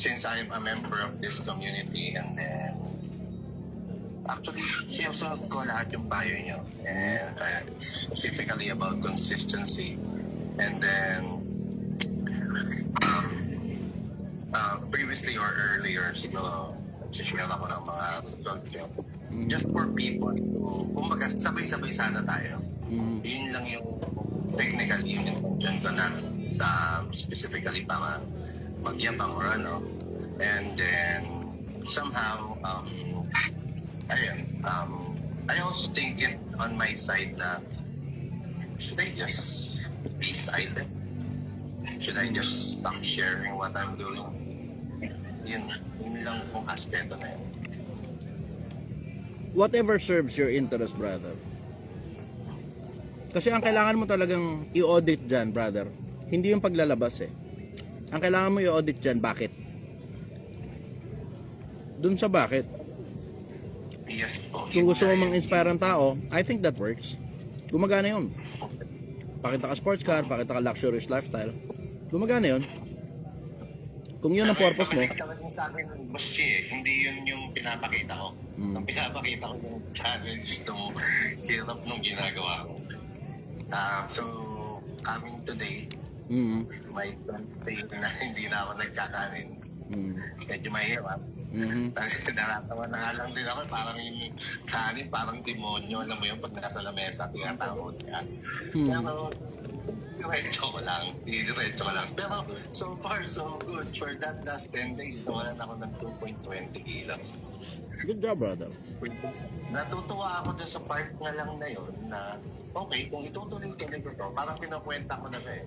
since I'm a member of this community, and then actually sinusunod ko lahat yung payo nyo, and specifically about consistency, and then previously or earlier siguro share ako ng mga result nyo just for people to, kumbaga sabay-sabay sana tayo. Yun lang yung technical yun yung function ko na specifically para magyabang or ano. And then somehow I also think it on my side na should I just be silent? Should I just stop sharing what I'm doing? Yun lang kung aspeto na yun. Whatever serves your interest, brother. Kasi ang kailangan mo talagang i-audit dyan, brother, hindi yung paglalabas eh. Ang kailangan mo i-audit dyan, bakit? Dun sa bakit. Yes po. Kung gusto mo mang-inspire ang tao, I think that works. Gumagana yun. Pakita ka sports car, pakita ka luxurious lifestyle. Gumagana yun. Kung yun ang purpose mo. Sa akin, Boss G, hindi yun yung pinapakita ko. Ang pinapakita ko yung challenge nung hirap nung ginagawa ko. So, coming today, may day na hindi na ako nagkakanin. Medyo mahirap. Tapos naratawa na nga lang din ako, parang yung kanin, parang demonyo, alam mo yun, pag nasa lamesa, tinatawag ka. Pero, diretso ko lang. Pero, so far, so good. For that last 10 days, nawalan ako ng 2.20 kilos. Good job, brother. Natutuwa ako dun sa part na lang na yun, na, okay, kung itutuloy-tuloy ko to, parang pinakwenta ko na siya eh.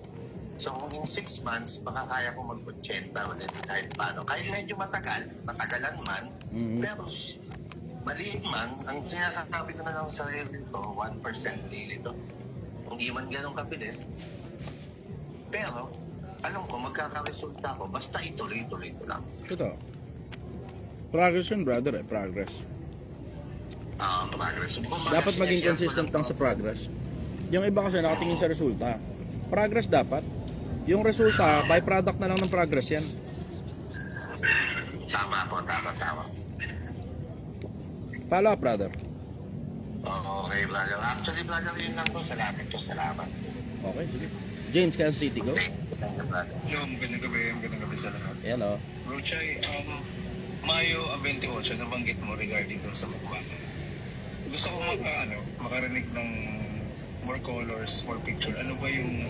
So kung in 6 months, baka kaya ko mag-80 ulit kahit paano. Kahit medyo matagalan man, pero maliit man, ang sinasabi ko na lang sa sarili ko, 1% daily to. Hindi man ganun kabilis. Pero, alam ko, magkakaresulta ko, basta ituloy-tuloy ko lang. Ito. Progress yun, brother eh. Progress. Progress. Dapat maging consistent lang sa progress. Yung iba kasi nakatingin sa resulta. Progress dapat. Yung resulta, byproduct na lang ng progress yan. Tama po, tama. Follow up, brother. Okay, brother. Actually, brother, yun lang po. Salamat. Okay, sige. James, Kansas City, go. Yung magandang gabi sa lahat. Ayan o. Bro Chay, Mayo 28, nabanggit mo regarding dun sa bakbakan. Gusto ko makarinig ng more colors, more picture. Ano ba yung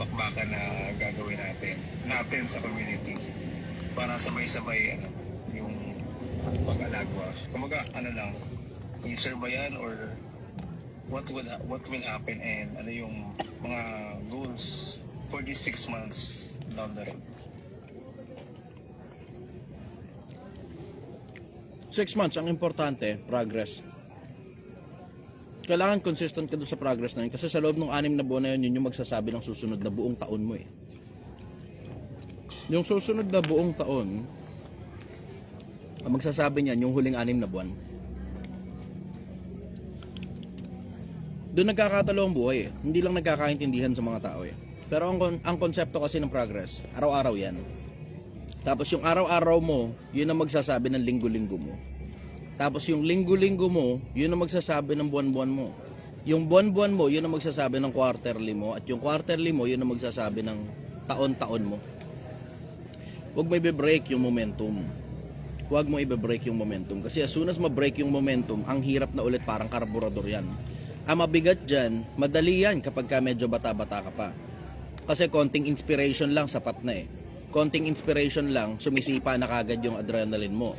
bakbakan na gagawin natin sa community para sabay-sabay yung pag-alagwa. Kumaga, easer ba yan or what will happen and ano yung mga goals for these 6 months down the road? 6 months, ang importante, progress. Kailangan consistent ka doon sa progress na yun. Kasi sa loob ng 6 na buwan na yun, yun yung magsasabi ng susunod na buong taon mo eh. Yung susunod na buong taon, ang magsasabi niyan, yung huling 6 na buwan. Doon nagkakatalo ang buhay eh. Hindi lang nagkakaintindihan sa mga tao eh. Pero ang konsepto kasi ng progress, araw-araw yan. Tapos yung araw-araw mo, yun ang magsasabi ng linggo-linggo mo. Tapos yung linggo-linggo mo, yun ang magsasabi ng buwan-buwan mo. Yung buwan-buwan mo, yun ang magsasabi ng quarterly mo. At yung quarterly mo, yun ang magsasabi ng taon-taon mo. Huwag mo i-break yung momentum. Huwag mo i-break yung momentum. Kasi as soon as ma-break yung momentum, ang hirap na ulit, parang karburador yan. Ang mabigat dyan, madali yan kapag ka medyo bata-bata ka pa. Kasi konting inspiration lang, sapat na eh. Konting inspiration lang, sumisipa na kagad yung adrenaline mo.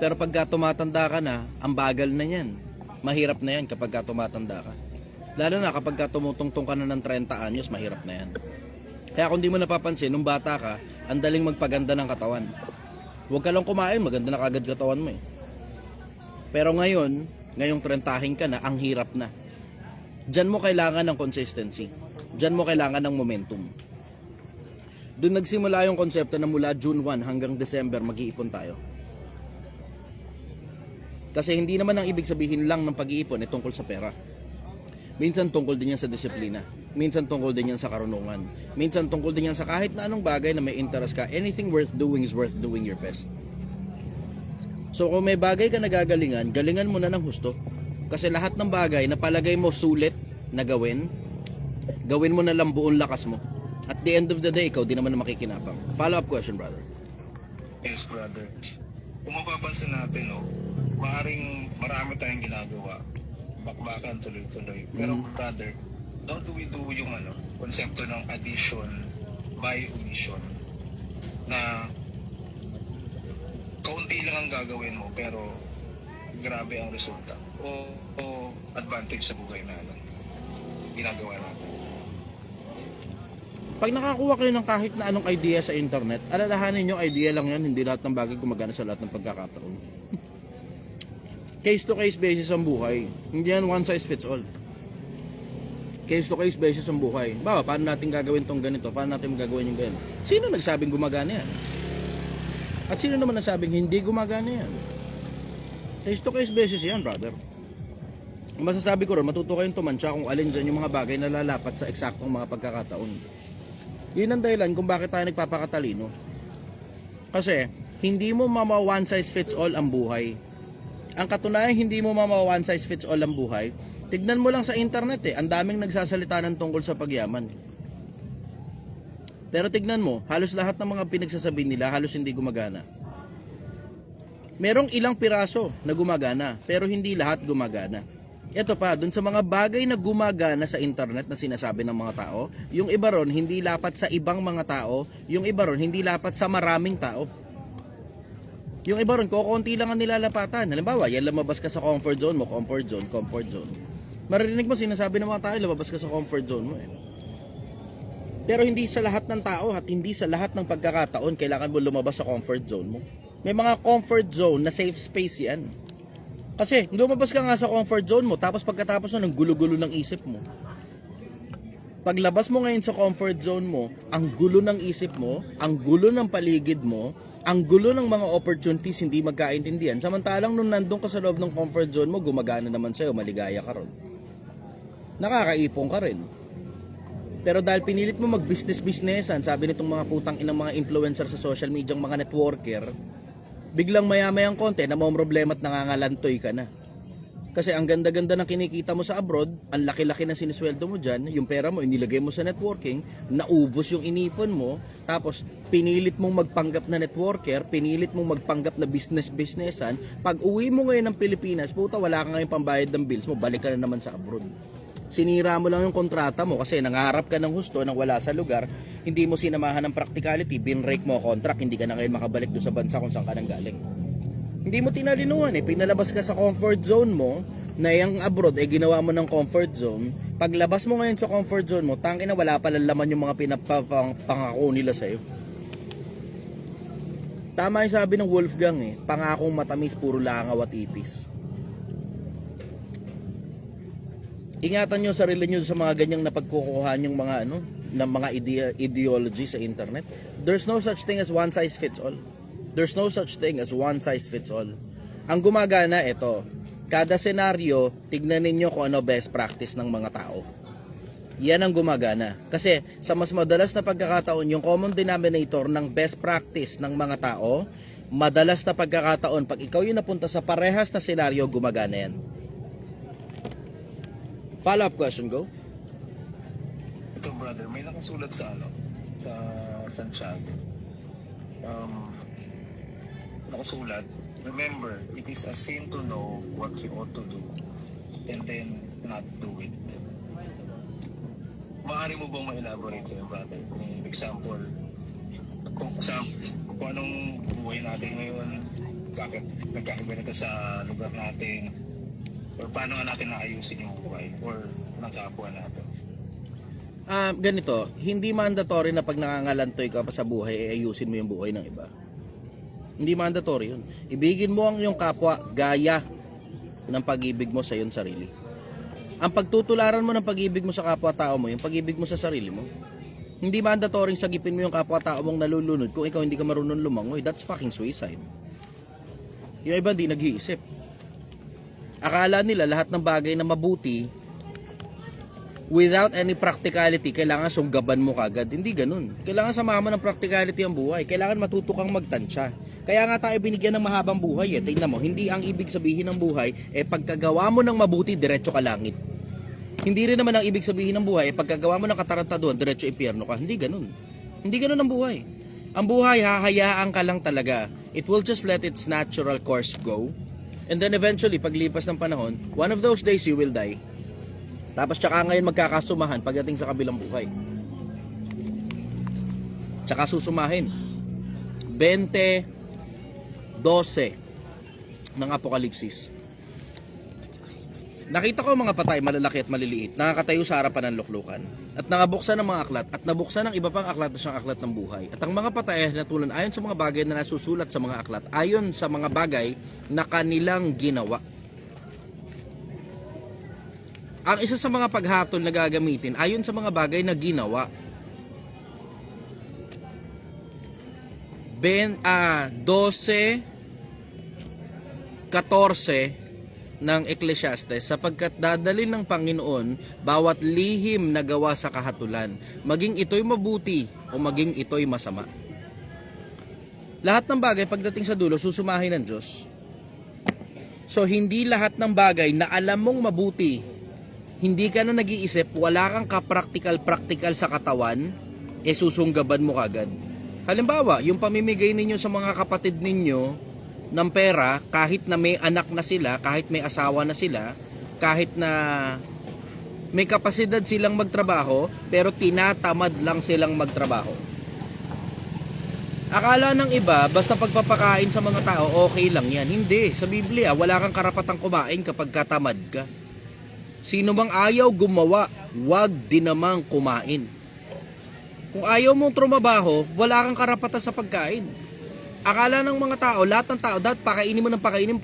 Pero pagka tumatanda ka na, ang bagal na yan. Mahirap na yan kapag ka tumatanda ka. Lalo na kapag ka tumutungtong ka na ng 30 anyos, mahirap na yan. Kaya kung di mo napapansin, nung bata ka, ang daling magpaganda ng katawan. Huwag ka lang kumain, maganda na kagad katawan mo eh. Pero ngayong 30 ka na, ang hirap na. Diyan mo kailangan ng consistency. Diyan mo kailangan ng momentum. Doon nagsimula yung konsepto na mula June 1 hanggang December mag-iipon tayo. Kasi hindi naman ang ibig sabihin lang ng pag-iipon ay tungkol sa pera. Minsan tungkol din yan sa disiplina. minsan tungkol din yan sa karunungan. Minsan tungkol din yan sa kahit na anong bagay na may interest ka. Anything worth doing is worth doing your best. So kung may bagay ka nagagalingan, galingan mo na ng husto. Kasi lahat ng bagay na palagay mo sulit na gawin mo na lang buong lakas mo. At the end of the day, ikaw di naman na makikinabang. Follow-up question, brother. Yes, brother. Kung mapapansin natin, no, maaaring marami tayong ginagawa. Bakbakan, tuloy-tuloy. Pero, brother, how do we do yung konsepto ng addition by omission? Na kaunti lang ang gagawin mo, pero grabe ang resulta. O advantage sa buhay na ginagawa natin. Pag nakakuha kayo ng kahit na anong idea sa internet, alalahanin nyo, idea lang yan, hindi lahat ng bagay gumagana sa lahat ng pagkakataon. Case to case basis ang buhay. Hindi yan one size fits all. Case to case basis ang buhay. Bawa, paano natin gagawin tong ganito? Paano natin gagawin yung ganito? Sino nagsabing gumagana yan? At sino naman nagsabing hindi gumagana yan? Case to case basis yan, brother. Ang masasabi ko ron, matuto kayong tumansya kung alin dyan yung mga bagay na lalapat sa eksaktong mga pagkakataon. Yun ang dahilan kung bakit tayo nagpapakatalino. Kasi, hindi mo mama one size fits all ang buhay. Ang katunayan, hindi mo mama one size fits all ang buhay. Tignan mo lang sa internet ang daming nagsasalita ng tungkol sa pagyaman. Pero tignan mo, halos lahat ng mga pinagsasabi nila, halos hindi gumagana. Merong ilang piraso na gumagana, pero hindi lahat gumagana. Ito pa, dun sa mga bagay na gumagana sa internet na sinasabi ng mga tao, yung iba ron hindi lapat sa ibang mga tao, yung iba ron hindi lapat sa maraming tao. Yung iba ron, kukunti lang ang nilalapatan. Halimbawa, yan lumabas ka sa comfort zone mo, comfort zone. Maririnig mo sinasabi ng mga tao, lumabas ka sa comfort zone mo Pero hindi sa lahat ng tao at hindi sa lahat ng pagkakataon kailangan mo lumabas sa comfort zone mo. May mga comfort zone na safe space yan. Kasi lumabas ka nga sa comfort zone mo tapos pagkatapos ng gulo-gulo ng isip mo. Paglabas mo ngayon sa comfort zone mo, ang gulo ng isip mo, ang gulo ng paligid mo, ang gulo ng mga opportunities hindi magkaintindihan. Samantalang nung nandun ka sa loob ng comfort zone mo, gumagana naman sa'yo, maligaya ka ron. Nakakaipong ka rin. Pero dahil pinilit mo mag-business-businessan, sabi nitong mga putang inang mga influencer sa social media, mga networker, biglang maya-mayang konti na mga problema at nangangalantoy ka na. Kasi ang ganda-ganda ng kinikita mo sa abroad, ang laki-laki na sinisweldo mo dyan, yung pera mo inilagay mo sa networking, naubos yung inipon mo, tapos pinilit mong magpanggap na networker, pinilit mong magpanggap na business-businessan, pag uwi mo ngayon ng Pilipinas, puta wala ka ngayon pambayad ng bills mo, balik ka na naman sa abroad. Sinira mo lang yung kontrata mo kasi nangarap ka ng husto nang wala sa lugar, hindi mo sinamahan ng practicality, binrake mo contract, hindi ka na ngayon makabalik doon sa bansa kung saan ka nang galing. Hindi mo tinalinuhan pinalabas ka sa comfort zone mo, na yung abroad ginawa mo ng comfort zone. Paglabas mo ngayon sa comfort zone mo, tangina wala pala laman yung mga pinapangako nila sa'yo. Tama yung sabi ng Wolfgang pangakong matamis, puro langaw at ipis. Ingatan nyo sarili nyo sa mga ganyang napagkukuhan yung mga ng mga ideology sa internet. There's no such thing as one size fits all. There's no such thing as one size fits all. Ang gumagana ito, kada senaryo, tignan ninyo kung ano best practice ng mga tao. Yan ang gumagana. Kasi sa mas madalas na pagkakataon, yung common denominator ng best practice ng mga tao, madalas na pagkakataon, pag ikaw yung napunta sa parehas na senaryo, gumagana yan. Follow-up question, go. Ito, brother, may nakasulat sa sa Santiago. Nakasulat, remember, it is a sin to know what you ought to do and then not do it. Maaari mo bang ma-elaborate sa'yo, brother? Kung example, kung anong buhay natin ngayon, bakit nagkakaganito sa lugar natin, or paano nga natin naayusin yung buhay or ng kapwa natin? Ganito, hindi mandatory na pag nangangalantoy ka pa sa buhay, ayusin mo yung buhay ng iba. Hindi mandatory yun. Ibigin mo ang iyong kapwa gaya ng pag-ibig mo sa iyong sarili. Ang pagtutularan mo ng pag-ibig mo sa kapwa-tao mo, yung pag-ibig mo sa sarili mo. Hindi mandatory sagipin mo yung kapwa-tao mong nalulunod kung ikaw hindi ka marunong lumangoy. That's fucking suicide. Yung iba hindi nag-iisip. Akala nila lahat ng bagay na mabuti, without any practicality, kailangan sunggaban mo kagad. Hindi ganun. Kailangan samahan mo ng practicality ang buhay. Kailangan matuto kang magtansya. Kaya nga tayo binigyan ng mahabang buhay. Tingnan mo, hindi ang ibig sabihin ng buhay, pagkagawa mo ng mabuti, diretso ka langit. Hindi rin naman ang ibig sabihin ng buhay, pagkagawa mo ng katarantaduhan, diretso impyerno ka. Hindi ganun. Hindi ganun ang buhay. Ang buhay, hahayaan ka lang talaga. It will just let its natural course go. And then eventually, paglipas ng panahon, one of those days you will die. Tapos tsaka ngayon magkakasumahan pagdating sa kabilang buhay. Tsaka susumahin. 20:12 ng Apokalipsis. Nakita ko mga patay, malalaki at maliliit, nakakatayo sa harapan ng luklukan, at nakabuksan ng mga aklat, at nabuksan ng iba pang aklat na siyang aklat ng buhay. At ang mga patay ay natulan ayon sa mga bagay na nasusulat sa mga aklat, ayon sa mga bagay na kanilang ginawa. Ang isa sa mga paghatol na gagamitin ayon sa mga bagay na ginawa. 12:14 ng Ecclesiastes, sapagkat dadalhin ng Panginoon bawat lihim na gawa sa kahatulan, maging ito'y mabuti o maging ito'y masama. Lahat ng bagay pagdating sa dulo susumahin ng Diyos. So hindi lahat ng bagay na alam mong mabuti, hindi ka na nag-iisip, wala kang ka-practical sa katawan, susunggaban mo kagad. Halimbawa, yung pamimigay ninyo sa mga kapatid ninyo ng pera, kahit na may anak na sila, kahit may asawa na sila, kahit na may kapasidad silang magtrabaho, pero tinatamad lang silang magtrabaho. Akala ng iba, basta pagpapakain sa mga tao, okay lang yan. Hindi. Sa Biblia, wala kang karapatang kumain kapag katamad ka. Sino bang ayaw gumawa, wag din namang kumain. Kung ayaw mong trumabaho, wala kang karapatan sa pagkain. Akala ng mga tao, lahat ng tao, dapat pakainin mo ng pakainin.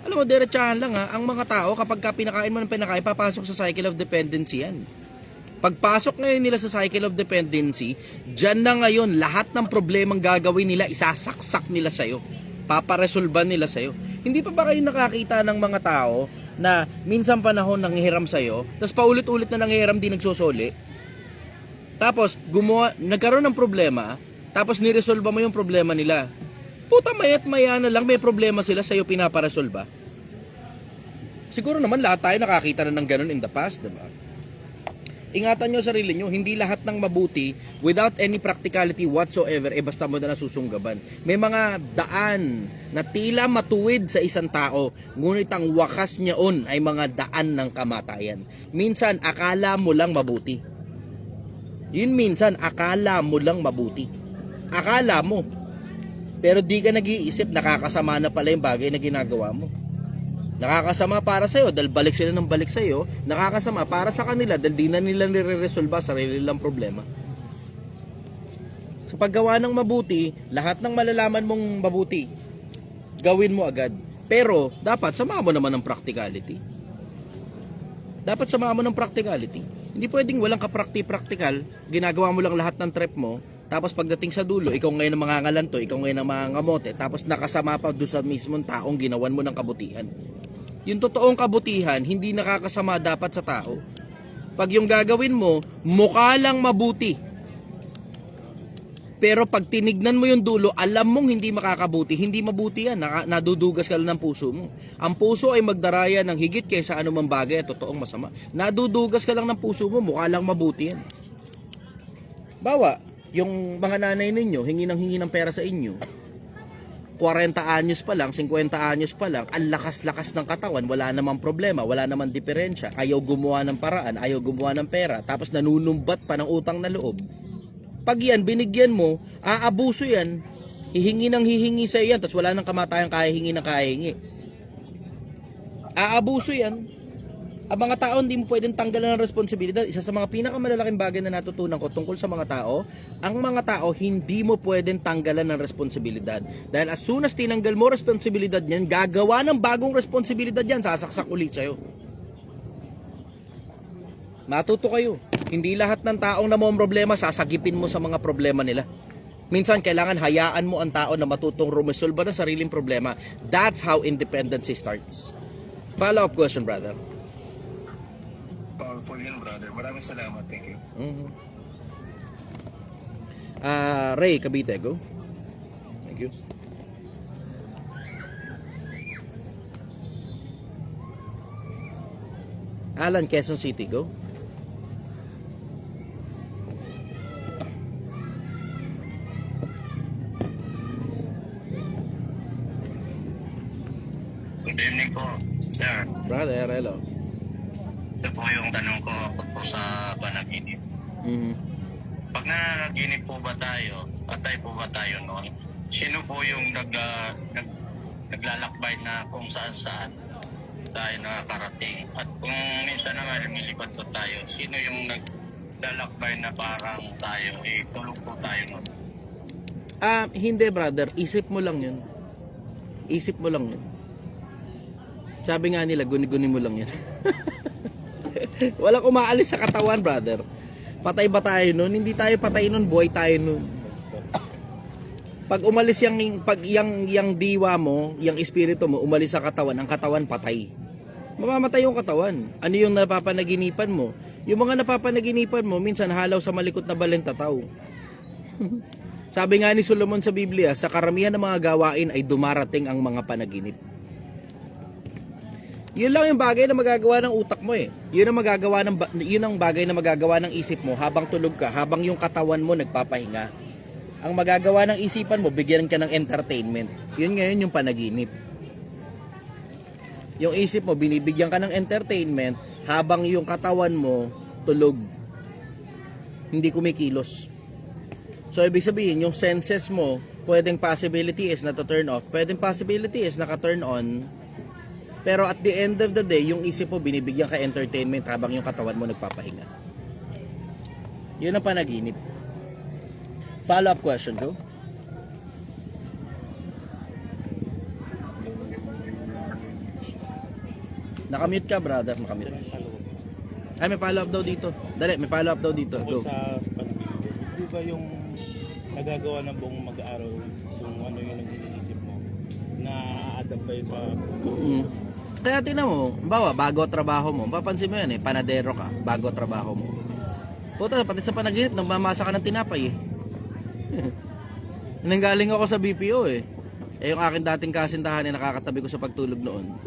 Alam mo, diretsahan lang ha, ang mga tao, kapag pinakain mo ng pinakain, papasok sa cycle of dependency yan. Pagpasok ngayon nila sa cycle of dependency, dyan na ngayon, lahat ng problemang gagawin nila, isasaksak nila sa'yo. Paparesolban nila sa'yo. Hindi pa ba kayo nakakita ng mga tao na minsan panahon nanghihiram sa'yo, tapos paulit-ulit na nanghihiram di nagsusuli, tapos nagkaroon ng problema, tapos niresolba mo yung problema nila. Puta, mayat maya na lang may problema sila sa'yo pinaparesolba. Siguro naman lahat tayo nakakita na ng ganun in the past, diba? Ingatan nyo sarili nyo, hindi lahat ng mabuti without any practicality whatsoever, basta mo na nasusunggaban. May mga daan na tila matuwid sa isang tao, ngunit ang wakas niyaon ay mga daan ng kamatayan. Minsan, akala mo lang mabuti. Yun minsan, akala mo lang mabuti. Akala mo. Pero di ka nag-iisip, nakakasama na pala yung bagay na ginagawa mo. Nakakasama para sa'yo dahil balik sila ng balik sa'yo. Nakakasama para sa kanila dahil di na nila nire-resolve sa sarili nilang problema. Sa paggawa ng mabuti, lahat ng malalaman mong mabuti, gawin mo agad. Pero dapat samahan mo naman ng practicality. Dapat samahan mo ng practicality. Hindi pwedeng walang ka-practical, ginagawa mo lang lahat ng trip mo, tapos pagdating sa dulo, ikaw ngayon ang mangangalanto, ikaw ngayon ang mangangamote, tapos nakasama pa doon sa mismong taong ginawan mo ng kabutihan. Yung totoong kabutihan, hindi nakakasama dapat sa tao. Pag yung gagawin mo, mukha lang mabuti. Pero pag tinignan mo yung dulo, alam mong hindi makakabuti, hindi mabuti yan, nadudugas ka lang ng puso mo. Ang puso ay magdaraya ng higit kaysa anumang bagay at totoong masama. Nadudugas ka lang ng puso mo, mukha lang mabuti yan. Bawa, yung mga nanay ninyo, hingi ng pera sa inyo, 40 anyos pa lang, 50 anyos pa lang, ang lakas-lakas ng katawan, wala namang problema, wala namang diferensya, ayaw gumawa ng paraan, ayaw gumawa ng pera, tapos nanunumbat pa ng utang na loob. Pag yan, binigyan mo, aabuso yan, hihingi sa yan, tapos wala nang kamatayan kahihingi ng kahihingi. Aabuso yan. Ang mga tao hindi mo pwedeng tanggalan ng responsibilidad. Isa sa mga pinakamalalaking bagay na natutunan ko tungkol sa mga tao, ang mga tao hindi mo pwedeng tanggalan ng responsibilidad. Dahil as soon as tinanggal mo responsibilidad niyan, gagawa ng bagong responsibilidad yan, sasaksak ulit sa'yo. Matuto kayo. Hindi lahat ng taong namomroblema, sasagipin mo sa mga problema nila. Minsan, kailangan hayaan mo ang tao na matutong rumesolba ng sariling problema. That's how independency starts. Follow-up question, brother. Powerful yun, brother. Maraming salamat. Thank you. Mhm. Ray Cavite, go. Thank you. Alan, Quezon City, go. Good evening po, sir. Brother, hello. Ito po yung tanong ko po sa panaginip. Mhm. Pag nanaginip po ba tayo, patay po ba tayo noon? Sino po yung naglalakbay na kung saan tayo nakakarating? At kung minsan naman lumilipad po tayo, sino yung naglalakbay na parang tayo, tulog po tayo noon? Hindi brother, isip mo lang yun. Isip mo lang yun. Sabi nga nila, guni-guni mo lang yun. Walang umaalis sa katawan, brother. Patay ba tayo nun? Hindi tayo patay nun, buhay tayo nun. Pag umalis yang diwa mo, yang espiritu mo, umalis sa katawan, ang katawan patay. Mamamatay yung katawan. Ano yung napapanaginipan mo? Yung mga napapanaginipan mo, minsan halaw sa malikot na balentataw. Sabi nga ni Solomon sa Biblia, sa karamihan ng mga gawain ay dumarating ang mga panaginip. Yun lang yung bagay na magagawa ng utak mo eh. Yun ang bagay na magagawa ng isip mo habang tulog ka, habang yung katawan mo nagpapahinga. Ang magagawa ng isipan mo, bigyan ka ng entertainment. Yun ngayon yung panaginip. Yung isip mo, binibigyan ka ng entertainment habang yung katawan mo tulog. Hindi kumikilos. So, ibig sabihin, yung senses mo, pwedeng possibility is na to turn off, pwedeng possibility is naka-turn on. Pero at the end of the day, yung isip mo, binibigyan ka entertainment habang yung katawan mo nagpapahinga. Yun ang panaginip. Follow-up question, go. Nakamute ka, brother. Nakamute. Ay, may follow-up daw dito. Dali, may follow-up daw dito. Go. Sa panaginip, di ba yung nagagawa ng buong mag-aaral kung ano yung iniisip mo na a-adapt ba yun sa Kaya tingnan mo, bawa, bago trabaho mo, papansin mo yan eh, panadero ka, bago trabaho mo. Puta, pati sa panaginip, nagmamasa ka ng tinapay eh. Nanggaling ako sa BPO eh. Eh yung akin dating kasintahan na nakakatabi ko sa pagtulog noon.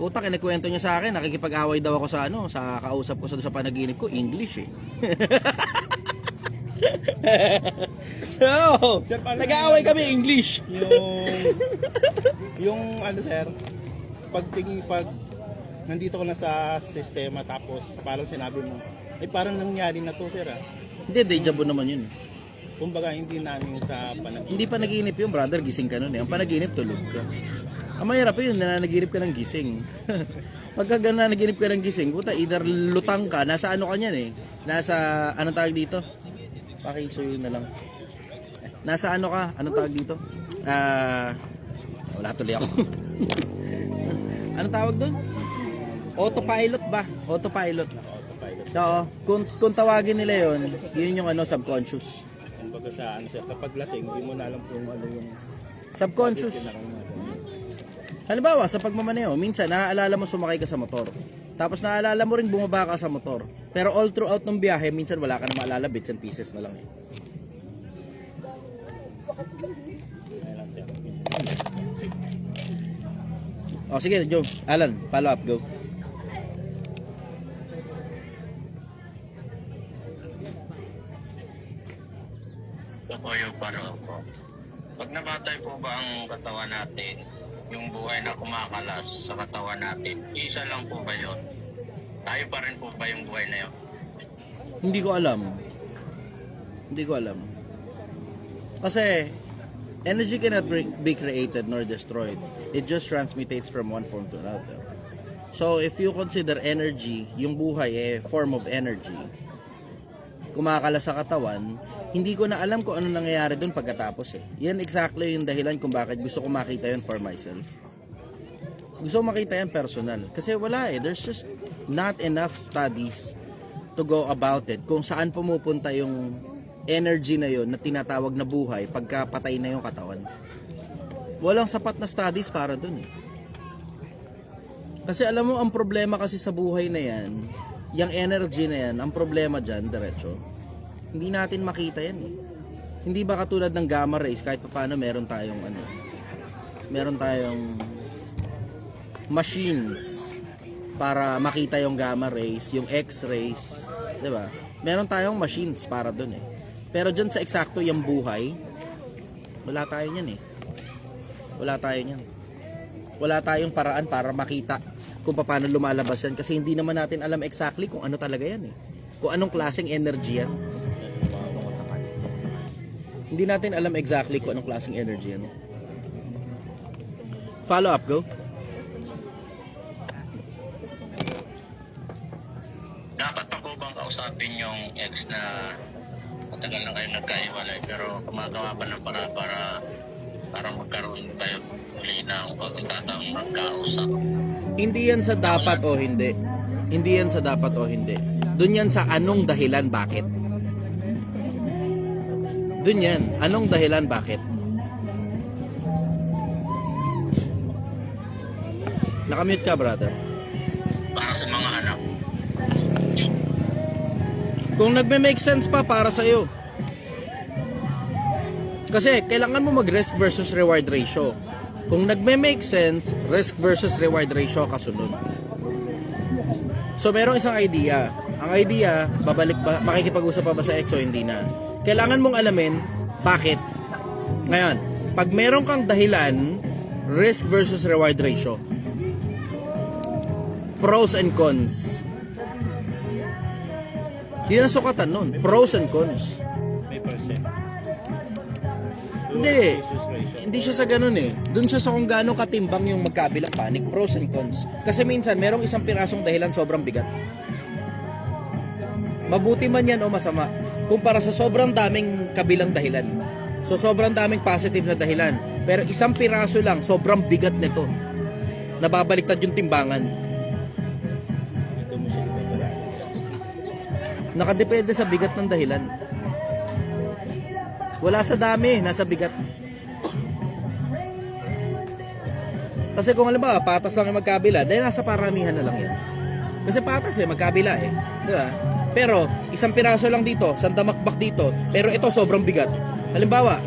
Puta, kinikwento niya sa akin, nakikipag-away daw ako sa kausap ko sa panaginip ko, English eh. Oo, Sir, paano nag-aaway kami English. yung ano sir, pag nandito ko na sa sistema tapos parang sinabi mo, parang nangyari na to sir ah. Hindi, deja vu naman yun. Kumbaga hindi namin sa panaginip. Hindi panaginip yun, brother, gising ka nun eh. Ang panaginip, tulog ka. Ang mahirap yun, nananaginip ka ng gising. Pagka nananaginip ka ng gising, puta, either lutang ka, nasa ano ka niyan eh. Nasa, anong tawag dito? Pakisuyo na lang. Nasa ano ka? Anong tawag dito? Wala tuloy ako. Anong tawag doon? Autopilot ba? Autopilot. Oo. Kung tawagin nila yun, yun yung ano, subconscious. Kumbaga sa ano sir, kapag lasing, hindi mo na alam kung ano yung Subconscious. Halimbawa, sa pagmamaneo, minsan naaalala mo sumakay ka sa motor. Tapos naaalala mo rin bumaba ka sa motor. Pero all throughout ng biyahe, minsan wala ka na maalala, bits and pieces na lang eh. O sige, Joe. Alan, follow up, go. Ito po yung follow-up po. Pag namatay po ba ang katawan natin, yung buhay na kumakalas sa katawan natin, isa lang po ba yun? Tayo pa rin po ba yung buhay na yun? Hindi ko alam. Hindi ko alam. Kasi, energy cannot be created nor destroyed. It just transmutates from one form to another. So, if you consider energy, yung buhay form of energy, kumakala sa katawan, hindi ko na alam kung ano nangyayari doon pagkatapos eh. Yan exactly yung dahilan kung bakit gusto ko makita yun for myself. Gusto ko makita yan personal. Kasi wala eh. There's just not enough studies to go about it. Kung saan pumupunta yung energy na yun na tinatawag na buhay pagka patay na yung katawan. Walang sapat na studies para dun eh. Kasi alam mo, ang problema kasi sa buhay na yan, yung energy na yan, ang problema dyan, diretso, hindi natin makita yan eh. Hindi ba katulad ng gamma rays, kahit pa paano meron tayong machines para makita yung gamma rays, yung X-rays, di ba? Meron tayong machines para dun eh. Pero dyan sa eksakto yung buhay, wala tayo niyan eh. Wala tayo niyan. Wala tayong paraan para makita kung paano lumalabas yan kasi hindi naman natin alam exactly kung ano talaga yan eh. Kung anong klaseng energy yan. Hindi natin alam exactly kung anong klaseng energy yan. Follow up, go. Dapat pa po bang kausapin yung ex na matagal na kayo nagkaiwalay pero gumagawa pa ng para magkaroon kayo muli ng pagkakataong magkausap? Hindi yan sa dapat o hindi. Hindi yan sa dapat o hindi. Doon yan sa anong dahilan bakit. Doon yan. Anong dahilan bakit. Nakamute ka, brother. Para sa mga anak. Kung nagme-make sense pa para sa'yo. Kasi kailangan mo mag-risk versus reward ratio. Kung nagme-make sense, risk versus reward ratio kasunod. So merong isang idea. Ang idea, makikipag-usap pa ba sa ex o hindi na. Kailangan mong alamin bakit. Ngayon, pag meron kang dahilan, risk versus reward ratio. Pros and cons. Di na sukatan nun. Pros and cons. May percent. Hindi. Hindi siya sa ganun eh. Doon siya sa kung gaano katimbang yung magkabilang panic. Pros and cons. Kasi minsan, merong isang pirasong dahilan sobrang bigat. Mabuti man yan o masama. Kumpara sa sobrang daming kabilang dahilan. So, sobrang daming positive na dahilan. Pero isang piraso lang, sobrang bigat nito. Nababaliktad yung timbangan. Ito mo siya ibabalance. Nakadepende sa bigat ng dahilan. Wala sa dami, nasa bigat. Kasi kung halimbawa, patas lang yung magkabila, dahil nasa paramihan na lang yan. Kasi patas eh, magkabila eh. Di ba? Pero, isang piraso lang dito, isang damakbak dito, pero ito sobrang bigat. Halimbawa,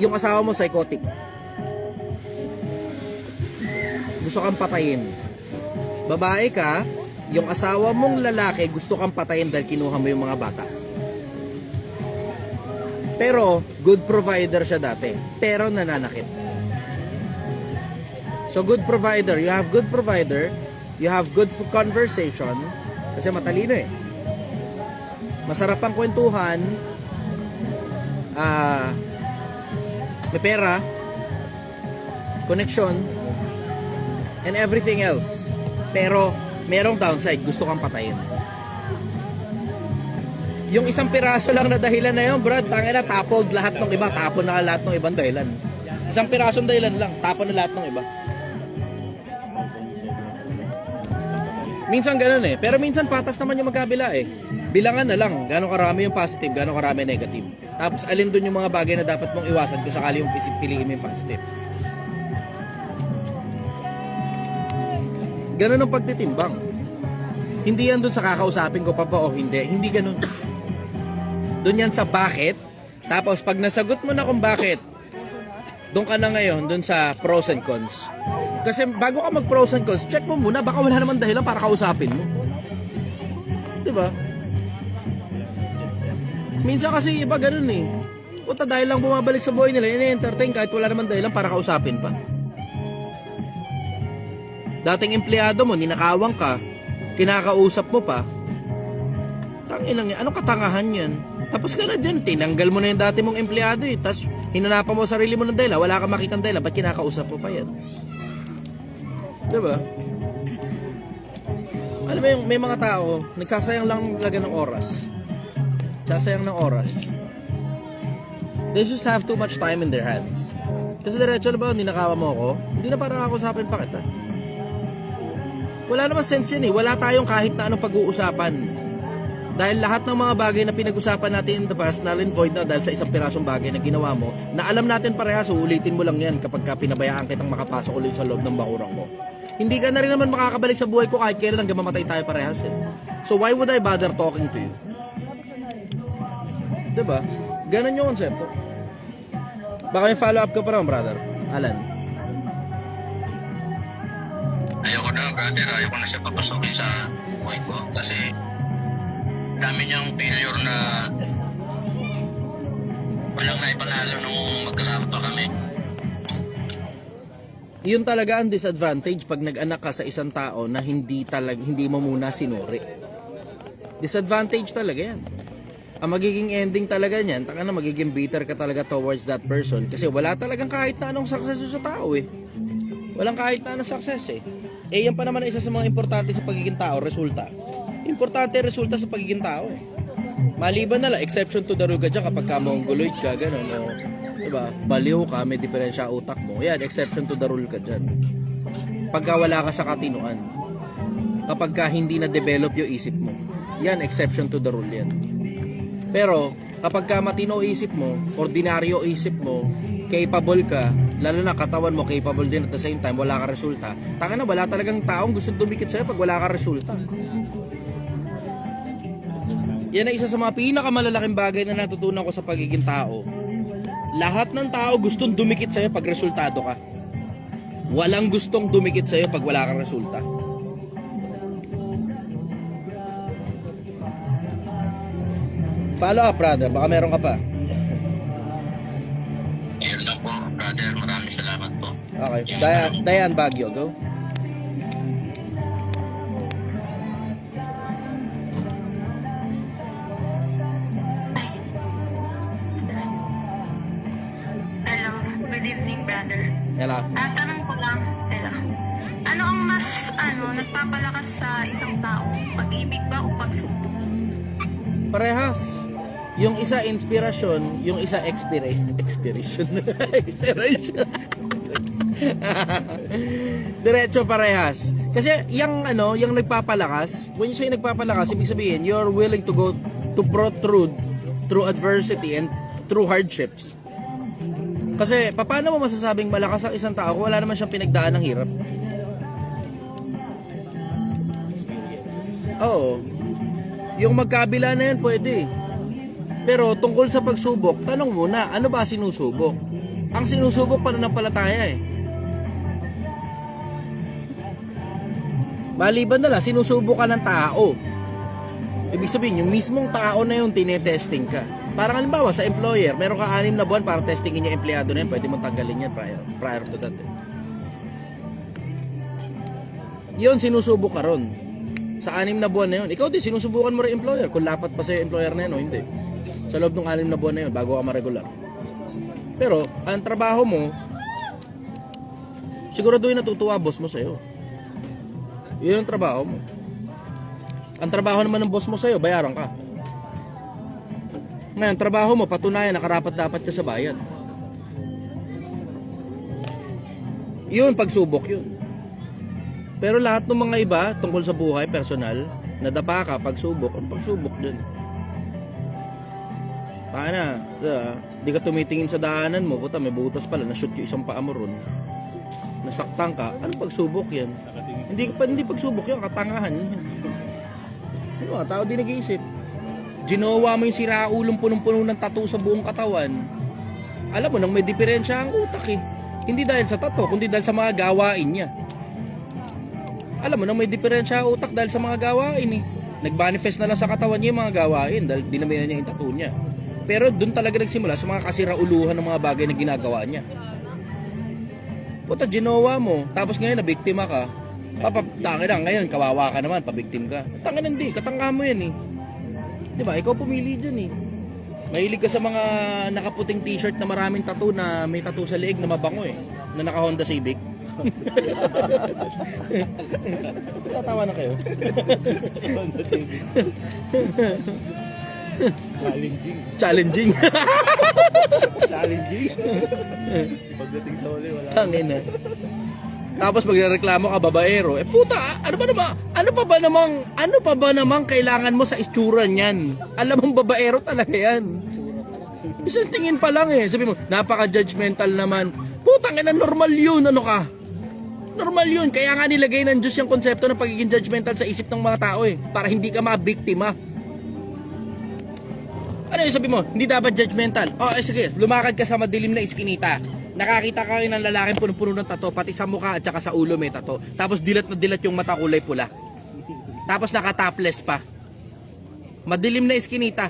yung asawa mo psychotic. Gusto kang patayin. Babae ka, yung asawa mong lalaki gusto kang patayin dahil kinuha mo yung mga bata. Pero, good provider siya dati. Pero nananakit. So, good provider. You have good provider. You have good conversation. Kasi matalino eh. Masarap ang kwentuhan. May pera. Connection. And everything else. Pero, merong downside. Gusto kang patayin. Yung isang piraso lang na dahilan na yun, Brad, tangina, tapon lahat ng iba. Tapon na lahat ng ibang dahilan. Isang pirasong dahilan lang, tapon na lahat ng iba. Minsan ganun eh. Pero minsan patas naman yung magkabila eh. Bilangan na lang. Gano'ng karami yung positive, gano'ng karami negative. Tapos alin dun yung mga bagay na dapat mong iwasan kung sakali yung piliin mo yung positive. Ganun ang pagtitimbang. Hindi yan dun sa kakausapin ko pa ba o hindi. Hindi ganun. Dun yan sa bakit. Tapos pag nasagot mo na kung bakit, dun ka na ngayon dun sa pros and cons. Kasi bago ka mag pros and cons, check mo muna. Baka wala naman dahilan para kausapin mo. Diba? Minsan kasi iba ganun eh. Puta dahil lang bumabalik sa buhay nila, ini-entertain kahit wala naman dahilan para kausapin pa. Dating empleyado mo, ninakawang ka, kinakausap mo pa, tanginang yan, anong katangahan yan? Tapos ka na dyan, tinanggal mo na yung dati mong empleyado eh, tapos hinanapan mo sarili mo ng dahilan, wala kang makitang dahilan, ba't kinakausap mo pa yan? Diba? Alam mo yung may mga tao, nagsasayang lang talaga ng oras. Sasayang ng oras. They just have too much time in their hands. Kasi diretso na ba, ninakawa mo ako, hindi na parang kakusapin pa kita. Wala naman sense yan eh. Wala tayong kahit na anong pag-uusapan. Dahil lahat ng mga bagay na pinag-usapan natin in the past, null and void na dahil sa isang pirasong bagay na ginawa mo, na alam natin parehas, ulitin mo lang yan kapag ka pinabayaan kitang makapasok ulit sa loob ng bakurang mo. hindi ka na rin naman makakabalik sa buhay ko kahit kailan hanggang mamatay tayo parehas eh. So why would I bother talking to you? Diba? Ganon yung konsepto. Baka may follow up ka pa rin, brother. Alan. Ayoko na, brother. Ayoko na siya papasokin sa buhay ko. Kasi dami niyang failure na walang naipanalo nung magkasama pa kami. Yun talaga ang disadvantage pag nag-anak ka sa isang tao na hindi mo muna sinuri. Disadvantage talaga yan. Ang magiging ending talaga niyan, taka na magiging bitter ka talaga towards that person kasi wala talagang kahit na anong success sa tao eh. Walang kahit na anong success eh. Eh yan pa naman isa sa mga importante sa pagiging tao, resulta. Importante resulta sa pagiging tao eh. Maliban na lang, exception to the rule ka dyan kapag ka mongoloid ka, gano'n, o, diba, baliw ka, may diferensya utak mo, yan, exception to the rule ka dyan. Pagka wala ka sa katinuan, kapag ka hindi na-develop yung isip mo, yan, exception to the rule yan. Pero, kapag ka matino isip mo, ordinaryo isip mo, capable ka, lalo na katawan mo, capable din at the same time, wala ka resulta, taka na, wala talagang taong gusto dumikit sa'yo pag wala ka resulta. Yan ay isa sa mga pinakamalalaking bagay na natutunan ko sa pagiging tao. Lahat ng tao gustong dumikit sa'yo pag resultado ka. Walang gustong dumikit sa'yo pag wala kang resulta. Follow up, brother. Baka meron ka pa. Ayun lang po, brother. Maraming salamat po. Okay. Dayan Baguio, go. Hello, good evening, brother. Hello. Tanong ko lang, hello. Ano ang mas, nagpapalakas sa isang tao? Pag-ibig ba o pagsubok? Parehas. Yung isa inspirasyon, yung isa expiration. Expiration. Diretso parehas. Kasi yung nagpapalakas, when you say nagpapalakas, ibig sabihin, you're willing to go to protrude through adversity and through hardships. Kasi paano mo masasabing malakas ang isang tao kung wala naman siyang pinagdaan ng hirap? Oo. Yung magkabila na yan, pwede. Pero tungkol sa pagsubok, tanong muna, ano ba sinusubok? Ang sinusubok, pananampalataya eh. Maliban na lang, sinusubok ka ng tao. Ibig sabihin, yung mismong tao na yun, tinetesting ka. Parang halimbawa, sa employer, meron ka 6 na buwan para testingin yung empleyado na yun, pwede mong tanggalin yan prior to that. Yun, sinusubok ka ron. Sa 6 na buwan na yun. Ikaw din, sinusubukan mo rin employer. Kung lapat pa sa'yo employer na yun o hindi. Sa loob ng 6 na buwan na yun, bago ka ma-regular. Pero, ang trabaho mo, siguraduhin natutuwa boss mo sa'yo. Yun ang trabaho mo. Ang trabaho naman ng boss mo sa'yo, bayaran ka. Ngayon, trabaho mo, patunayan na karapat-dapat ka sa bayad. Yun, pagsubok yun. Pero lahat ng mga iba, tungkol sa buhay, personal, nadapa ka, pagsubok din. Paano? Di ka tumitingin sa daanan mo, puta, may butas pala, na-shoot yung isang paa mo ron. Nasaktan ka, ano pagsubok yan? Hindi pagsubok yan, katangahan yan. Ano, tao din nag-iisip. Ginawa mo yung siraulong punong-puno ng tattoo sa buong katawan. Alam mo, nang may diferensya ang utak eh. Hindi dahil sa tattoo, kundi dahil sa mga gawain niya. Alam mo, nang may diferensya ang utak dahil sa mga gawain eh. Nag-manifest na lang sa katawan niya yung mga gawain dahil dinamihan niya yung tattoo niya. Pero doon talaga nagsimula sa mga kasirauluhan ng mga bagay na ginagawa niya. Puta, ginawa mo, tapos ngayon nabiktima ka. Tangin na, ngayon kawawa ka naman, pabiktim ka. Tangin hindi, katangka mo yan eh. Diba, ikaw pumili dyan eh. Mahilig ka sa mga nakaputing t-shirt na maraming tattoo na may tattoo sa leeg na mabango eh. Na naka Honda Civic. Tatawa na kayo. Honda Civic. Challenging. Challenging. Challenging. Pagdating sa uli, wala. Tangin na. Tapos magrereklamo ka, babaero. Puta, ano pa ba namang kailangan mo sa itsura niyan? Alam mong babaero talaga yan. Isang tingin pa lang eh. Sabi mo, napaka-judgmental naman. Putang ina, normal yun, ano ka? Normal yun. Kaya nga nilagay ng Diyos yung konsepto ng pagiging judgmental sa isip ng mga tao eh. Para hindi ka mabiktima. Ano yung sabi mo? Hindi dapat judgmental. Sige, lumakad ka sa madilim na iskinita. Nakakita ka rin ng lalaking punong-puno ng tato, pati sa mukha at saka sa ulo may tato. Tapos dilat na dilat yung mata kulay pula. Tapos naka-topless pa. Madilim na iskinita.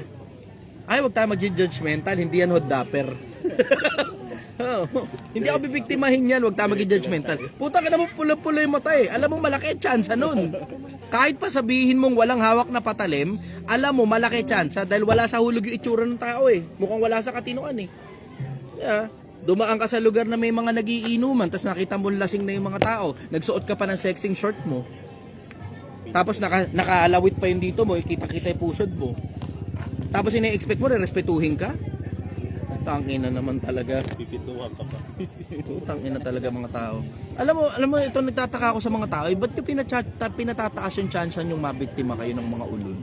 Ay, wag tayo mag-judgmental, hindi yan hoddapper. Hindi ako bibiktimahin yan, wag tayo mag-judgmental. Puta ka naman pula-pula yung mata eh. Alam mo malaki chance nun. Kahit pa sabihin mong walang hawak na patalim, alam mo malaki chance dahil wala sa hulog yung itsura ng tao eh. Mukhang wala sa katinuan eh. Yeah. Dumaan ka sa lugar na may mga nagiinuman, tapos nakita mo lasing na yung mga tao, nagsuot ka pa ng sexing short mo. Tapos nakaalawit pa yun dito mo, kita-kita yung pusod mo. Tapos ina-expect mo, respetuhin ka? Tangina naman talaga. Pipituhan ka pa. Tangina talaga mga tao. Alam mo ito nagtataka ako sa mga tao, ba't nyo pinatataas yung chance yung mabiktima kayo ng mga ulol?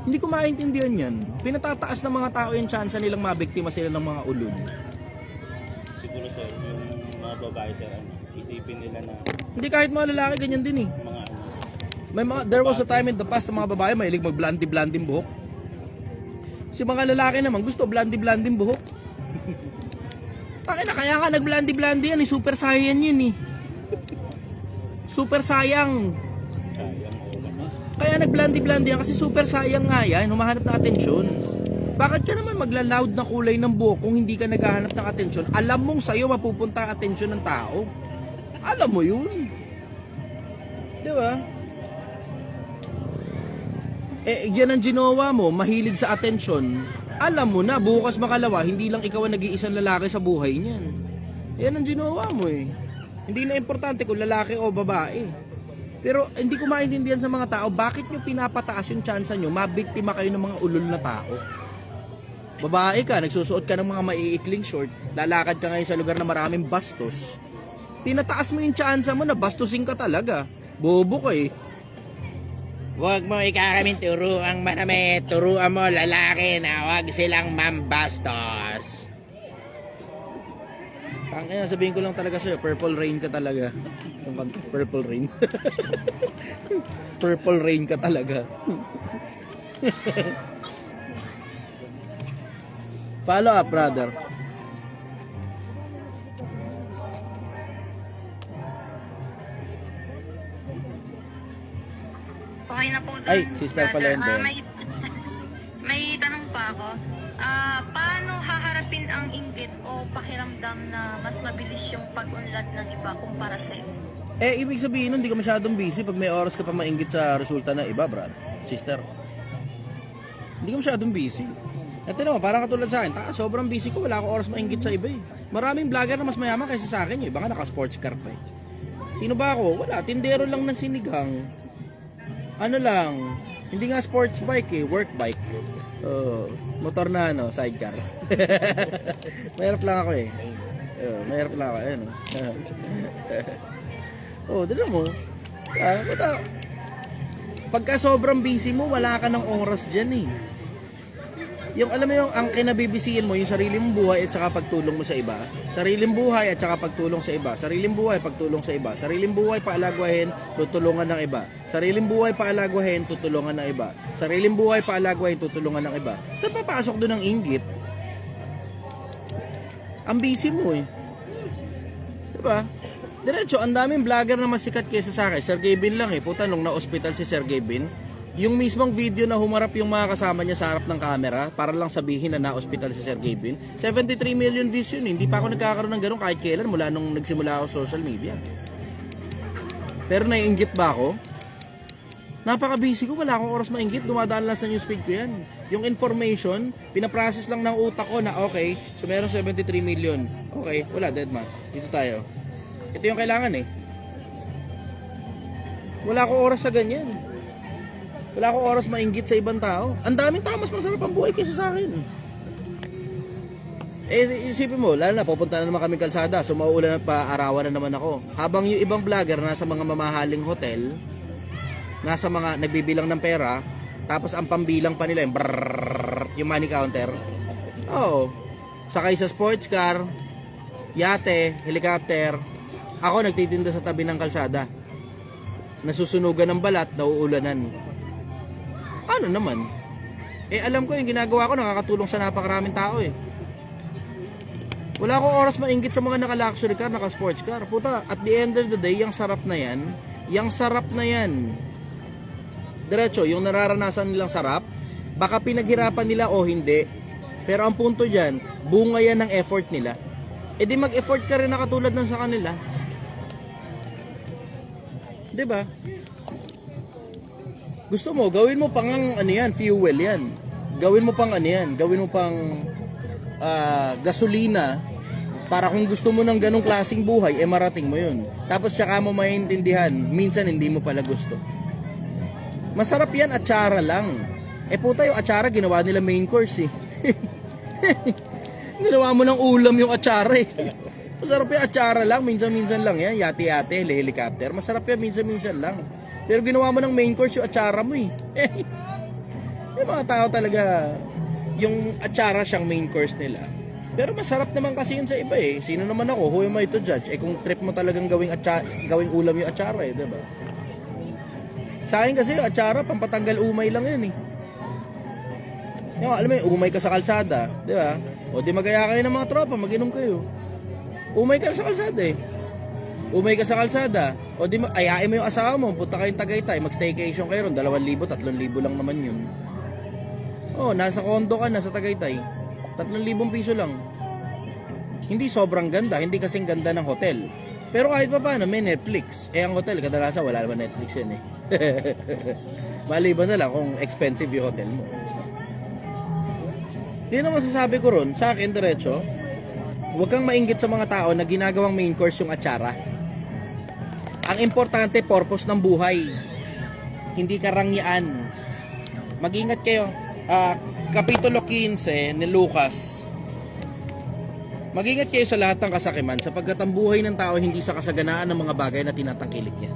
Hindi ko maintindihan yan. Pinatataas ng mga tao yung chance nilang mabiktima sila ng mga ulol. Siguro sir, yung mga babae sir, isipin nila na Hindi, kahit mga lalaki ganyan din eh. There was a time in the past na mga babae mahilig mag-blondie-blondie buhok. Si mga lalaki naman gusto blondie-blondie buhok. Kaya nga nag-blondie-blondie yan eh. Super sayang yun eh. Super sayang. Kaya nag-blondie-blondie yan kasi super sayang nga yan. Humahanap ng atensyon. Bakit ka naman magla-loud na kulay ng buhok kung hindi ka naghahanap ng atensyon? Alam mong sa'yo mapupunta ang atensyon ng tao. Alam mo yun. Di ba? Yan ang ginawa mo, mahilig sa atensyon. Alam mo na, bukas makalawa, hindi lang ikaw ang nag-iisang lalaki sa buhay niyan. Yan ang ginawa mo eh. Hindi na importante kung lalaki o babae. Pero hindi ko maintindihan sa mga tao, bakit nyo pinapataas yung chance nyo, mabiktima kayo ng mga ulol na tao. Babae ka, nagsusuot ka ng mga maiikling short, lalakad ka ngayon sa lugar na maraming bastos. Tinataas mo yung chance mo na bastusin ka talaga. Bobo ka eh. Huwag mo ikakaming turuang manami, turuan mo lalaki na huwag silang mambastos. Tangina, sabihin ko lang talaga sa'yo, purple rain ka talaga. Purple rain. Purple rain ka talaga. Follow up, brother. Okay na po dun, Ay, sister pala yun, brother. Ben. May tanong pa ako. Paano haharapin ang inggit o pakiramdam na mas mabilis yung pag-unlad ng iba kumpara sa iyo? Ibig sabihin nun, hindi ka masyadong busy pag may oras ka pa mainggit sa resulta ng iba, brad. Sister. Hindi ka masyadong busy. Ito naman, parang katulad sa akin, sobrang busy ko, wala akong oras mainggit sa iba eh. Maraming vlogger na mas mayaman kaysa sa akin, yung iba nga naka-sports car pa eh. Sino ba ako? Wala, tindero lang ng sinigang. Ano lang, hindi nga sports bike eh, work bike. Motor na sidecar. Mahirap lang ako eh. Mahirap lang ako, ayun. Dala mo. Pagka sobrang busy mo, wala ka ng oras dyan eh. Yung alam mo yung ang kinabibisiin mo, yung sarili mong buhay at saka pagtulong mo sa iba. Sariling buhay at saka pagtulong sa iba. Sariling buhay, pagtulong sa iba. Sariling buhay, paalagwahin, tutulungan ng iba. Sariling buhay, paalagwahin, tutulungan ng iba. Sariling buhay, paalagwahin, tutulungan ng iba. Saan papasok doon ang inggit? Ang busy mo eh. Diba? Diretso, ang daming vlogger na mas sikat kaysa sa akin. Sergey Bin lang eh. Puta, nung na-hospital si Sergey Bin, yung mismong video na humarap yung mga kasama niya sa harap ng camera para lang sabihin na na-hospital si Sergey Bin, 73 million views yun. Hindi pa ako nagkakaroon ng ganun kahit kailan mula nung nagsimula ako sa social media. Pero naiinggit ba ako? Napaka-busy ko, wala akong oras mainggit. Dumadaan lang sa newsfeed ko yan. Yung information, pinaprocess lang ng utak ko na okay, so meron 73 million. Okay, wala, dead man. Dito tayo. Ito yung kailangan eh. Wala akong oras sa ganyan. Wala akong oras mainggit sa ibang tao. Ang daming tao, mas masarap ang buhay kaysa sa akin. Isipin mo, lalo na, pupunta na naman kami kalsada, so mauulan at paarawan na naman ako. Habang yung ibang vlogger nasa mga mamahaling hotel, nasa mga nagbibilang ng pera, tapos ang pambilang pa nila, yung money counter. Oo. Sakay sa sports car, yate, helicopter, Ako nagtitinda sa tabi ng kalsada. Nasusunugan ng balat, nauulanan. Ano naman? Alam ko yung ginagawa ko nakakatulong sa napakaraming tao eh. Wala akong oras mainggit sa mga naka-luxury car, naka-sports car. Puta, at the end of the day, yung sarap na yan, diretso, yung nararanasan nilang sarap, baka pinaghirapan nila o hindi. Pero ang punto dyan, bunga yan ng effort nila. Di mag-effort ka rin na katulad ng sa kanila. Diba? Gusto mo, gawin mo pang fuel yan. Gawin mo pang gasolina para kung gusto mo ng ganong klaseng buhay, marating mo yun. Tapos tsaka mo maintindihan, minsan hindi mo pala gusto. Masarap yan, atsara lang. Puta, yung atsara ginawa nila main course eh. Ginawa mo ng ulam yung atsara eh. Masarap yung atsara lang, minsan-minsan lang yan. Yate-yate, helicopter. Masarap yan, minsan-minsan lang. Pero ginawa mo ng main course yung atsara mo eh. Yung mga tao talaga, yung atsara siyang main course nila. Pero masarap naman kasi yun sa iba eh. Sino naman ako? Who am I to judge? Kung trip mo talagang gawing ulam yung atsara eh, diba? Sa akin kasi yung atsara, pampatanggal umay lang yan eh. Yung, alam mo yun, umay ka sa kalsada, diba? O di magaya kayo ng mga tropa, mag-inom kayo. Umay ka sa kalsada eh. Umay ka sa kalsada. O di ayain mo yung asawa mo, punta kayong Tagaytay, mag-staycation kayo ron, 2,000, 3,000 lang naman yun. O, nasa kondo ka, nasa Tagaytay. 3,000 piso lang. Hindi sobrang ganda, hindi kasing ganda ng hotel. Pero kahit pa paano, may Netflix. Ang hotel, kadalasan wala naman Netflix yan eh. Maliban na lang kung expensive yung hotel mo. Yun ang masasabi ko ron, sa akin diretso, huwag kang mainggit sa mga tao na ginagawang main course yung atsara. Ang importante, purpose ng buhay. Hindi karangyaan. Mag-ingat kayo. Kapitulo 15 ni Lucas. Mag-ingat kayo sa lahat ng kasakiman sapagkat ang buhay ng tao hindi sa kasaganaan ng mga bagay na tinatangkilik niya.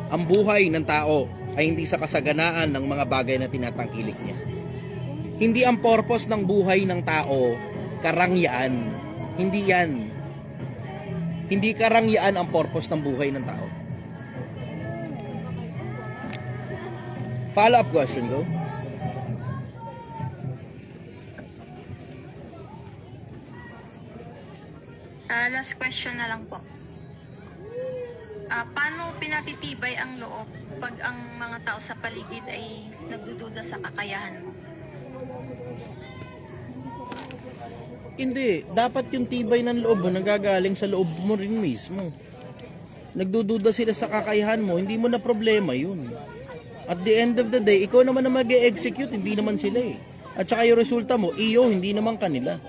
Ang buhay ng tao ay hindi sa kasaganaan ng mga bagay na tinatangkilik niya. Hindi ang purpose ng buhay ng tao karangyaan. Hindi yan. Hindi karangyaan ang purpose ng buhay ng tao. Follow-up question, go. Last question na lang po. Paano pinatitibay ang loob pag ang mga tao sa paligid ay nagdududa sa kakayahan mo? Hindi. Dapat yung tibay ng loob mo nanggagaling sa loob mo rin mismo. Nagdududa sila sa kakayahan mo, hindi mo na problema yun. At the end of the day, ikaw naman na mag-e-execute, hindi naman sila eh. At saka yung resulta mo, iyo, hindi naman kanila.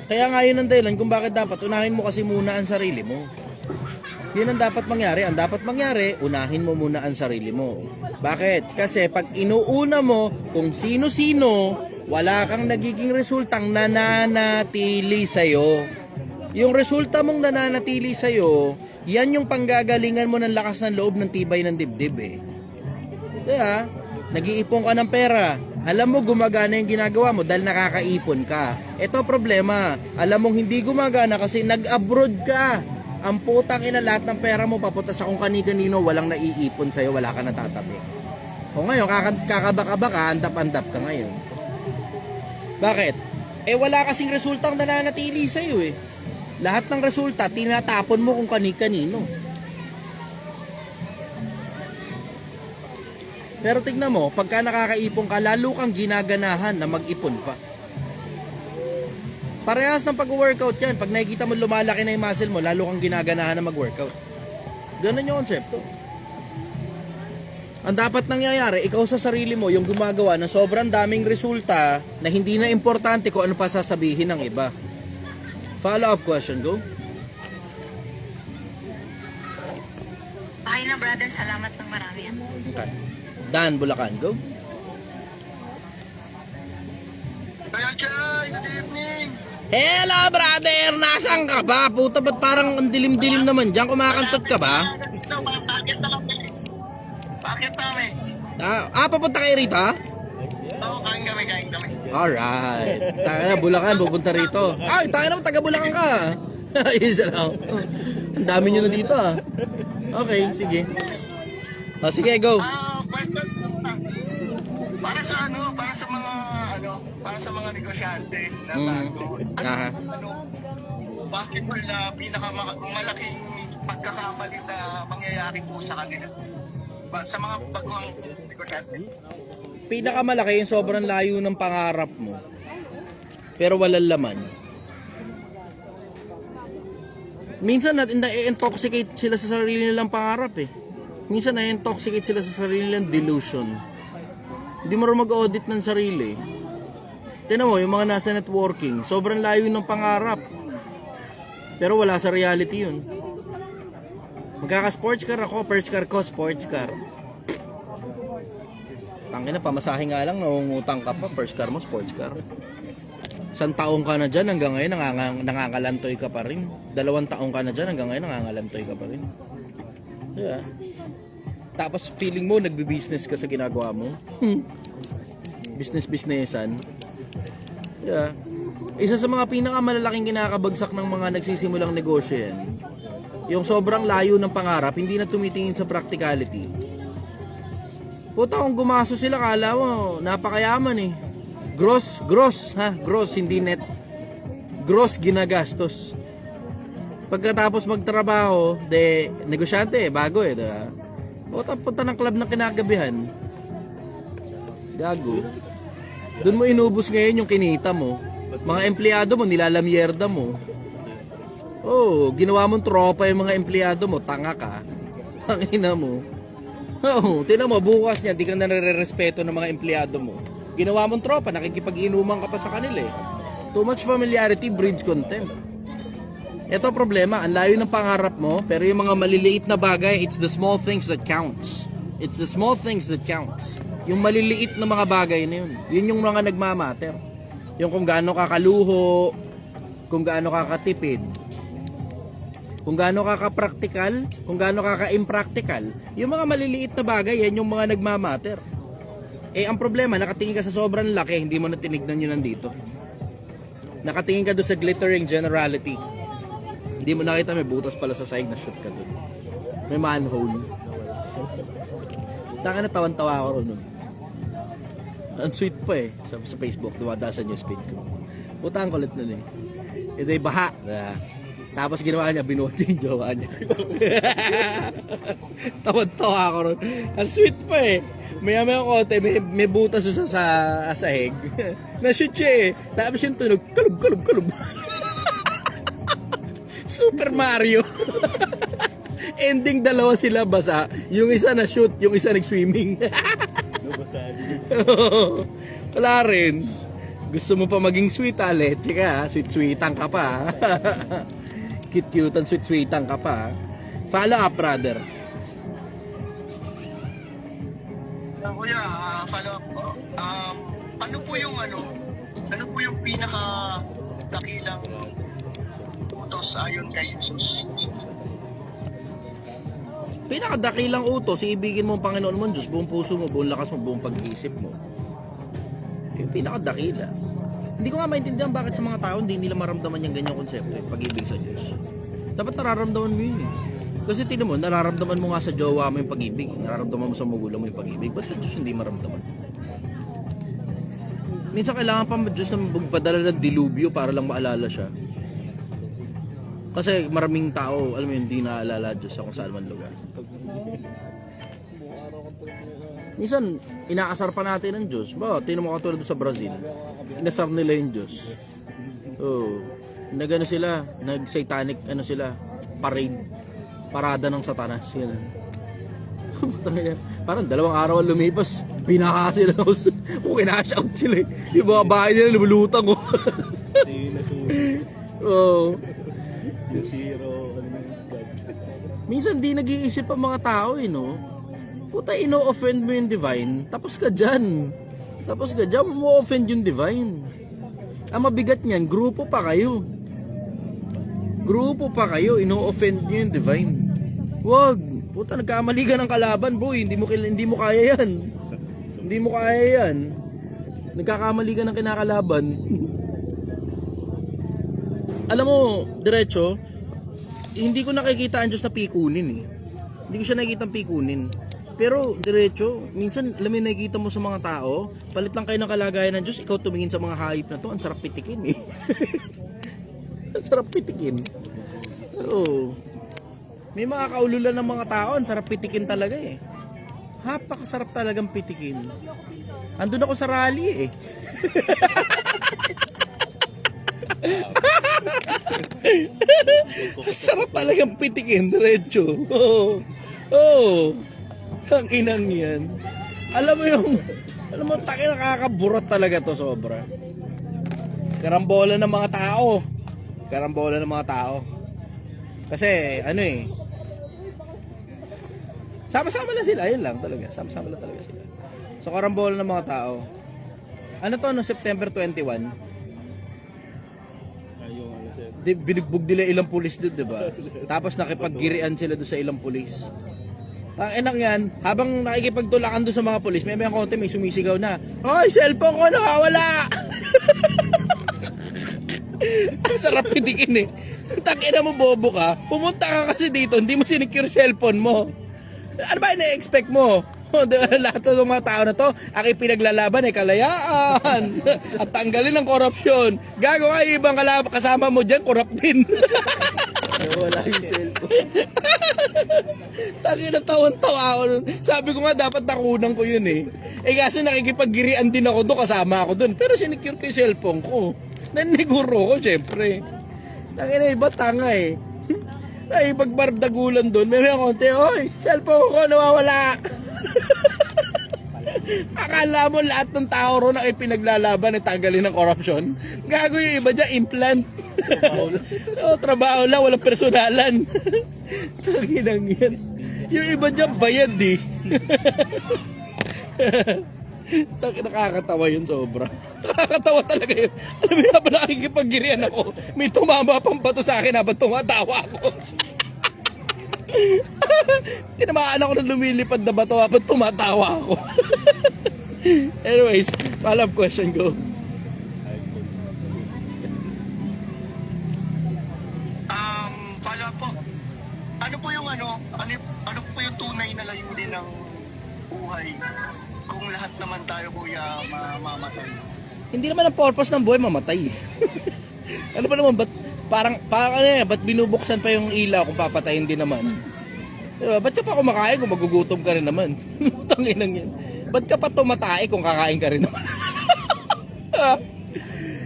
Kaya nga yun ang dahilan kung bakit dapat unahin mo kasi muna ang sarili mo. Yun ang dapat mangyari. Ang dapat mangyari, unahin mo muna ang sarili mo. Bakit? Kasi pag inuuna mo kung sino-sino, wala kang nagiging resultang nananatili sa'yo. Yung resulta mong nananatili sa'yo, yan yung panggagalingan mo ng lakas ng loob ng tibay ng dibdib eh. Kaya, nag-iipon ka ng pera. Alam mo gumagana yung ginagawa mo dahil nakakaipon ka. Ito problema, alam mong hindi gumagana kasi nag-abroad ka. Ang putang ina, lahat ng pera mo papunta sa kung kani-kanino, walang naiipon sa'yo, wala ka natatabi. O ngayon, kakabaka-baka, andap-andap ka ngayon. Bakit? Wala kasing resultang nananatili sa'yo eh. Lahat ng resulta, tinatapon mo kung kani-kanino. Pero tignan mo, pagka nakakaipon ka, lalo kang ginaganahan na mag-ipon pa. Parehas ng pag-workout yan. Pag nakikita mo lumalaki na yung muscle mo, lalo kang ginaganahan na mag-workout. Ganun yung konsepto. Ang dapat nangyayari, ikaw sa sarili mo, yung gumagawa ng sobrang daming resulta na hindi na importante kung ano pa sasabihin ng iba. Follow-up question, go. Okay na brother, salamat ng marami. Okay. Dan, Bulacan, go. Kaya Chay, good evening! Hello, brother! Nasaan ka ba? Puta, ba't parang ang dilim-dilim naman dyan? Kumakantot ka ba? No, bakit naman? Bakit namin? Papunta kayo rito, ha? Oo, kain ka kain kami. Alright. Taka na, Bulacan, pupunta rito. Ay, taka na, taga Bulacan ka. Isa lang. Ang dami nyo na dito ah. Okay, sige. Sige, go. Question. Para sa mga negosyante na bago. Aha. Bakit na pinakamalaking pagkakamali na mangyayari po sa kanila? Sa mga baguhang negosyante? Pinakamalaki yung sobrang layo ng pangarap mo. Pero walang laman. Minsan na-intoxicate sila sa sarili nilang pangarap eh. Minsan na-intoxicate sila sa sarili nilang delusion. Hindi mo rin mag-audit ng sarili. Tignan mo, yung mga nasa networking, sobrang layo ng pangarap. Pero wala sa reality yun. Magkaka-sports car ako, first car ko, sports car. Tangin na, pamasahe nga lang, nangungutang ka pa, first car mo, sports car. 1 taong ka na dyan, hanggang ngayon nangangalantoy ka pa rin. 2 taong ka na dyan, hanggang ngayon nangangalantoy ka pa rin. Yeah. Tapos feeling mo, nagbi-business ka sa ginagawa mo. Business-businessan. Yeah. Isa sa mga pinakamalalaking kinakabagsak ng mga nagsisimulang negosyo yan, yung sobrang layo ng pangarap, hindi na tumitingin sa practicality. Puta, kung gumaso sila, kala mo, napakayaman eh. Gross, hindi net. Gross ginagastos. Pagkatapos magtrabaho, negosyante, bago eh, diba? Puta, punta ng club ng kinagabihan. Gago. Doon mo inubos ngayon yung kinita mo. Mga empleyado mo, nilalamyerda mo. Oh, ginawa mong tropa yung mga empleyado mo, tanga ka. Tangina mo. Oh, tinan mo, bukas niya, di ka na nare-respeto ng mga empleyado mo. Ginawa mong tropa, nakikipag-inuman ka pa sa kanila eh. Too much familiarity breeds contempt. Ito problema, ang layo ng pangarap mo, pero yung mga maliliit na bagay, it's the small things that counts. It's the small things that counts. Yung maliliit na mga bagay na yun, yun yung mga nagmamatter. Yung kung gaano kakaluho, kung gaano kakatipid, kung gaano kaka-practical, kung gaano kaka-impractical, yung mga maliliit na bagay, yan yung mga nagmamatter. Eh, ang problema, nakatingin ka sa sobrang laki, hindi mo na tinignan yun nandito. Nakatingin ka doon sa glittering generality. Hindi mo nakita, may butas pala sa side na shoot ka doon. May manhole. Taka na tawan-tawa ako ron. Ang sweet pa eh. Sa Facebook, dumadasan yung speed ko. Puta, ang kulit nun eh. Ito yung baha. Tapos ginawa niya, binuhat yung jowa niya. Tawan-tawa ako ron. Ang sweet pa eh. Maya-maya konti, may butas sa sahig. Na-shoot siya eh. Tapos yung tunog, kalub. Super Mario. Ending, dalawa sila basa. Yung isa na shoot, yung isa nag-swimming. Wala rin. Gusto mo pa maging sweet alet? Chika, sweet-sweetang ka pa. Cute-cute and sweet-sweetang ka pa. Follow up, brother. Kuya, follow up po. Ano po yung pinaka dakilang utos ayon kay Jesus? Pinakadakilang utos, ibigin mo ang Panginoon mo, Diyos, buong puso mo, buong lakas mo, buong pag-iisip mo. Yung pinakadakila. Hindi ko nga maintindihan bakit sa mga tao hindi nila maramdaman yung ganyang konsepto, yung pag-ibig sa Diyos. Dapat nararamdaman mo yun eh. Kasi tinan mo, nararamdaman mo nga sa jowa mo yung pag-ibig, nararamdaman mo sa magulang mo yung pag-ibig, ba't sa Diyos hindi maramdaman? Minsan kailangan pa Diyos na magpadala ng dilubyo para lang maalala siya. Kasi maraming tao, alam mo yun, hindi naalala Diyos sa kung saan man lugar. Minsan, inaasar pa natin ang Diyos. Ba, tinan mo katulad sa Brazil. Inasar nila yung Diyos. Oh, nagano sila, nag-satanic, parade. Parada ng Satanas. Yan. Parang 2 araw lumipas, pinaka sila. Kung kina-shout sila. Yung mga bahay nila, lumulutang ko. Oh. Minsan di nag-iisip ang mga tao eh, no? Puta, ino-offend mo yung divine, tapos ka dyan, mo offend yung divine. Ang mabigat niyan, grupo pa kayo, ino-offend nyo yung divine. Wag, puta, nagkamali ka ng kalaban, boy, hindi mo kaya yan. Nagkakamali ka ng kinakalaban. Alam mo, diretso, hindi ko nakikita ang Diyos na pikunin eh. Hindi ko siya nakikita pikunin. Pero diretso, minsan alam mo nakikita mo sa mga tao, palit lang kayo ng kalagayan ng Diyos, ikaw tumingin sa mga hayop na to, ang sarap pitikin eh. Ang sarap pitikin. Oo. May mga kaululan ng mga tao, ang sarap pitikin talaga eh. Napakasarap talagang pitikin. Andun ako sa rally eh. Sarap talagang pitikin, diretso. Oo. Oo. Ang inang yan. Alam mo, nakakaburat talaga to sobra. Karambola ng mga tao. Karambola ng mga tao. Kasi, ano eh, sama-sama lang sila, yun lang talaga. Sama-sama lang talaga sila. So, karambola ng mga tao. Ano to, no, September 21? Binugbog nila ilang pulis doon, diba? Tapos nakipaggirian sila doon sa ilang pulis. Ang enang yan, habang nakikipagtulakan doon sa mga pulis, may konti, may sumisigaw na, "Hoy, cellphone ko, nawawala!" Ang sarap pitikin eh. Takina mo, bobo ka. Pumunta ka kasi dito, hindi mo sinikir cellphone mo. Ano ba ina-expect mo? Lahat ng mga tao na to, ang ipinaglalaban ay kalayaan at tanggalin ang korupsyon. Gago ka, ibang kasama mo dyan, korrupt din. Wala yung cellphone. Takina, tawan-tawa ako nun. Sabi ko nga, dapat nakunan ko yun eh. Kaso nakikipaggirian din ako doon, kasama ako doon. Pero sinikir ko yung cellphone ko. Naniguro ko, syempre. Takina, iba tanga eh. Ay, pagbardagulan doon, may konti, "Hoy, cellphone ko, nawawala." Akala mo lahat ng tao ron ang ipinaglalaban at tanggalin ng korupsyon? Gago yung iba dyan, implant. Trabaho lang, walang personalan. Tanginang yan. Yung iba dyan, bayad eh. Nakakatawa yun sobra. Nakakatawa talaga yun. Alam mo, habang nakikipaggirian ako, may tumama pang bato sa akin habang tumatawa ako. Tinamaan ako ng lumilipad na bato habang tumatawa ako. Anyways, follow-up question go. Follow po. Ano po yung ano po yung tunay na layunin ng buhay kung lahat naman tayo kuya mamamatay? Hindi naman ang purpose ng buhay mamatay. Ano ba naman, parang ano eh, ba't binubuksan pa yung ilaw kung papatayin din naman? Diba? Ba't ka pa kumakain kung magugutom ka rin naman? Tanginang yan. Ba't ka pa tumatay kung kakain ka rin naman?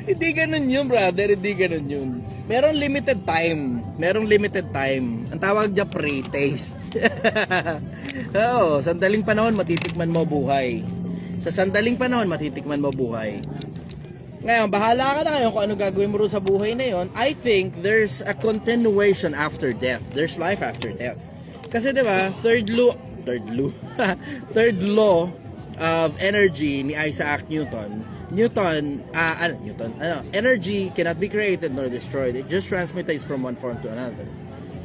Hindi ganun yun, brother. Hindi ganun yun. Merong limited time. Merong limited time. Ang tawag dyan, pre-taste. Oo, sandaling panahon, matitikman mo buhay. Sa sandaling panahon, matitikman mo buhay. Ngayon, bahala ka na ngayon kung ano gagawin mo rin sa buhay na yon. I think there's a continuation after death. There's life after death. Kasi diba, third law of energy ni Isaac Newton, energy cannot be created nor destroyed. It just transmits from one form to another.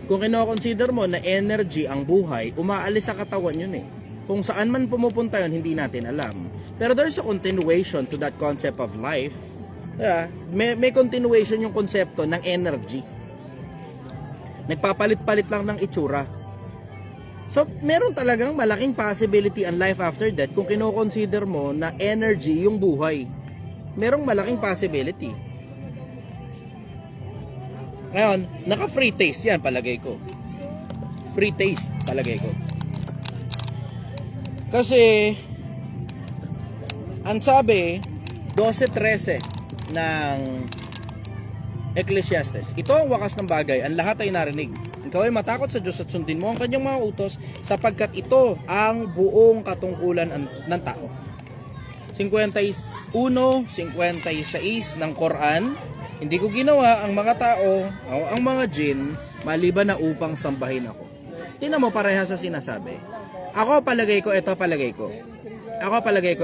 Kung kino-consider mo na energy ang buhay, umaalis sa katawan yun eh. Kung saan man pumupunta yun, hindi natin alam. Pero there's a continuation to that concept of life. Yeah, may continuation yung konsepto ng energy. Nagpapalit-palit lang ng itsura. So, meron talagang malaking possibility ang life after death kung kino-consider mo na energy yung buhay. Merong malaking possibility. Ngayon, naka-free taste yan, palagay ko. Free taste, palagay ko. Kasi, ang sabi, 12:13 ng Ecclesiastes, ito ang wakas ng bagay, ang lahat ay narinig. Ikaw ay matakot sa Diyos at sundin mo ang kanyang mga utos sapagkat ito ang buong katungkulan ng tao. 51, 56 ng Quran, hindi ko ginawa ang mga tao o ang mga jin maliban na upang sambahin ako. Tingnan mo, pareha sa sinasabi. Ako palagay ko ito,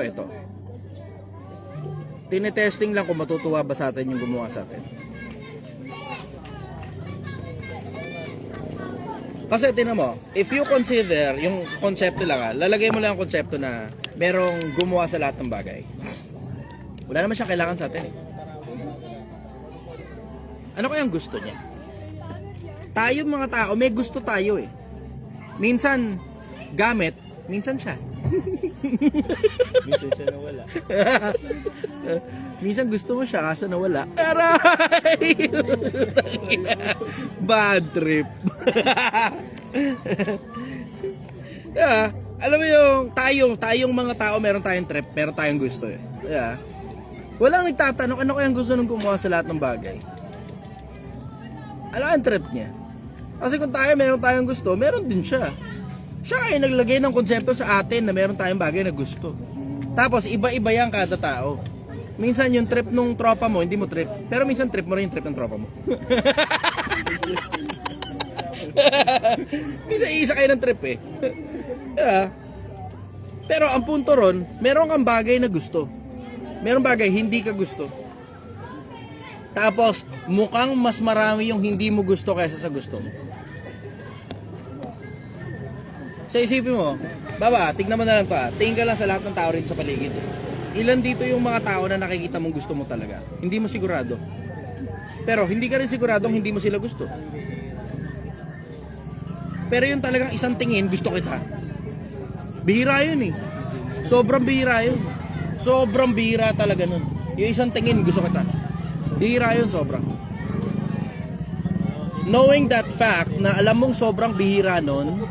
ito. Tinetesting lang kung matutuwa ba sa atin yung gumawa sa atin. Kasi tingnan mo, if you consider yung konsepto lang, lalagay mo lang ang konsepto na merong gumawa sa lahat ng bagay. Wala naman siyang kailangan sa atin eh. Ano kayang gusto niya? Tayo mga tao, may gusto tayo eh. Minsan, gamit, minsan siya. Minsan siya nawala. Minsan gusto mo siya, kaso nawala. Aray! Bad trip. Yeah, alam mo yung tayong mga tao, meron tayong trip, meron tayong gusto eh. Yeah. Walang nagtatanong ano kayang gusto nung gumawa sa lahat ng bagay. Ano ang trip niya? Kasi kung tayo meron tayong gusto, meron din siya. Siya ay naglagay ng konsepto sa atin na meron tayong bagay na gusto. Tapos iba-iba yan kada tao. Minsan yung trip nung tropa mo, hindi mo trip. Pero minsan trip mo rin yung trip ng tropa mo. Minsan iisa kayo ng trip eh. Yeah. Pero ang punto ron, meron kang bagay na gusto. Meron bagay hindi ka gusto. Tapos mukhang mas marami yung hindi mo gusto kaysa sa gusto mo. So isipin mo, baba, tignan mo na lang to ah. Tingin ka lang sa lahat ng tao rin sa paligid. Ilan dito yung mga tao na nakikita mong gusto mo talaga? Hindi mo sigurado. Pero hindi ka rin siguradong hindi mo sila gusto. Pero yung talagang isang tingin, gusto kita. Bihira yun eh. Sobrang bihira yun. Sobrang bihira talaga nun. Yung isang tingin, gusto kita. Bihira yun, sobrang. Knowing that fact na alam mong sobrang bihira nun,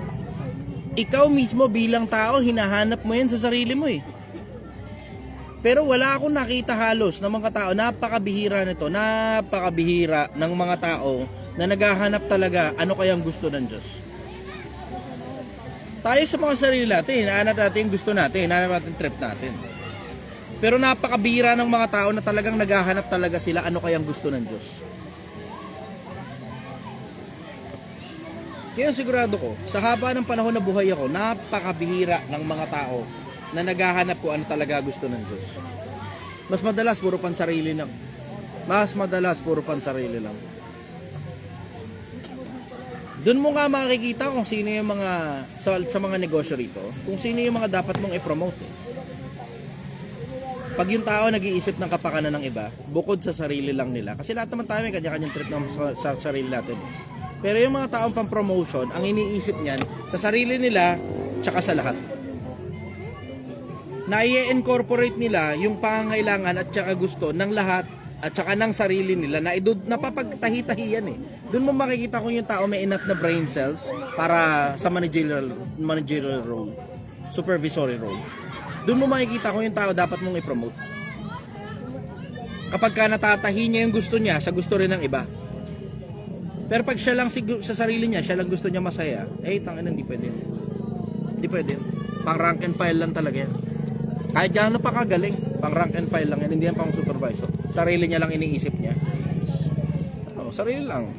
ikaw mismo bilang tao, hinahanap mo yan sa sarili mo eh. Pero wala akong nakita halos ng mga tao, napakabihira nito, napakabihira ng mga tao na naghahanap talaga ano kayang gusto ng Diyos. Tayo sa mga sarili natin, hinahanap natin yung gusto natin, hinahanap natin trip natin. Pero napakabihira ng mga tao na talagang naghahanap talaga sila ano kayang gusto ng Diyos. Kaya sigurado ko, sa haba ng panahon na buhay ako, napakabihira ng mga tao na naghahanap ko ano talaga gusto ng Diyos. Mas madalas puro pansarili lang. Mas madalas puro pansarili lang. Doon mo nga makikita kung sino yung mga sa mga negosyo rito, kung sino yung mga dapat mong i-promote. Eh. Pag yung tao nag-iisip ng kapakanan ng iba, bukod sa sarili lang nila, kasi lahat naman tayo may kanya-kanyang trip ng sa sarili natin. Pero yung mga taong pang-promotion, ang iniisip niyan sa sarili nila tsaka sa lahat. Na i-incorporate nila yung pangangailangan at tsaka gusto ng lahat at tsaka ng sarili nila na napapagtahi-tahiyan eh. Doon mo makikita kung yung tao may enough na brain cells para sa managerial role, supervisory role. Doon mo makikita kung yung tao dapat mong i-promote. Kapag ka natatahi niya yung gusto niya sa gusto rin ng iba. Pero pag siya lang sa sarili niya, siya lang gusto niya masaya, tangina, hindi pwede. Hindi pwede. Pang rank and file lang talaga yan. Kahit gaano pa kagaling, pang rank and file lang yan, hindi yan pang supervisor. Sarili niya lang iniisip niya. Sarili lang.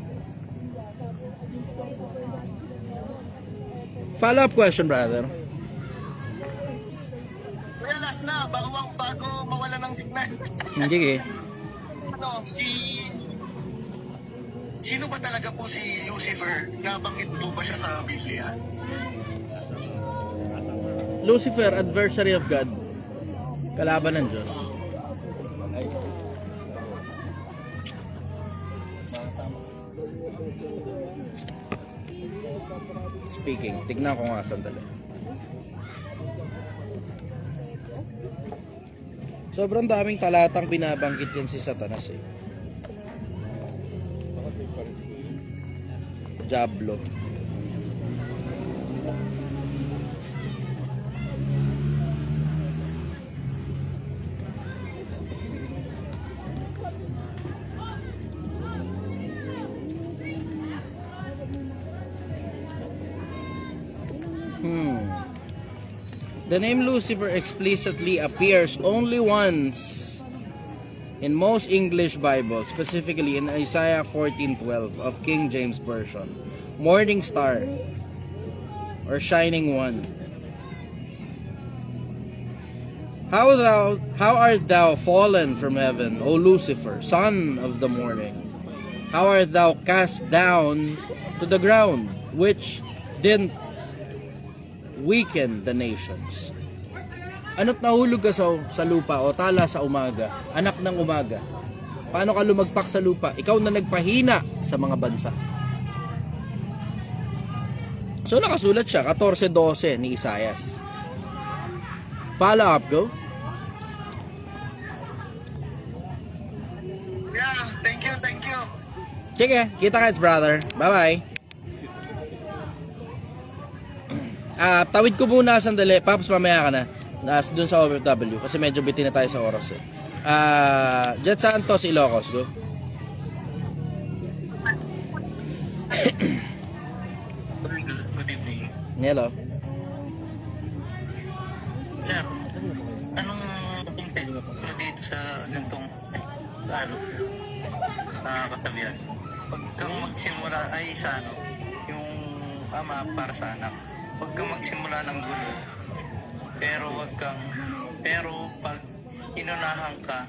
Follow-up question, brother. Kuya, last na, bago mawala ng signal. Hindi eh. Sino ba talaga po si Lucifer? Nabanggit po ba siya sa Biblia? Lucifer, adversary of God. Kalaban ng Diyos. Speaking, tignan ko nga sandali. Sobrang daming talatang binabanggit yan si Satanas eh. Diablo. The name Lucifer explicitly appears only once in most English Bibles, specifically in Isaiah 14:12 of King James Version. Morning star or shining one. How art thou fallen from heaven, O Lucifer, son of the morning? How art thou cast down to the ground, which didn't weaken the nations. Ano't nahulog ka sa lupa o tala sa umaga, anak ng umaga. Paano ka lumagpak sa lupa? Ikaw na nagpahina sa mga bansa. So nakasulat siya, 14:12 ni Isaias. Follow up, go. Yeah, thank you. Sige, kita-kits brother. Bye-bye. Tawid ko muna sandali. Paps, mamaya ka na. Doon sa OFW. Kasi medyo bitin na tayo sa oras eh. Jet Santos, Ilocos. Go. Good evening. Hello. Sir, anong intent mo dito sa gantong katabihan? Pag kang magsimula ay sa yung ama para sa anak. Huwag kang magsimula ng gulo. Pero pag inunahan ka,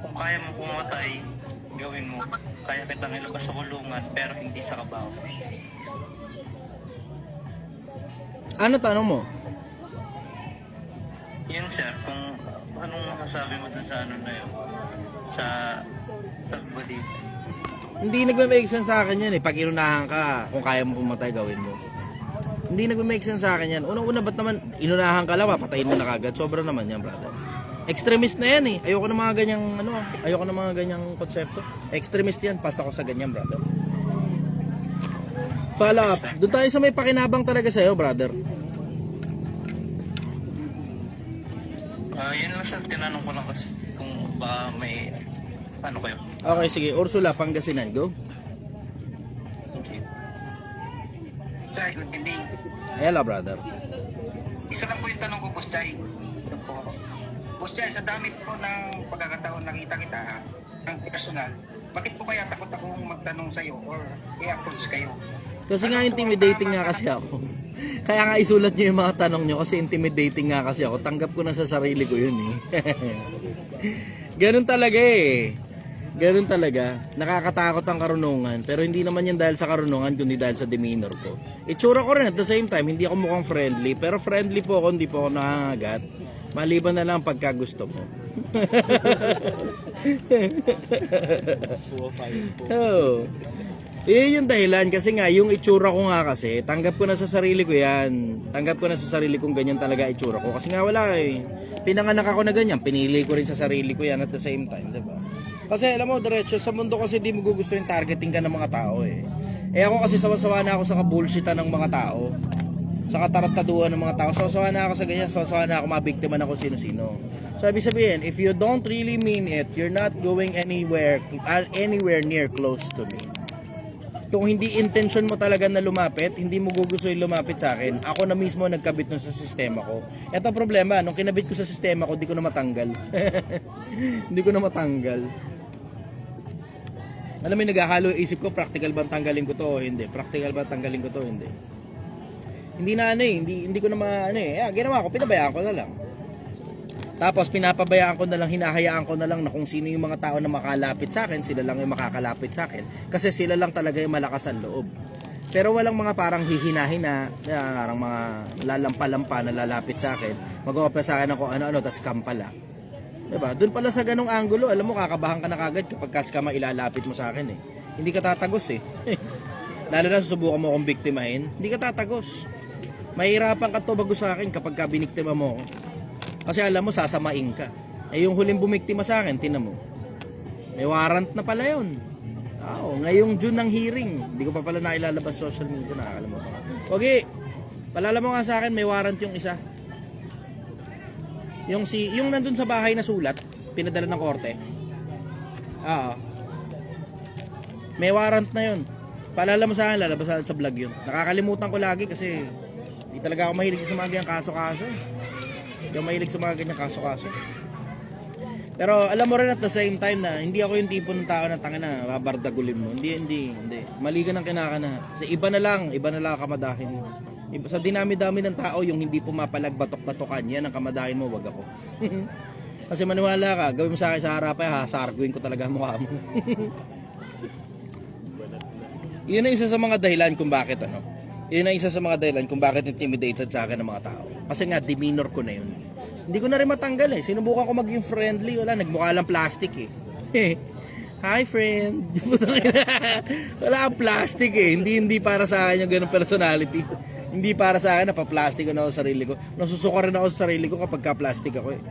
kung kaya mo pumatay, gawin mo. Kaya kitang ilabas sa kulungan, pero hindi sa kabaho. Ano tanong mo? Yun sir, kung anong masasabi mo dun sa ano na yun, sa tagbalid. Hindi nagme-make sense sa akin yan eh. Pag inunahan ka, kung kaya mo pumatay, gawin mo. Hindi nagme-make sense sa akin yan. Unang-una, ba't naman inunahan ka lang, papatayin mo na kagad? Sobra naman yan, brother. Extremist na yan eh. Ayoko ng mga ganyang, ayoko ng mga ganyang konsepto. Extremist yan, pasta ko sa ganyan, brother. Follow up. Doon tayo sa may pakinabang talaga sa'yo, brother. Yun lang sir, tinanong ko lang kasi kung baka may ano kayo. Okay, sige. Ursula, Pangasinan, go. Okay. Sir, good evening. Hello, brother. Isa lang po yung tanong ko, Boss Jai. Ito po. Boss Jai, sa dami po ng pagkakataon nakita kita ng personal, bakit po kaya takot akong magtanong sa'yo or i-approach kayo? Kasi nga intimidating nga kasi ako. Kaya nga isulat nyo yung mga tanong nyo kasi intimidating nga kasi ako. Tanggap ko na sa sarili ko yun eh. Ganun talaga eh. Ganun talaga. Nakakatakot ang karunungan. Pero hindi naman yan dahil sa karunungan kundi dahil sa demeanor ko. Itsura ko rin at the same time, hindi ako mukhang friendly. Pero friendly po ako, hindi po ako nangangagat. Maliban na lang pagka gusto mo. Oh. Iyon yung dahilan kasi nga yung itsura ko nga kasi tanggap ko na sa sarili ko yan. Tanggap ko na sa sarili kong ganyan talaga itsura ko kasi nga wala eh. Pinanganak ako na ganyan, pinili ko rin sa sarili ko yan at the same time, 'di ba? Kasi alam mo diretso sa mundo kasi di mo gusto yung targeting ka ng mga tao eh. Eh ako kasi sawa-sawa na ako sa kabullshitan ng mga tao. Sa katarataduhan ng mga tao. Sawa-sawa na ako sa ganyan, sawa-sawa na ako mabiktima na kung sino-sino. So ibig sabihin, if you don't really mean it, you're not going anywhere near close to me. Kung hindi intention mo talaga na lumapit, hindi mo gugustuhin lumapit sa akin, ako na mismo nagkabit nun sa sistema ko. Ito ang problema, nung kinabit ko sa sistema ko, di ko na matanggal. Hindi ko na matanggal. Alam mo, naghahalo yung isip ko, practical ba tanggalin ko to o hindi? Practical ba tanggalin ko to o hindi? Hindi na hindi ko na ginawa ko, pinabayaan ko na lang. Tapos pinapabayaan ko na lang, hinahayaan ko na lang na kung sino yung mga tao na makalapit sa akin, sila lang yung makakalapit sa akin. Kasi sila lang talaga yung malakas ang loob. Pero walang mga parang hihina-hina, parang mga lalampa-lampa na lalapit sa akin. Mag-o-offer sa akin ako ano-ano, tas scam pala. Diba? Doon pala sa ganong angulo, alam mo, kakabahan ka na kagad kapag scam ilalapit mo sa akin eh. Hindi ka tatagos eh. Lalo na susubukan mo akong biktimahin, hindi ka tatagos. Mahirapan ka tumago sa akin kapag ka biniktima mo ako. Kasi alam mo, sasamain ka. Eh yung huling bumiktima sa akin, tinan mo. May warrant na pala yun. Ngayong June ng hearing. Hindi ko pa pala nailalabas social media, nakakalimutan ko. Okay, palala mo nga sa akin, may warrant yung isa. Yung nandun sa bahay na sulat, pinadala ng korte. May warrant na yun. Palala mo sa akin, lalabas sa vlog yun. Nakakalimutan ko lagi kasi hindi talaga ako mahilig sa mga ganyang kaso-kaso. Hindi ako mahilig sa mga ganyang kaso-kaso. Pero alam mo rin at the same time na hindi ako yung tipo ng tao na tanga na babardagulin mo. Hindi. Mali ka ng kinakana. Kasi iba na lang kamadahin mo. Sa dinami-dami ng tao, yung hindi pumapalag batok-batokan, yan ang kamadahin mo, wag ako. Kasi maniwala ka, gawin mo sa akin sa harapan, hasarguin ko talaga ang mukha mo. Yun ang isa sa mga dahilan kung bakit Yun ang isa sa mga dahilan kung bakit intimidated sa akin ng mga tao. Kasi nga, demeanor ko na yun. Hindi ko na rin matanggal eh. Sinubukan ko maging friendly. Wala, nagmukha lang plastic eh. Hi friend. Wala kang plastic eh. Hindi para sa akin yung ganung personality. Hindi para sa akin, napaplastic ko na ako sa sarili ko. Nasusuka rin ako sa sarili ko kapag ka-plastic ako eh.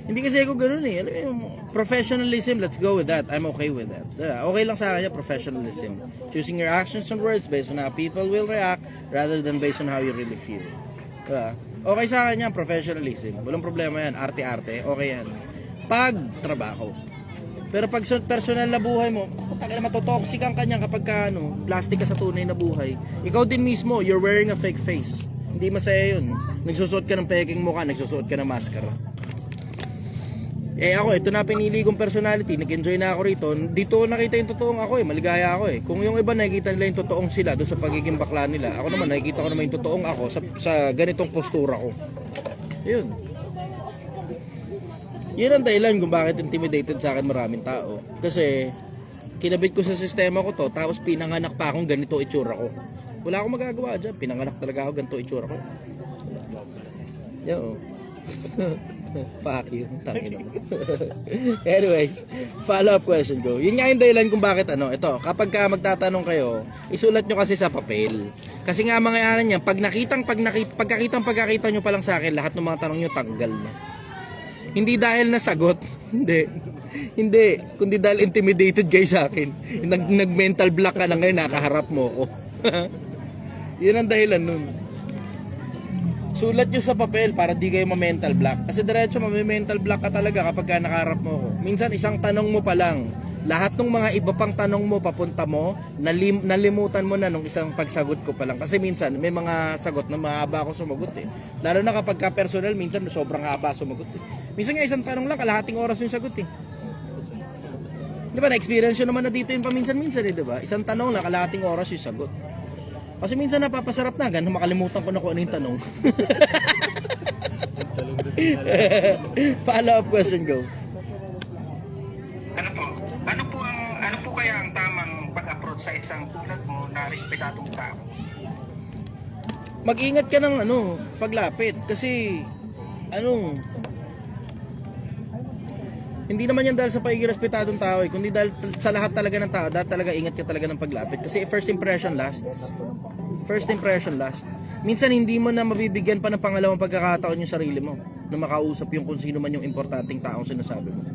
Hindi kasi ako ganun eh. Alam mo yung professionalism, let's go with that. I'm okay with that. Okay lang sa akin yung professionalism. Choosing your actions and words based on how people will react rather than based on how you really feel. Diba? Okay sa akin yan, professionalism. Walang problema yan, arte-arte, okay yan. Pag trabaho. Pero pag personal na buhay mo, tagal na matotoxic ang kanya kapag ka, plastic ka sa tunay na buhay. Ikaw din mismo, you're wearing a fake face. Hindi masaya yun. Nagsusuot ka ng peking mukha, nagsusuot ka ng maskara. Ako, ito na pinili kong personality, nag-enjoy na ako rito. Dito nakita yung totoong ako eh, maligaya ako eh. Kung yung iba nakikita nila yung totoong sila doon sa pagiging bakla nila, ako naman nakikita ko naman yung totoong ako sa ganitong postura ko. Yun. Yun ang dahilan kung bakit intimidated sa akin maraming tao. Kasi kinabit ko sa sistema ko to, tapos pinanganak pa akong ganito itsura ko. Wala akong magagawa dyan, pinanganak talaga ako ganito itsura ko. Yo. Fuck you. Anyways, follow-up question ko. Yun nga yung dahilan kung bakit ito, kapag ka magtatanong kayo, isulat nyo kasi sa papel. Kasi nga mga yan, pagkakita nyo pa lang sa akin, lahat ng mga tanong nyo tanggal na. Hindi dahil nasagot, hindi, kundi dahil intimidated kayo sa akin. Nag-mental block ka na ngayon, nakaharap mo ako. Yun ang dahilan nun. Sulat nyo sa papel para di kayo ma-mental block. Kasi diretso ma-mental block ka talaga kapag ka nakaharap mo ako. Minsan isang tanong mo pa lang, lahat ng mga iba pang tanong mo papunta mo, nalimutan mo na nung isang pagsagot ko pa lang. Kasi minsan may mga sagot na mahaba ako sumagot eh. Lalo na kapag ka personal, minsan sobrang haba sumagot eh. Minsan nga isang tanong lang, kalahating oras yung sagot eh. Di ba, na-experience yun naman na dito yung paminsan-minsan eh, di ba? Isang tanong lang, kalahating oras yung sagot. Kasi minsan napapasarap na, ganun makalimutan ko na kung ano yung tanong. Follow-up question, go. Ano po kaya ang tamang pag-approach sa isang tulad mo na respetadong tao? Mag-ingat ka ng paglapit. Kasi, hindi naman yan dahil sa pagiging respetadong tao eh, kundi dahil sa lahat talaga ng tao, dahil talaga ingat ka talaga ng paglapit. Kasi first impression lasts. First impression lasts. Minsan hindi mo na mabibigyan pa ng pangalawang pagkakataon yung sarili mo na makausap yung kung sino man yung importanteng taong sinasabi mo.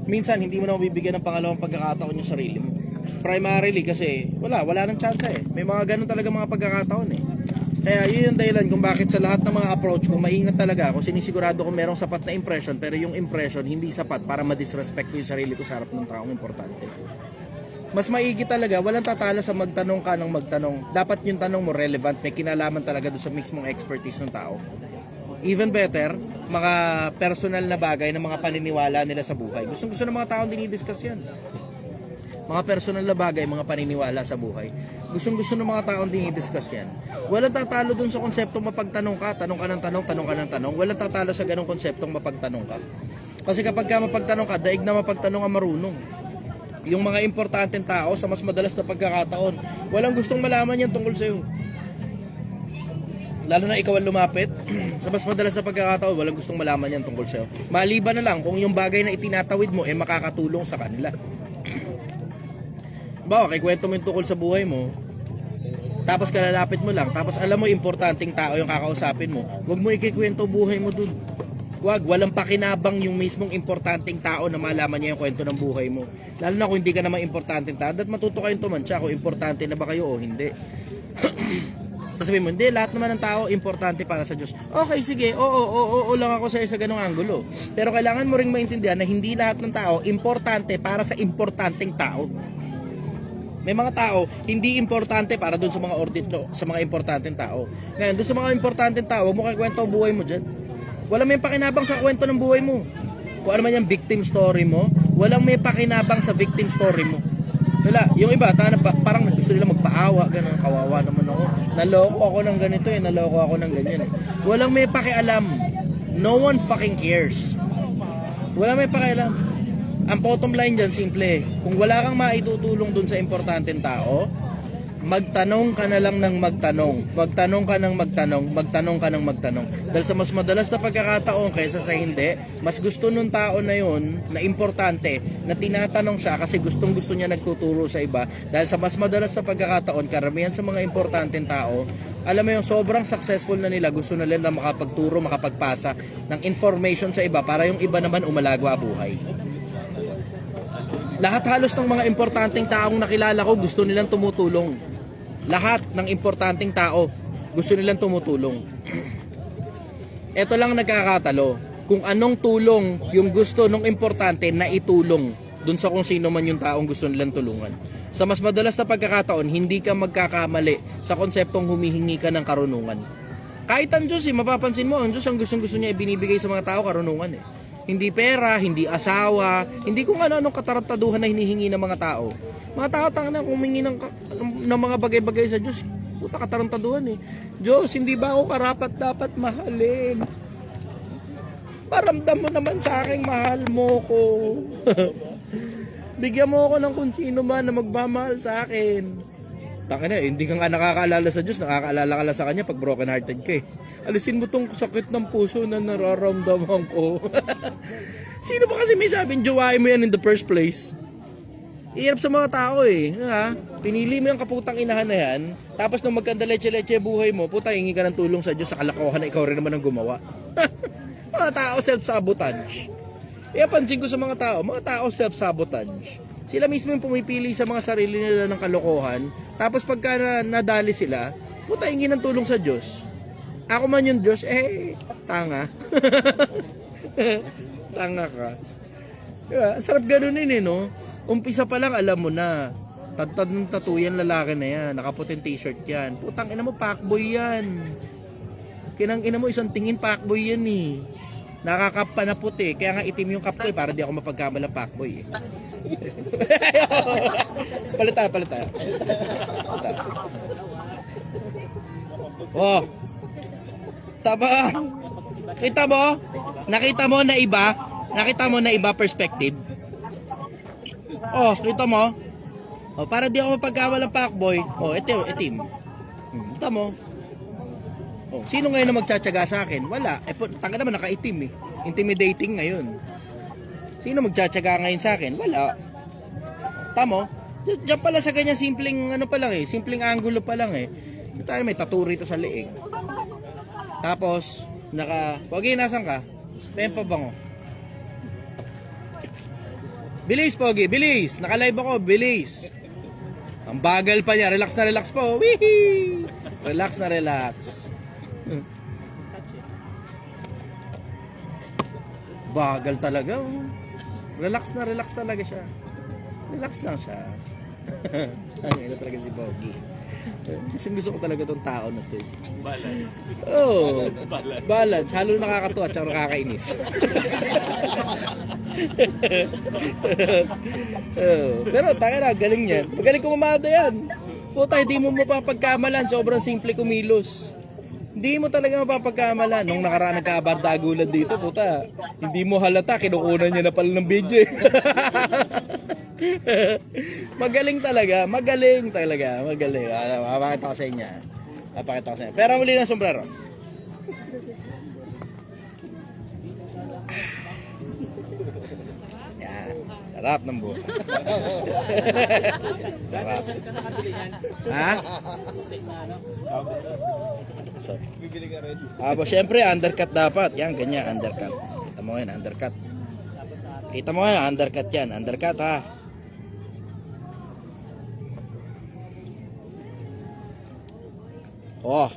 Minsan hindi mo na mabibigyan ng pangalawang pagkakataon yung sarili mo. Primarily kasi wala nang chance eh. May mga ganun talaga mga pagkakataon eh. Kaya yun yung dahilan kung bakit sa lahat ng mga approach ko, maingat talaga ako. Sinisigurado ko merong sapat na impression, pero yung impression hindi sapat para ma-disrespect ko yung sarili ko sa harap ng taong importante. Mas maigi talaga, walang tatalo sa magtanong ka ng magtanong. Dapat yung tanong mo relevant, may kinalaman talaga doon sa mismong expertise ng tao. Even better, mga personal na bagay na mga paniniwala nila sa buhay. Gusto ng mga taong dinidiscuss yan. Mga personal na bagay, mga paniniwala sa buhay. Gusto ng mga taong dinidiscuss yan. Walang tatalo dun sa konseptong mapagtanong ka, tanong ka ng tanong. Walang tatalo sa ganong konseptong mapagtanong ka. Kasi kapag ka mapagtanong ka, daig na mapagtanong ang marunong. Yung mga importanteng tao sa mas madalas na pagkakataon, walang gustong malaman yan tungkol sa'yo. Lalo na ikaw ang lumapit, sa mas madalas na pagkakataon, walang gustong malaman yan tungkol sa'yo. Maliban na lang kung yung bagay na itinatawid mo makakatulong sa kanila. Bawa, kikwento mo yung tungkol sa buhay mo, tapos kalalapit mo lang, tapos alam mo importanteng tao yung kakausapin mo, huwag mo ikikwento buhay mo dun. Walang pakinabang yung mismong importanteng tao na malaman niya yung kwento ng buhay mo. Lalo na kung hindi ka naman importanteng tao, dapat matuto kayong tumansya kung importante na ba kayo o hindi. Sabihin mo, hindi, lahat naman ng tao importante para sa Diyos. Okay, sige, oo lang ako sa ganong angulo. Pero kailangan mo ring maintindihan na hindi lahat ng tao importante para sa importanteng tao. May mga tao hindi importante para dun sa mga sa mga importanteng tao. Ngayon, dun sa mga importanteng tao, huwag mo kikwento ang buhay mo dyan. Walang may pakinabang sa kwento ng buhay mo. Kung ano man yung victim story mo, walang may pakinabang sa victim story mo. Wala. Yung iba, parang gusto nila magpaawa, gano'n, kawawa naman ako. Naloko ako ng ganito naloko ako ng ganyan eh. Walang may pakialam. No one fucking cares. Walang may pakialam. Ang bottom line dyan, simple. Kung wala kang maitutulong dun sa importanteng tao, magtanong ka na lang ng magtanong. Magtanong ka ng magtanong, magtanong ka ng magtanong. Dahil sa mas madalas na pagkakataon kaysa sa hindi, mas gusto nung tao na yun, na importante, na tinatanong siya kasi gustong-gusto niya nagtuturo sa iba. Dahil sa mas madalas na pagkakataon, karamihan sa mga importanteng tao, alam mo yung sobrang successful na nila, gusto na nila makapagturo, makapagpasa ng information sa iba para yung iba naman umalagwa buhay. Lahat halos ng mga importanteng taong nakilala ko gusto nilang tumutulong. Lahat ng importanteng tao gusto nilang tumutulong. Ito lang nagkakatalo. Kung anong tulong yung gusto ng importante na itulong dun sa kung sino man yung taong gusto nilang tulungan. Sa mas madalas na pagkakataon, hindi ka magkakamali sa konseptong humihingi ka ng karunungan. Kahit ang Diyos, mapapansin mo, ang Diyos ang gustong-gusto niya ibinibigay sa mga tao karunungan. Hindi pera, hindi asawa, hindi kung ano-anong katarantaduhan na hinihingi ng mga tao. Mga tao tanga na humingi ng mga bagay-bagay sa Diyos. Puta katarantaduhan Diyos, hindi ba ako karapat dapat mahalin? Paramdam mo naman sa akin, mahal mo ko. Bigyan mo ako ng kung sino man na magmamahal sa akin. Tanga na, hindi ka nga nakakaalala sa Diyos, nakakaalala ka lang sa Kanya pag broken hearted ka Alisin mo tong sakit ng puso na nararamdaman ko. Sino ba kasi may sabing jowain mo yan in the first place? Ihirap sa mga tao ha? Pinili mo yung kaputang inahan na yan, tapos nung magkanda leche-leche buhay mo, puta, hingi ka ng tulong sa Diyos sa kalokohan na ikaw rin naman ang gumawa. Mga tao self-sabotage. Pansin ko sa mga tao self-sabotage. Sila mismo yung pumipili sa mga sarili nila ng kalokohan, tapos pagka nadali sila, puta, hingi ng tulong sa Diyos. Ako man yung Diyos, tanga. Tanga ka. Diba? Sarap ganunin no? Umpisa pa lang alam mo na, tad-tad ng tattoo yan, lalaki na yan, nakaputing t-shirt yan. Putang ina mo, pakboy yan. Kinang ina mo, isang tingin pakboy yan Nakakap pa na puti, kaya nga itim yung kap ko para di ako mapagkamalang pakboy Palita. Oh. Taba. Kita mo? Nakita mo na iba? Nakita mo na iba perspective? Oh, kita mo? Oh, para di ako mapagkamalang pakboy. Oh, itim. Kita mo? Oh, sino ngayon na magtsatsaga sa akin? Wala. Tanga naman nakaitim Intimidating ngayon. Sino magtsatsaga ngayon sa akin? Wala. Tamo? Diyan pala sa ganyan simpleng ano pa lang simpleng angulo pa lang Tayo may tattoo rito sa leeg. Tapos Pogi, nasan ka? May pabango. Bilis, Pogi, bilis. Naka-live ako, bilis. Ang bagal pa niya. Relax na relax po. Wee! Relax na relax. Bagal talaga. Relax na relax talaga siya. Relax lang siya. Ang ina talaga si Pogi. Kasi gusto ko talaga tong tao na to. Balance. Oh, balance. Halo nakakatuwa at nakakainis. Pero tayo na, galing yan. Magaling kumamada yan. Puta, hindi mo mapapagkamalan. Sobrang simple kumilos. Hindi mo talaga mapapagkamalan. Nung nakaraan nagkabardagulan dito, puta, hindi mo halata. Kinukunan niya na pala ng video Magaling talaga. Magaling. Mapakita ko sa inyo. Pero muli ng sombrero. Sarap ng buhay. Sarap. Ha? Sorry. Bibili ka rin. Syempre, undercut dapat. Yan, ganyan, undercut. Kita mo yan, undercut. Kita mo yan, undercut yan. Undercut, ha? Oh.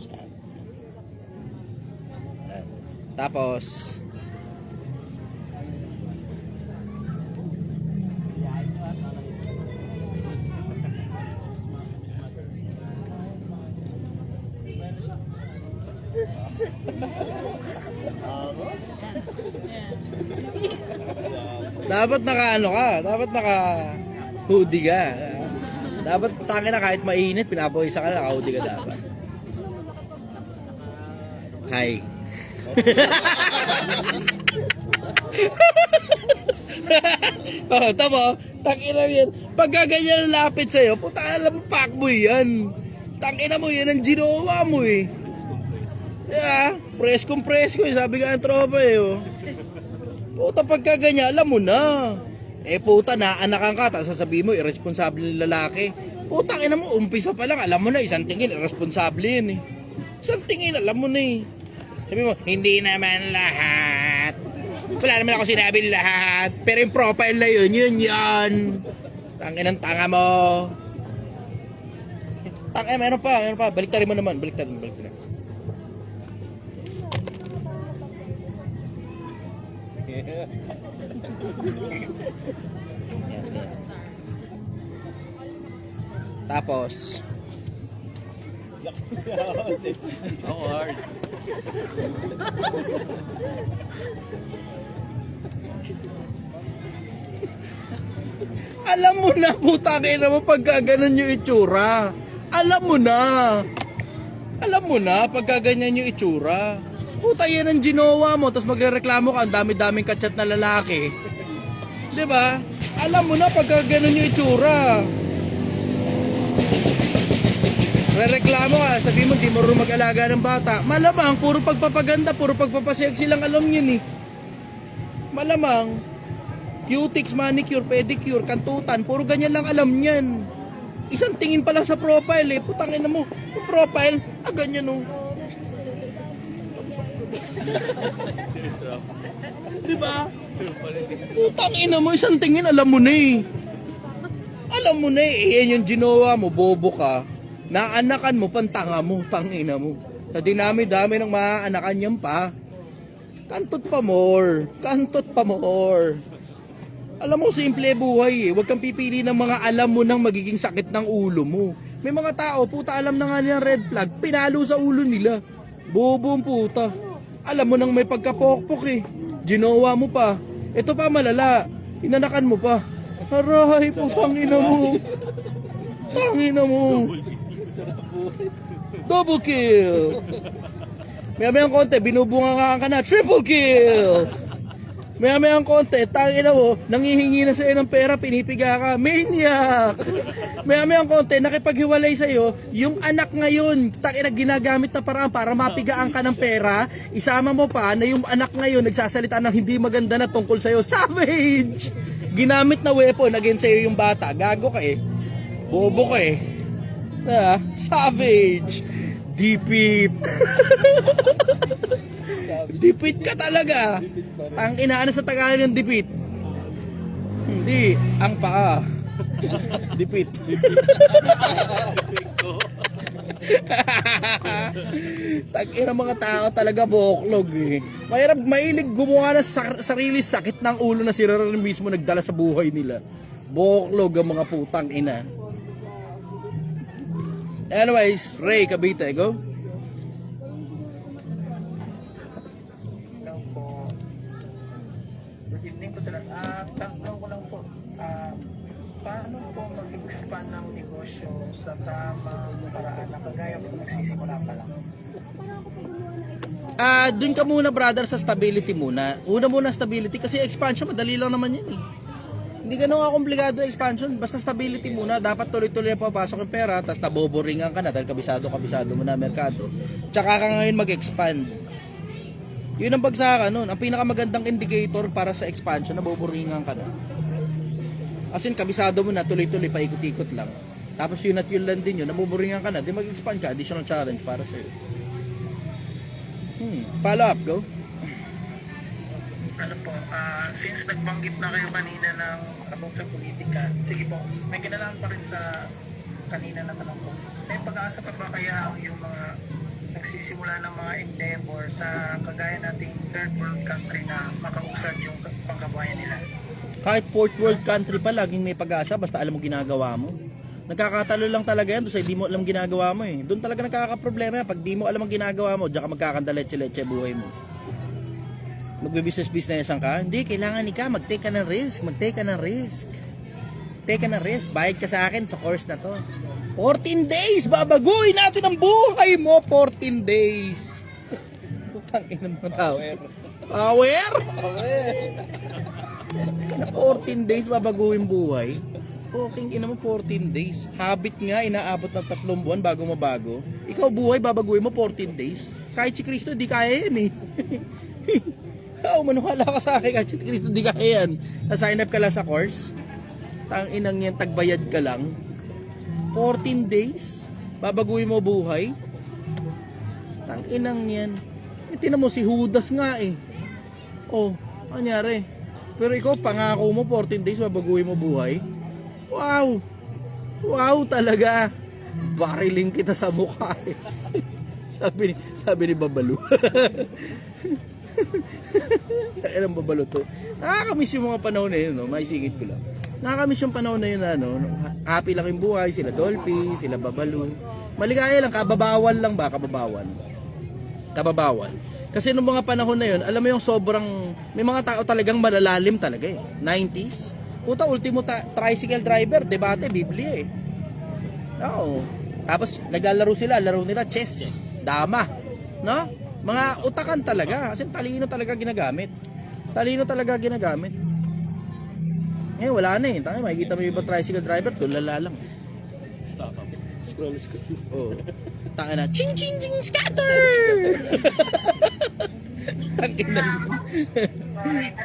Yan. Yan. Tapos, dapat naka dapat naka hoodie ka. Dapat tangin na kahit mainit, pinapawisa ka na, naka hoodie ka dapat. Hi. Oh, tama. Tangina mo yan. Pagka ganyan ang lapit sa'yo, puta alam mo, fuckboy yan. Tangina mo yan ang ginawa mo eh. Yeah, presko eh. Sabi nga ang tropa eh. Oh. Puta pagka ganyan, alam mo na. Eh puta, naanakan ka, tapos sasabihin mo, irresponsable ng lalaki. Puta, ina mo, umpisa pa lang, alam mo na, isang tingin, irresponsable yan eh. Isang tingin, alam mo na eh. Sabi mo, hindi naman lahat. Wala naman ako sinabi lahat. Pero yung profile na yun. Tangin ang tanga mo. Tangin, meron pa. Baliktarin mo naman, baliktarin. Tapos, alam mo na, puta kayo mo pagka ganun yung itsura. Alam mo na pagka ganyan yung itsura. Puta yan ang ginawa mo, tapos magrereklamo ka, ang dami-daming kachat na lalaki. 'Di ba? Alam mo na pagka ganun yung itsura. Rereklamo ka, sabi mo di mo rin mag-alaga ng bata. Malamang, puro pagpapaganda, puro pagpapasexy silang alam yun eh. Malamang, cutics, manicure, pedicure, kantutan, puro ganyan lang alam niyan. Isang tingin pa lang sa profile eh, putangin na mo, yung profile, ganyan oh. Diba? Putangin na mo, isang tingin, alam mo na eh. Alam mo na eh, yan yung ginawa mo, bobo ka. Naanakan mo, pantanga mo, tangina mo. Sa dinami-dami ng maaanakan yan pa. Kantot pa more. Alam mo, simple buhay eh. Huwag kang pipili ng mga alam mo nang magiging sakit ng ulo mo. May mga tao, puta, alam na nga nilang red flag, pinalo sa ulo nila. Bobong puta. Alam mo nang may pagkapokpok eh. Ginawa mo pa. Ito pa malala. Inanakan mo pa. Aray, putang ina mo. Tangina mo. Double kill. Maya-mayang konti, binubunga ka na. Triple kill. Maya-mayang konti, tangina mo, nangihingi na sa'yo ng pera, pinipiga ka. Maniac. Maya-mayang konti, nakipaghiwalay sa'yo, yung anak ngayon, tangina ginagamit na paraan para mapigaan ka ng pera, isama mo pa na yung anak ngayon nagsasalita ng hindi maganda na tungkol sa'yo. Savage! Ginamit na weapon against sa'yo yung bata. Gago ka eh. Bobo ka eh. Savage! Dipit! Dipit ka talaga! Ang inaano sa Tagalog ng dipit? Hindi, ang paa. Dipit. Tag-ina mga tao talaga boklog eh. Mahirap, mailig gumawa ng sarili sakit ng ulo na sila rin mismo nagdala sa buhay nila. Boklog ang mga putang ina. Anyways, Ray Cavite, go. Hello po. Good evening po sir. Tanong ko lang po, paano po mag-expand ng negosyo sa tamang paraan na kagaya po nagsisimula pa lang? Dun ka muna brother sa stability muna. Una muna stability kasi expansion madali lang naman yan eh. Hindi ganun komplikado expansion, basta stability muna, dapat tuloy-tuloy na papasok yung pera, tapos naboboringan ka na dahil kabisado mo na merkado. Tsaka ka ngayon mag-expand. Yun ang bagsakan nun, ang pinakamagandang indicator para sa expansion, naboboringan ka na. As in, kabisado mo na, tuloy-tuloy, paikot-ikot lang. Tapos yun at yun lang din yun, naboboringan ka na, di mag-expand ka, additional challenge para sa'yo. Follow up, go. Ano po, since nagbanggit na kayo kanina ng about sa politika, sige po, may kinalaman pa rin sa kanina na tanong po. May pag-asa pa ba kaya yung mga nagsisimula ng mga endeavor sa kagaya nating third world country na makausad yung pangkabuhayan nila? Kahit fourth world country pa, laging may pag-asa basta alam mo ginagawa mo. Nagkakatalo lang talaga yan doon sa hindi mo alam ginagawa mo eh. Doon talaga nagkakaproblema yan. Pag di mo alam ang ginagawa mo, diyan ka magkakandaletse-letse buhay mo. Magbe-business-businessan ka, hindi, kailangan ka, mag-take ka ng risk. Take ka ng risk, bayad ka sa akin sa course na to. 14 days, babaguhin natin ang buhay mo, 14 days. Putang ina mo tao. Aware? Na 14 days babaguhin buhay. Okay, ina mo 14 days. Habit nga, inaabot ng 3 buwan bago mabago. Ikaw buhay, babaguhin mo 14 days. Kahit si Kristo, di kaya yan eh. Manuhala ka sa akin, kahit si Kristo, di kaya yan. Na-sign up ka lang sa course. Tanginang yan, tagbayad ka lang. 14 days, babaguhin mo buhay. Tanginang yan. Tingnan mo si Judas nga eh. Oh, anyari. Pero ikaw, pangako mo 14 days, babaguhin mo buhay. Wow! Wow talaga! Bariling kita sa mukha eh. sabi ni Babalu. Kailan Babalu to? Nakakamiss yung mga panahon na yun, no? Maisingit ko lang. Nakakamiss yung panahon na yun, ano? Happy lang yung buhay, sila Dolphy, sila Babalu. Maligaya lang, kababawan lang ba? Kababawan. Kasi nung mga panahon na yun, alam mo yung sobrang, may mga tao talagang malalalim talaga eh. 90s. Puta, ultimo tricycle driver, debate, Biblia eh. Oo. Tapos, naglalaro sila, laro nila chess, dama. No? Mga utakan talaga. Kasi talino talaga ginagamit. Ngayon, wala na eh. Makikita mo yung iba tricycle driver, tulala lang. Scroll. Oh. Tanga na, ching ching ching scatter! Tangina.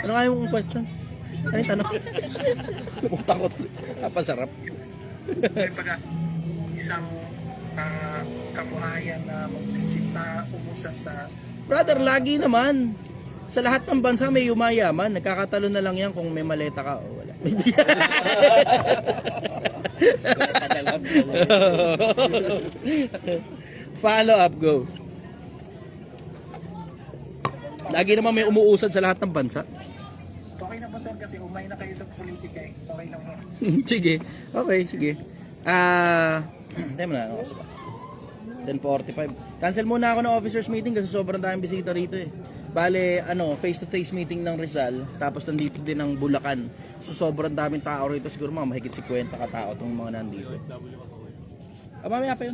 Ano nga yung question? Ano yung tanong? Pumunta ko tuloy. Napasarap. May isang kabuhayan na mag-isip na umusan sa Brother, lagi naman. Sa lahat ng bansa may yumayaman. Nagkakatalo na lang yan kung may maleta ka o wala. Follow up, go. Lagi naman may umuusad sa lahat ng bansa. okay na po sir kasi umay na kayo sa politika eh. Okay lang po. Sige. Okay, sige. Time na. Ano kasi ba? 10:45. Cancel muna ako ng officers meeting kasi sobrang daming bisita rito eh. Bale, face-to-face meeting ng Rizal, tapos nandito din ng Bulacan. So sobrang daming tao rito, siguro mga mahigit 50 katao itong mga nandito. Mamaya pa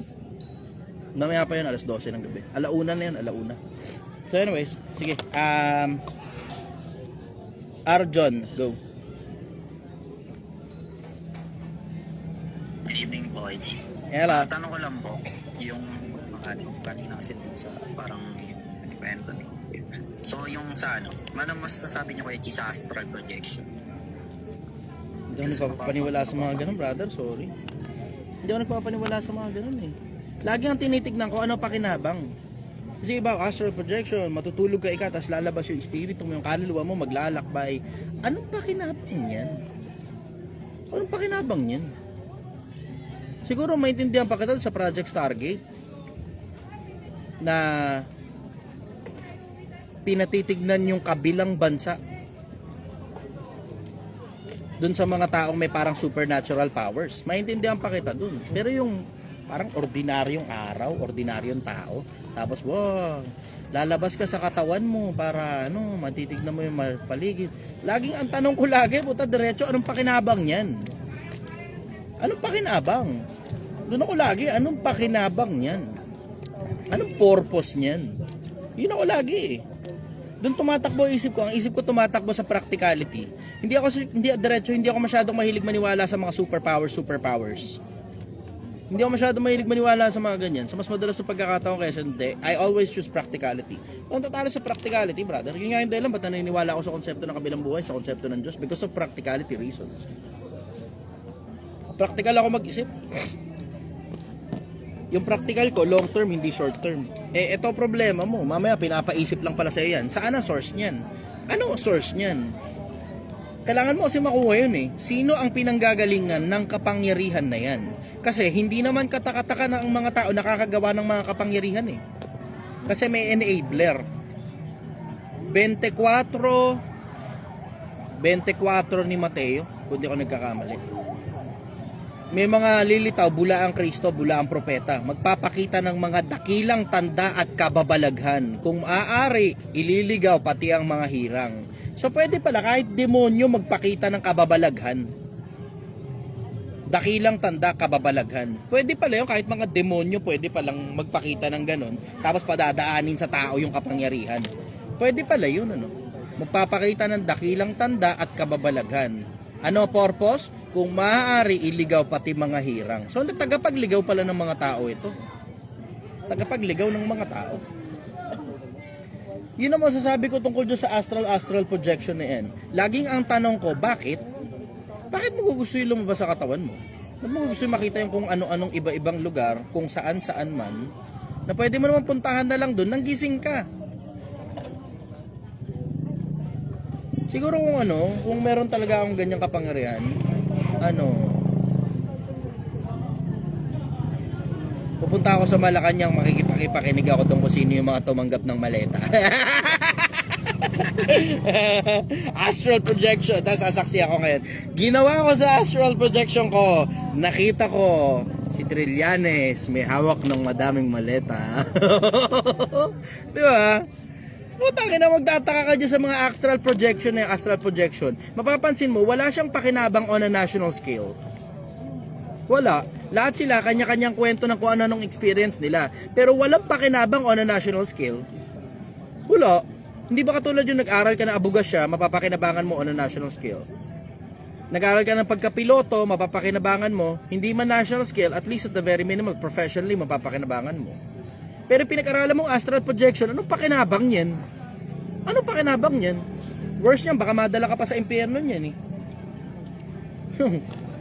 yun. Alas 12 ng gabi. Alauna na yun, alauna. So anyways, sige. Arjon, go. Good evening po, IG. Hello. Tanong ko lang po, yung kanina kasi dun sa parang kwento ni. So yung sa anong masasabi niyo kay IG sa astral projection? Hindi ako nagpapaniwala sa mga ganun, brother. Sorry. Hindi ako nagpapaniwala sa mga ganun eh. Lagi ang tinitignan ko, ano pakinabang. Kasi iba, astral projection, matutulog ka ika, tapos lalabas yung espiritu mo, yung kaluluwa mo, maglalakbay. Anong pakinabang yan? Anong pakinabang yan? Siguro maintindihan pa kita sa Project Stargate na pinatitignan yung kabilang bansa dun sa mga taong may parang supernatural powers. Maintindihan pa kita dun. Pero yung parang ordinaryong araw, ordinaryong tao, tapos wow, lalabas ka sa katawan mo para matitignan mo yung paligid. Laging ang tanong ko lagi, puta diretso, anong pakinabang yan? Anong pakinabang? Doon ako lagi, anong pakinabang yan? Anong purpose niyan? Yun ako lagi eh. Doon tumatakbo isip ko, ang isip ko tumatakbo sa practicality. Hindi ako masyadong mahilig maniwala sa mga superpowers. Hindi ako masyadong mahilig maniwala sa mga ganyan. Sa mas madalas sa pagkakataon kaysa hindi, I always choose practicality. Kung tatalo sa practicality, brother, yun nga yung dahilan ba't naniniwala ako sa konsepto ng kabilang buhay, sa konsepto ng Diyos, because of practicality reasons. Practical ako mag-isip. Yung practical ko, long term, hindi short term. Ito problema mo. Mamaya pinapaisip lang pala sa'yo yan. Saan ang source niyan? Ano ang source niyan? Kailangan mo kasi makuha yun eh. Sino ang pinanggagalingan ng kapangyarihan na yan? Kasi hindi naman katakataka na ang mga tao nakakagawa ng mga kapangyarihan eh. Kasi may enabler. 24 ni Mateo, kung di ako nagkakamali. May mga lilitaw, bula ang Kristo, bula ang propeta. Magpapakita ng mga dakilang tanda at kababalaghan. Kung maaari, ililigaw pati ang mga hirang. So pwede pala kahit demonyo magpakita ng kababalaghan. Dakilang tanda, kababalaghan. Pwede pala yun, kahit mga demonyo pwede palang magpakita ng ganon. Tapos padadaanin sa tao yung kapangyarihan. Pwede pala yun, Magpapakita ng dakilang tanda at kababalaghan. Ano purpose? Kung maaari, iligaw pati mga hirang. So, tagapagligaw pala ng mga tao ito. Tagapagligaw ng mga tao. Yun ang masasabi ko tungkol dyan sa astral projection na yan. Laging ang tanong ko, bakit? Bakit mo gusto yung lumabas sa katawan mo? Bakit mo gusto yung makita yung kung ano-anong iba-ibang lugar, kung saan-saan man, na pwede mo naman puntahan na lang doon, nang gising ka. Siguro kung meron talaga akong ganyang kapangyarihan, pupunta ako sa Malacanang, makikipakinig ako doon kung sino yung mga tumanggap ng maleta. Astral projection, tapos sasaksi ako ngayon. Ginawa ko sa astral projection ko, nakita ko si Trillanes may hawak ng madaming maleta. Di ba? Putangin na, magtataka ka dyan sa mga astral projection. Mapapansin mo, wala siyang pakinabang on a national scale. Wala. Lahat sila, kanya-kanyang kwento ng kung ano-anong experience nila. Pero walang pakinabang on a national scale. Wala. Hindi ba katulad yung nag-aral ka na abogasya, mapapakinabangan mo on a national scale? Nag-aral ka ng pagkapiloto, mapapakinabangan mo, hindi man national scale, at least at the very minimal, professionally, mapapakinabangan mo. Pero pinag-aralan mong astral projection, anong pakinabang yan? Anong pakinabang yan? Worse niyan, baka madala ka pa sa impyerno niyan eh.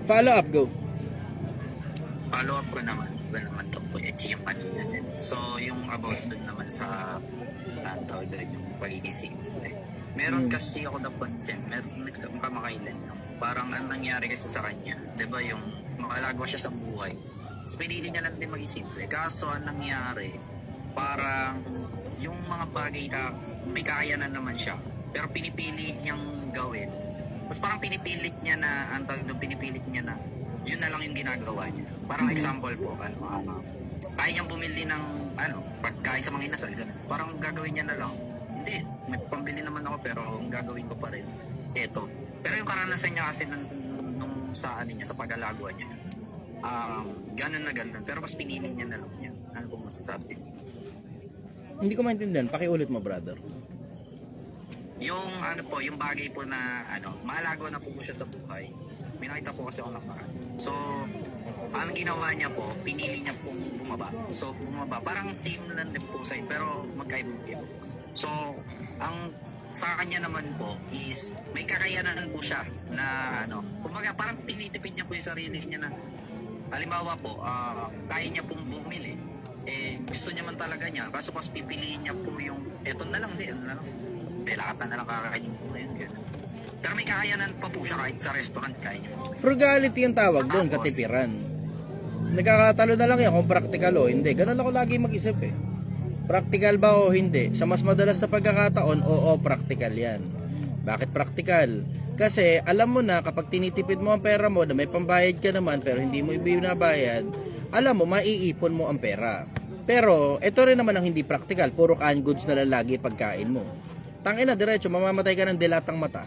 Follow up, go. Follow up ko naman to po yung kanina din. So yung about dun naman sa tawag doon yung pagiging simple. Meron kasi ako napansin, meron kamakailan parang ang nangyari kasi sa kanya, 'di ba, yung makalagwa siya sa buhay. So pinili niya lang din maging simple. Kaso ang nangyari, parang yung mga bagay na may kakayanan naman siya, pero pinipili niyang gawin. Tapos parang pinipilit niya na, yun na lang yung ginagawa niya. Parang example po, kaya niyang bumili ng pagkain sa mga inasal, ganun. Parang gagawin niya na lang. Hindi, may pambili naman ako pero ang gagawin ko pa rin, eto. Pero yung karanasan niya kasi nung sa pag-alagwa niya, ganun na ganun. Pero mas pinili niya na lang yan. Ano pong masasabi? Hindi ko maintindihan. Pakiulit mo, brother. Yung yung bagay po na maalago na po siya sa buhay. May nakita po kasi ako nakaraan. So, ang ginawa niya po, pinili niya po bumaba. So, bumaba. Parang same lang din po sa'yo, pero magkaiba. So, ang sa kanya naman po is may kakayanan po siya na kumbaga parang pinitipid niya po yung sarili niya na halimbawa po, kaya niya pong bumili. Gusto niya man talaga niya. Kaso mas pipiliin niya po yung eto na lang, lahat na lang kakainin po yun. Pero may kakayanan pa po siya kahit sa restaurant kaya niya. Frugality yung tawag doon, katipiran. Nagkakatalo na lang yan kung practical o hindi. Ganun ako lagi mag-isip eh. Practical ba o hindi? Sa mas madalas na pagkakataon, oo, practical yan. Bakit practical? Kasi alam mo na kapag tinitipid mo ang pera mo na may pambayad ka naman pero hindi mo ibinabayad, alam mo, maiipon mo ang pera. Pero ito rin naman ang hindi practical. Puro canned goods na lang lagi pagkain mo. Tangina, diretso, mamamatay ka ng dilatang mata.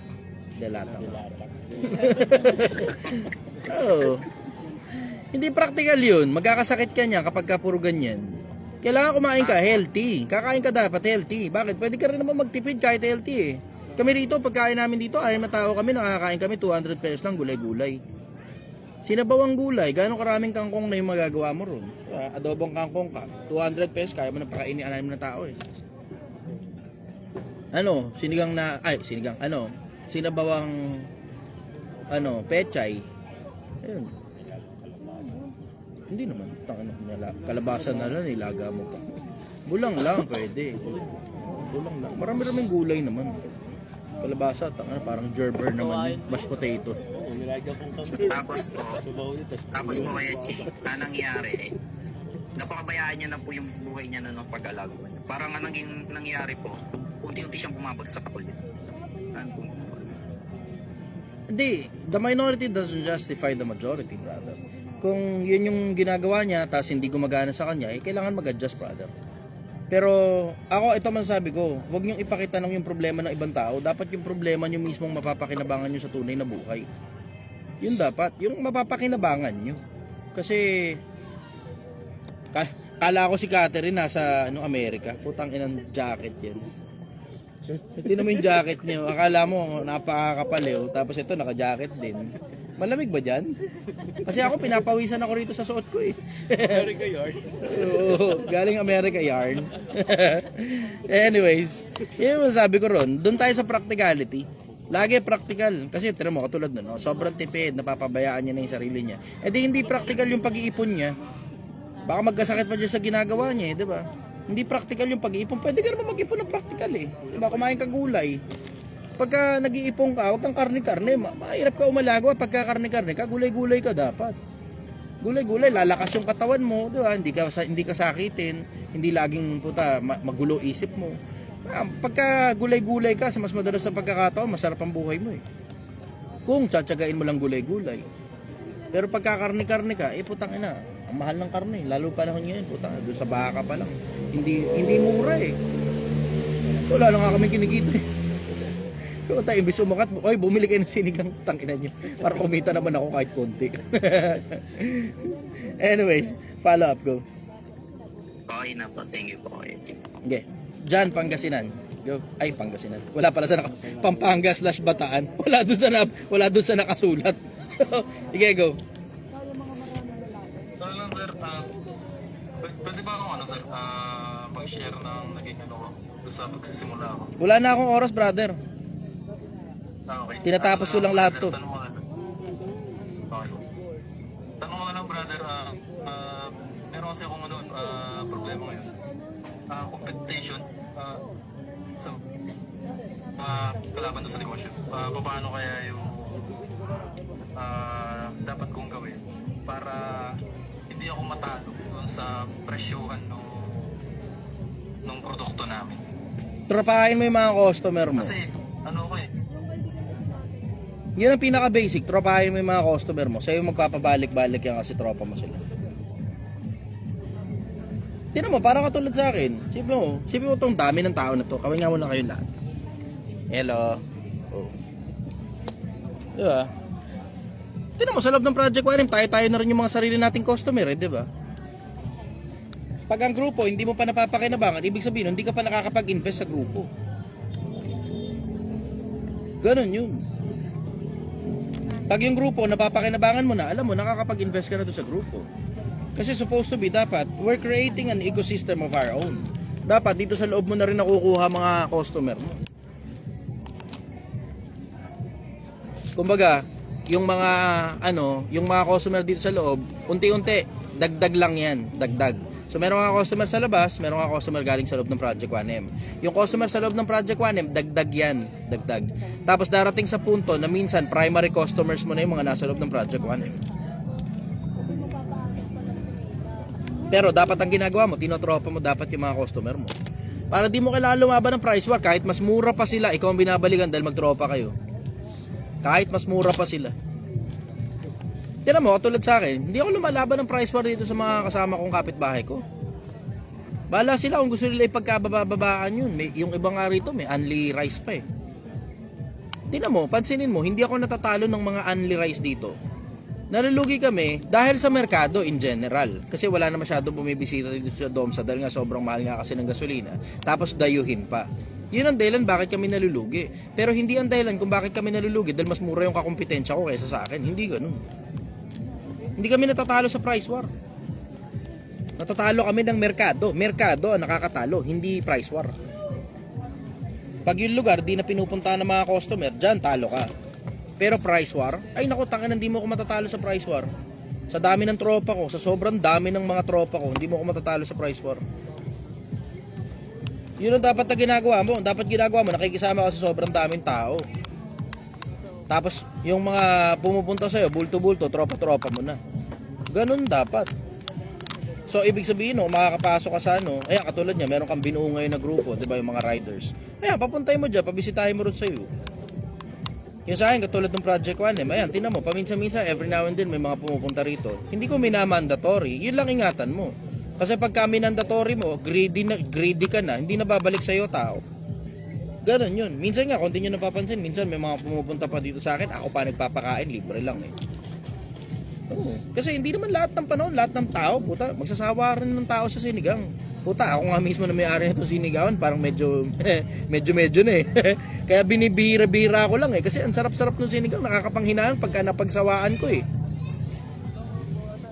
Dilatang. Oo. Hindi practical yun. Magkakasakit ka niya kapag ka puro ganyan. Kailangan kumain ka healthy. Kakain ka dapat healthy. Bakit? Pwede ka rin naman magtipid kahit healthy eh. Kami rito, pagkain namin dito, ay matao kami, nakakain kami 200 pesos lang gulay-gulay. Sinabawang gulay, gano'ng karaming kangkong na yung magagawa mo ron? Adobong kangkong ka, 200 pesos, kaya mo na pakainin alam na tao eh. Sinabawang pechay. Ayun. Hindi naman, kalabasan na lang, ilaga mo pa. Bulang lang, pwede. Bulang lang. Marami-raming gulay naman. Kalabasa, parang gerber naman, mashed potato. Tapos po kaya Chi, na nangyari, napakabayaan niya na po yung buhay niya na ng pag-alago niya. Parang ang nangyari po, unti-unti siyang bumabag sa kapulit. Hindi, the minority doesn't justify the majority, brother. Kung yun yung ginagawa niya, tapos hindi gumagana sa kanya, kailangan mag-adjust, brother. Pero ako, ito masasabi ko, huwag niyong ipakita ng yung problema ng ibang tao. Dapat yung problema niyo mismong mapapakinabangan niyo sa tunay na buhay. Yun dapat, yung mapapakinabangan niyo. Kasi kala ko si Catherine nasa Amerika. Putang inang jacket yan. Ito naman yung jacket niyo. Akala mo napakakapal eh. Tapos ito naka-jacket din. Malamig ba dyan? Kasi ako pinapawisan ako rito sa suot ko eh. America Yarn. Oo, galing America Yarn. Anyways, yun yung sabi ko ron. Doon tayo sa practicality. Lagi practical. Kasi tira mo, katulad nun, no? Sobrang tipid, napapabayaan niya na yung sarili niya. Eh di hindi practical yung pag-iipon niya. Baka magkasakit pa dyan sa ginagawa niya eh, di ba? Hindi practical yung pag-iipon. Pwede ka naman mag-ipon ng practical eh. Diba? Kumain ka gulay. Pagka nag-iipon ka, huwag kang karne-karne. Mahirap ka umalagawa. Pagka karne-karne ka, gulay-gulay ka dapat. Gulay-gulay, lalakas yung katawan mo. Diba? Hindi ka sakitin. Hindi laging magulo isip mo. Pagka gulay-gulay ka, sa mas madalas sa pagkakataon, masarap ang buhay mo eh. Kung tsatsagain mo lang gulay-gulay. Pero pagka karne-karne ka, putang ina. Ang mahal ng karne, lalo panahon ngayon, putang ina. Doon sa baka pa lang. Hindi mura eh. Wala lang nga kami kinikita eh. Kung tayo imbis umakat mo, oy, bumili kayo ng sinigang, tangina nyo. Para kumita naman ako kahit konti. Anyways, follow up, go. Okay na po. Thank you po. Okay. Jan, Pangasinan. Go. Ay, Pangasinan. Wala pala sa Pampanga/Bataan. Wala dun sa nakasulat. Sige, go. So lang sir, pwede ba akong mag-share ng naging ko doon sa pagsisimula ako? Wala na akong oras, brother. Okay. Tinatapos ko lang lahat to. Tanong mo nga lang. Okay. Tanong mo nga lang brother, meron kasi akong problema ngayon. Competition sa kalaban doon sa negosyo. Paano kaya yung dapat kong gawin para hindi ako matalo doon sa presyuhan ng produkto namin. Tropahin mo yung mga customer mo. Kasi ano ko eh, Yan ang pinaka-basic. Tropahin mo yung mga customer mo. Sa'yo magpapabalik-balik yan kasi tropa mo sila. Tingnan mo, parang katulad sa akin. Sipin mo itong dami ng tao na to. Kawin nga muna kayo lahat. Hello. Oh. Diba? Tingnan mo, sa loob ng Project 1M, tayo-tayo na rin yung mga sarili nating customer, eh, diba? Pag ang grupo, hindi mo pa napapakinabangan, ibig sabihin, hindi ka pa nakakapag-invest sa grupo. Ganon yun. Pag yung grupo, napapakinabangan mo na, alam mo, nakakapag-invest ka na doon sa grupo. Kasi supposed to be, dapat, we're creating an ecosystem of our own. Dapat, dito sa loob mo na rin nakukuha mga customer mo. Kumbaga, yung mga customer dito sa loob, unti-unti, dagdag lang yan, dagdag. So meron mga customer sa labas, meron mga customer galing sa loob ng Project 1M. Yung customer sa loob ng Project 1M, dagdag yan, dagdag. Tapos darating sa punto na minsan primary customers mo na yung mga nasa loob ng Project 1M. Pero dapat ang ginagawa mo, tinotropa mo dapat yung mga customer mo. Para di mo kailangan lumaban ng price war, kahit mas mura pa sila, ikaw ang binabalikan dahil magtropa kayo. Kahit mas mura pa sila. Tignan mo, tulad sa akin, hindi ako lumalaban ng price war dito sa mga kasama kong kapitbahay ko. Bahala sila kung gusto nila ipagkabababaan yun. Yung iba nga rito, may unli rice pa eh. Tignan mo, pansinin mo, hindi ako natatalo ng mga unli rice dito. Nalulugi kami dahil sa merkado in general. Kasi wala na masyadong bumibisita dito sa Domsa dahil nga sobrang mahal nga kasi ng gasolina. Tapos dayuhin pa. Yun ang dahilan bakit kami nalulugi. Pero hindi ang dahilan kung bakit kami nalulugi dahil mas mura yung kakumpetensya ko kaysa sa akin. Hindi ganun. Hindi kami natatalo sa price war. Natatalo kami ng merkado. Merkado ang nakakatalo, hindi price war. Pag yung lugar di na pinupuntahan ng mga customer, dyan talo ka. Pero price war, ay naku, tangin, hindi mo ako matatalo sa price war. Sa dami ng tropa ko, sa sobrang dami ng mga tropa ko, hindi mo ako matatalo sa price war. Yun ang dapat na ginagawa mo. Dapat ginagawa mo, nakikisama ka sa sobrang daming tao. Tapos, yung mga pumupunta sa'yo, bulto-bulto, tropa-tropa mo na. Ganun dapat. So, ibig sabihin, no, makakapasok ka sa ayan, katulad niya, meron kang binuo ngayon na grupo, di ba, yung mga riders. Ayan, papuntay mo dyan, pabisitahin mo rin sa'yo. Yung sa akin, katulad ng Project 1M, ayan, tinan mo, paminsan-minsan, every now and then, may mga pumupunta rito. Hindi ko minamandatory, yun lang ingatan mo. Kasi pagka minandatory mo, greedy ka na, hindi na babalik sa'yo tao. Ganon yun. Minsan nga, kung di nyo napapansin, minsan may mga pumupunta pa dito sa akin, ako pa nagpapakain, libre lang eh. Oo. Kasi hindi naman lahat ng panahon, lahat ng tao, puta, magsasawa rin ng tao sa sinigang. Puta, ako nga mismo na may-ari nitong sinigawan, parang medyo medyo na eh. Kaya binibihira-bihira ako lang eh. Kasi ang sarap-sarap ng sinigaw, nakakapanghinaan pagka napagsawaan ko eh.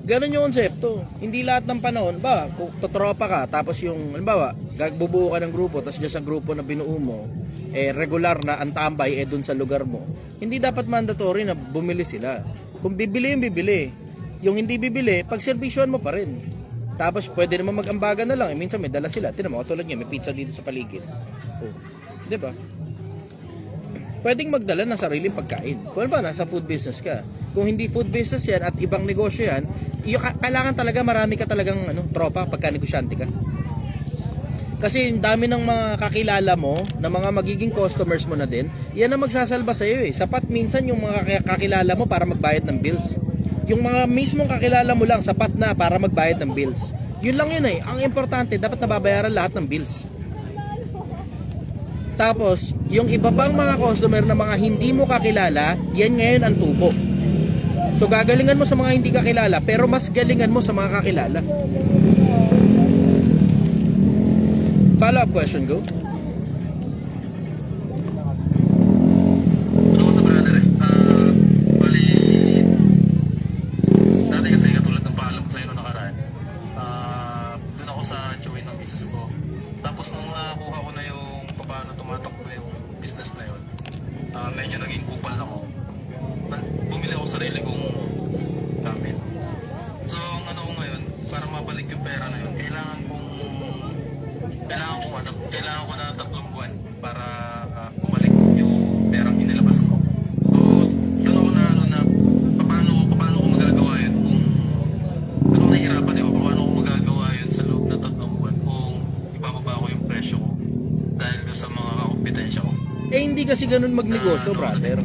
Ganun yung konsepto. Hindi lahat ng panahon, ba, kung totropa ka, tapos yung, halimbawa, bubuo ka ng grupo, tapos dyan sa grupo na binuo mo, regular na ang tambay dun sa lugar mo. Hindi dapat mandatory na bumili sila. Kung bibili yung bibili. Yung hindi bibili, pagservisyoan mo pa rin. Tapos pwede naman mag-ambagan na lang. Minsan may dala sila. Tinan mo, katulad niya, may pizza dito sa paligid. Oh. 'Di ba? Pwedeng magdala ng sariling pagkain. Kung ba, nasa food business ka. Kung hindi food business yan at ibang negosyo yan, kailangan talaga marami ka talagang tropa pagka negosyante ka. Kasi yung dami ng mga kakilala mo, na mga magiging customers mo na din, yan ang magsasalba sa iyo eh. Sapat minsan yung mga kakilala mo para magbayad ng bills. Yung mga mismong kakilala mo lang, sapat na para magbayad ng bills. Yun lang yun eh. Ang importante, dapat nababayaran lahat ng bills. Tapos, yung iba pang mga customer na mga hindi mo kakilala, yan ngayon ang tubo. So, gagalingan mo sa mga hindi kakilala, pero mas galingan mo sa mga kakilala. Follow-up question, go. Ano sa brother eh? Bali, dati kasi katulad ng paalam ko sa'yo noong nakaraan, doon ako sa join ng business ko. Tapos nung nakuha ko na yung paano tumatakbo yung business na yun, medyo naging kupal ako. Bumili ako sarili kong gamit. So, ang ano ko ngayon, para mabalik yung pera na yun, kailangan ko na 3 buwan para bumalik yung perang inilabas ko. So, doon ako na paano ko magagawa yun kung anong nahihirapan yun, paano ko magagawa yun sa loob ng 3 buwan kung ibababa ko yung presyo ko dahil sa mga kakompetensya ko. Hindi kasi ganun magnegosyo, brother.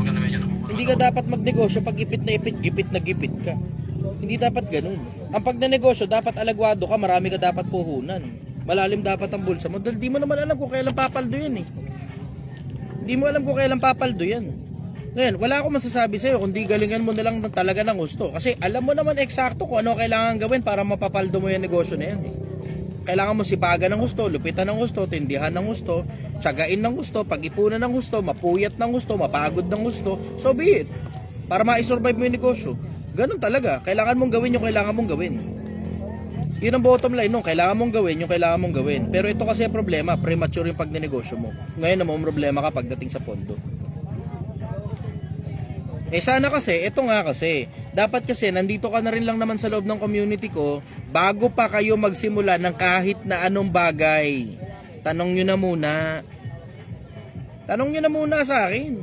Hindi ka dapat magnegosyo pag ipit na ipit, gipit na gipit ka. Hindi dapat ganun. Ang pagnenegosyo, dapat alagwado ka, marami ka dapat puhunan. Malalim dapat ang bulsa mo. Dahil di mo naman alam kung kailan papaldo yan eh. Di mo alam kung kailan papaldo yan. Ngayon, wala akong masasabi sa'yo kung di galingan mo na lang talaga ng gusto. Kasi alam mo naman eksakto kung ano kailangan gawin para mapapaldo mo yung negosyo na yan eh. Kailangan mo sipagan ng gusto, lupitan ng gusto, tindihan ng gusto, tsagain ng gusto, pag-ipunan ng gusto, mapuyat ng gusto, mapagod ng gusto. So be it. Para ma-survive mo yung negosyo. Ganun talaga. Kailangan mong gawin yung kailangan mong gawin. Yun ang bottom line nung kailangan mong gawin yung kailangan mong gawin. Pero ito kasi ang problema, premature yung pagnenegosyo mo. Ngayon naman problema ka pagdating sa pondo. Sana kasi, ito nga kasi, dapat kasi nandito ka na rin lang naman sa loob ng community ko bago pa kayo magsimula ng kahit na anong bagay. Tanong nyo na muna. Tanong nyo na muna sa akin.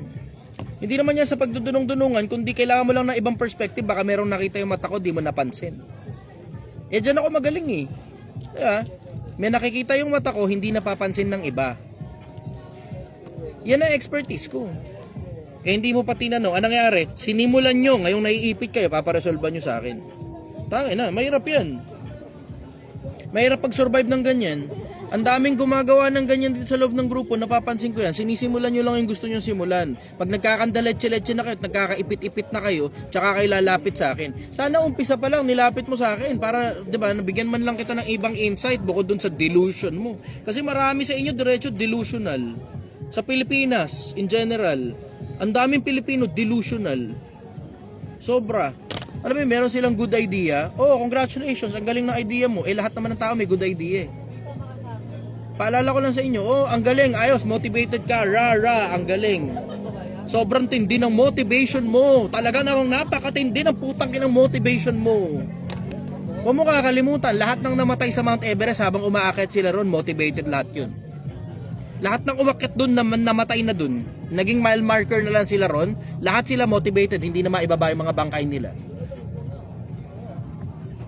Hindi naman yan sa pagdudunong-dunungan, kundi kailangan mo lang ng ibang perspective, baka merong nakita yung mata ko, di mo napansin. Dyan ako magaling eh. May nakikita yung mata ko, hindi napapansin ng iba. Yan ang expertise ko. Hindi mo pa tinanong, anong nangyari? Sinimulan nyo, ngayong naiipit kayo, paparesolve nyo sa akin. Tangin na, mahirap yan. Mahirap pag-survive ng ganyan. Ang daming gumagawa ng ganyan dito sa loob ng grupo, napapansin ko yan. Sinisimulan nyo lang yung gusto nyo simulan. Pag nagkakandaletse-letse na kayo at nagkakaipit-ipit na kayo, tsaka kayo lalapit sa akin. Sana umpisa pa lang, nilapit mo sa akin para, di ba, nabigyan man lang kita ng ibang insight bukod dun sa delusion mo. Kasi marami sa inyo diretso delusional. Sa Pilipinas, in general, ang daming Pilipino delusional. Sobra. Alam mo, meron silang good idea. Oh, congratulations, ang galing ng idea mo. Lahat naman ng tao may good idea. Paalala ko lang sa inyo, ang galing, ayos, motivated ka, ang galing. Sobrang tindi ng motivation mo. Talaga namang napakatindi ng putang inang motivation mo. Huwag mo kakalimutan, lahat ng namatay sa Mount Everest habang umaakit sila ron, motivated lahat yun. Lahat ng umakyat dun naman namatay na dun, naging mile marker na lang sila ron, lahat sila motivated, hindi na maibaba yung mga bangkay nila.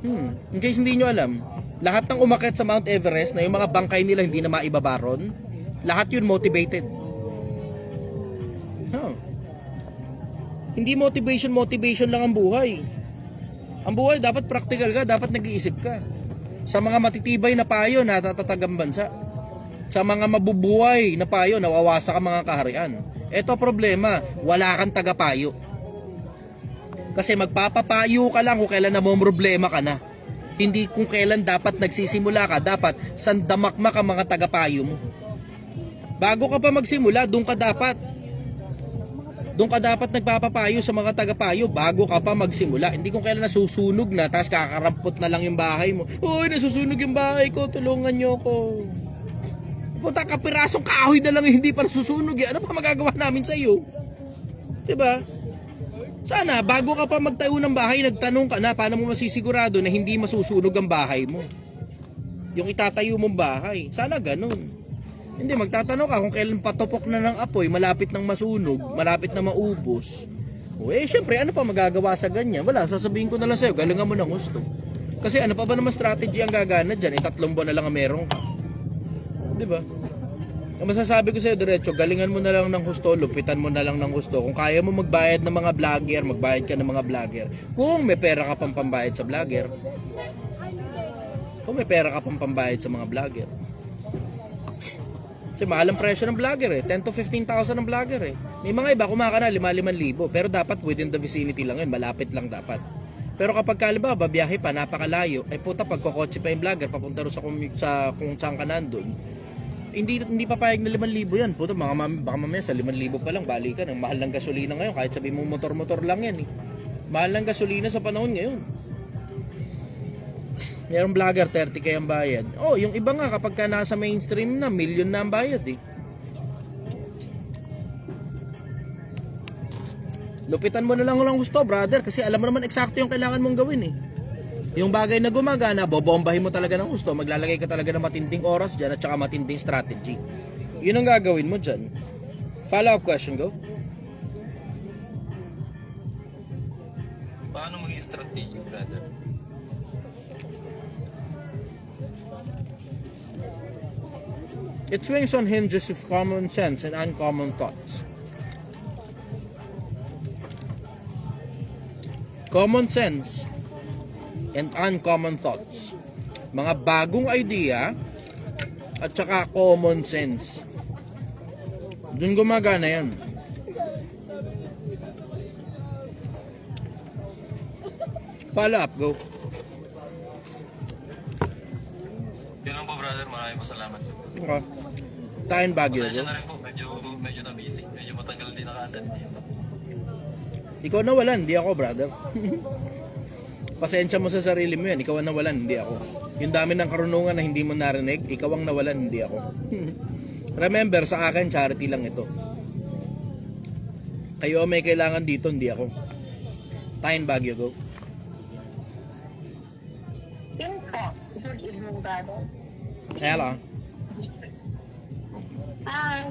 In case hindi nyo alam, lahat ng umakyat sa Mount Everest na yung mga bangkay nila hindi na maibaba ron, lahat yun motivated. Hindi motivation lang ang buhay. Ang buhay dapat practical ka, dapat nag-iisip ka. Sa mga matitibay na payo, natatatag ang bansa. Sa mga mabubuhay na payo, nawawasak ang mga kaharian. Ito problema, wala kang tagapayo. Kasi magpapapayo ka lang kung kailan na mo problema ka na. Hindi kung kailan dapat nagsisimula ka, dapat sandamakmak ang mga tagapayo mo. Bago ka pa magsimula, doon ka dapat nagpapapayo sa mga tagapayo bago ka pa magsimula. Hindi kung kailan nasusunog na, tapos kakarampot na lang yung bahay mo. Uy, nasusunog yung bahay ko, tulungan nyo ko. Puta, kapirasong kahoy na lang hindi pa nasusunog. Ano pa magagawa namin sa iyo? Diba? Sana, bago ka pa magtayo ng bahay, nagtanong ka na paano mo masisigurado na hindi masusunog ang bahay mo. Yung itatayo mong bahay. Sana ganun. Hindi, magtatanong ka kung kailan patupok na ng apoy, malapit ng masunog, malapit na maubos. O syempre, ano pa magagawa sa ganyan? Wala, sasabihin ko na lang sa'yo, galingan mo ng gusto. Kasi ano pa ba naman strategy ang gagana dyan? 3 buwan na lang ang meron ka. Diba? Ang masasabi ko sa'yo, diretso, galingan mo na lang ng gusto, lupitan mo na lang ng gusto. Kung kaya mo magbayad ng mga vlogger, magbayad ka ng mga vlogger. Kung may pera ka pang pambayad sa vlogger. Kung may pera ka pang pambayad sa mga vlogger. Kasi mahal ang presyo ng vlogger 10 to 15,000 ang vlogger May mga iba kumakana 5,000, pero dapat within the vicinity lang yun, malapit lang dapat. Pero kapag kaliba, babiyahe pa, napakalayo, puta pagkokotse pa yung vlogger, papunta rin sa kung saan ka nandun, hindi papayag na 5,000 yan. Puta, baka mamaya sa 5,000 pa lang, balikan. Ang mahal ng gasolina ngayon, kahit sabi mo motor-motor lang yan Mahal ng gasolina sa panahon ngayon. Mayroong vlogger, 30k ang bayad. Yung iba nga, kapag ka nasa mainstream na, million na ang bayad Lupitan mo na lang gusto, brother, kasi alam mo naman eksakto yung kailangan mong gawin Yung bagay na gumagana, bobombahin mo talaga ng gusto, maglalagay ka talaga ng matinding oras dyan at saka matinding strategy. Yun ang gagawin mo dyan. Follow-up question, go. Paano maging strategy, brother? It swings on hinges of common sense and uncommon thoughts. Common sense and uncommon thoughts. Mga bagong idea at saka common sense. Doon gumagana yan. Follow up, go. Yun lang po, brother. Maraming salamat. Okay. Tayo Baguio, Pasensya go. na rin po. Medyo na-busy. Medyo matagal din naka-attend niyo. Ikaw nawalan, hindi ako, brother. Pasensya mo sa sarili mo yan. Ikaw ang nawalan, hindi ako. Yung dami ng karunungan na hindi mo narinig, ikaw ang nawalan, hindi ako. Remember, sa akin, charity lang ito. Kayo may kailangan dito, hindi ako. Tayo Baguio, go. Yun po. Good evening, brother. Kaya lang.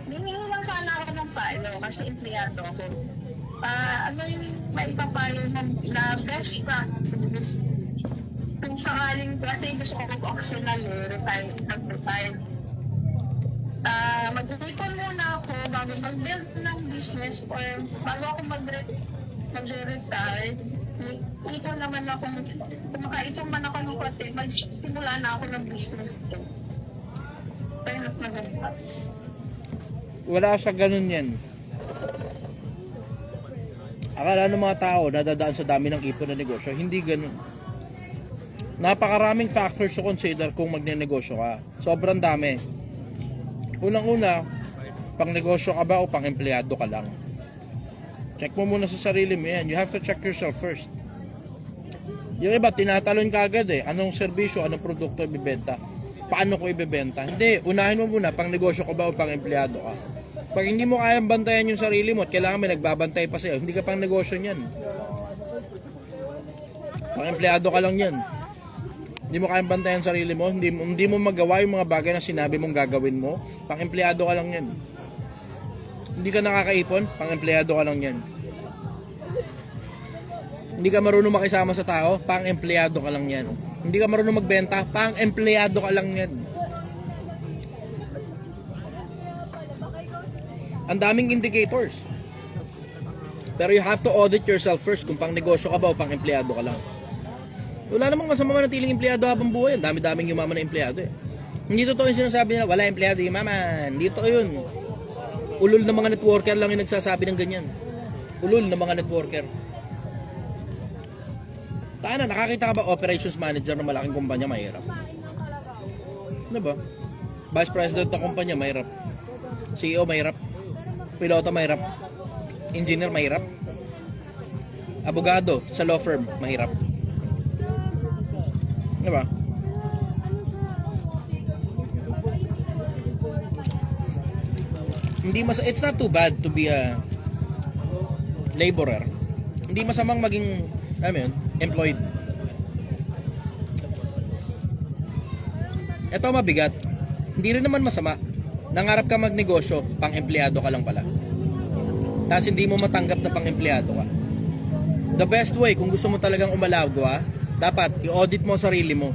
Bibili lang sana ako ng payo kasi empleyado ako. Ano yung maipapayo na best practice kung sakaling kasi gusto ko mag-optional mag-retire. Mag-ipon muna ako bago mag-build ng business or bago ako mag-retire. Ipon naman ako, kung makaipon man ako ng konti, mag-simula na ako ng business ko. Kaya mas maganda. Wala sa ganun yan. Akala ng mga tao nadadaan sa dami ng ipon na negosyo. Hindi ganun. Napakaraming factors to consider kung magne-negosyo ka. Sobrang dami. Unang-una, pang negosyo ka ba o pang empleyado ka lang? Check mo muna sa sarili mo yan. You have to check yourself first. Yung iba, tinatalon ka agad Anong serbisyo, anong produkto ibibenta? Paano ko ibibenta? Hindi, unahin mo muna, pang negosyo ka ba o pang empleyado ka? Pag hindi mo kayang bantayan yung sarili mo at kailangan may nagbabantay pa sa'yo, hindi ka pang negosyo niyan. Pang empleyado ka lang yan. Hindi mo kayang bantayan sarili mo, hindi mo magawa yung mga bagay na sinabi mong gagawin mo, pang empleyado ka lang yan. Hindi ka nakakaipon, pang empleyado ka lang yan. Hindi ka marunong makisama sa tao, pang empleyado ka lang yan. Hindi ka marunong magbenta, pang empleyado ka lang yan. Ang daming indicators. Pero you have to audit yourself first kung pang negosyo ka ba o pang empleyado ka lang. Wala namang masama manatiling empleyado habang buhay. Ang dami-daming yumaman na empleyado Hindi totoo yung sinasabi nila, wala empleyado yumaman. Hindi totoo yun. Ulol na mga networker lang yung nagsasabi ng ganyan. Ulol na mga networker. Taana, nakakita ka ba operations manager ng malaking kumpanya mahirap? Diba? Vice President ng kumpanya mahirap. CEO mahirap. Piloto mahirap. Engineer mahirap. Abogado sa law firm mahirap. Diba? It's not too bad to be a laborer. Hindi masamang maging employed. Ito mabigat. Hindi rin naman masama. Nangarap ka magnegosyo, pang-empleyado ka lang pala. Tapos hindi mo matanggap na pang-empleyado ka. The best way, kung gusto mo talagang umalagwa, dapat i-audit mo sarili mo.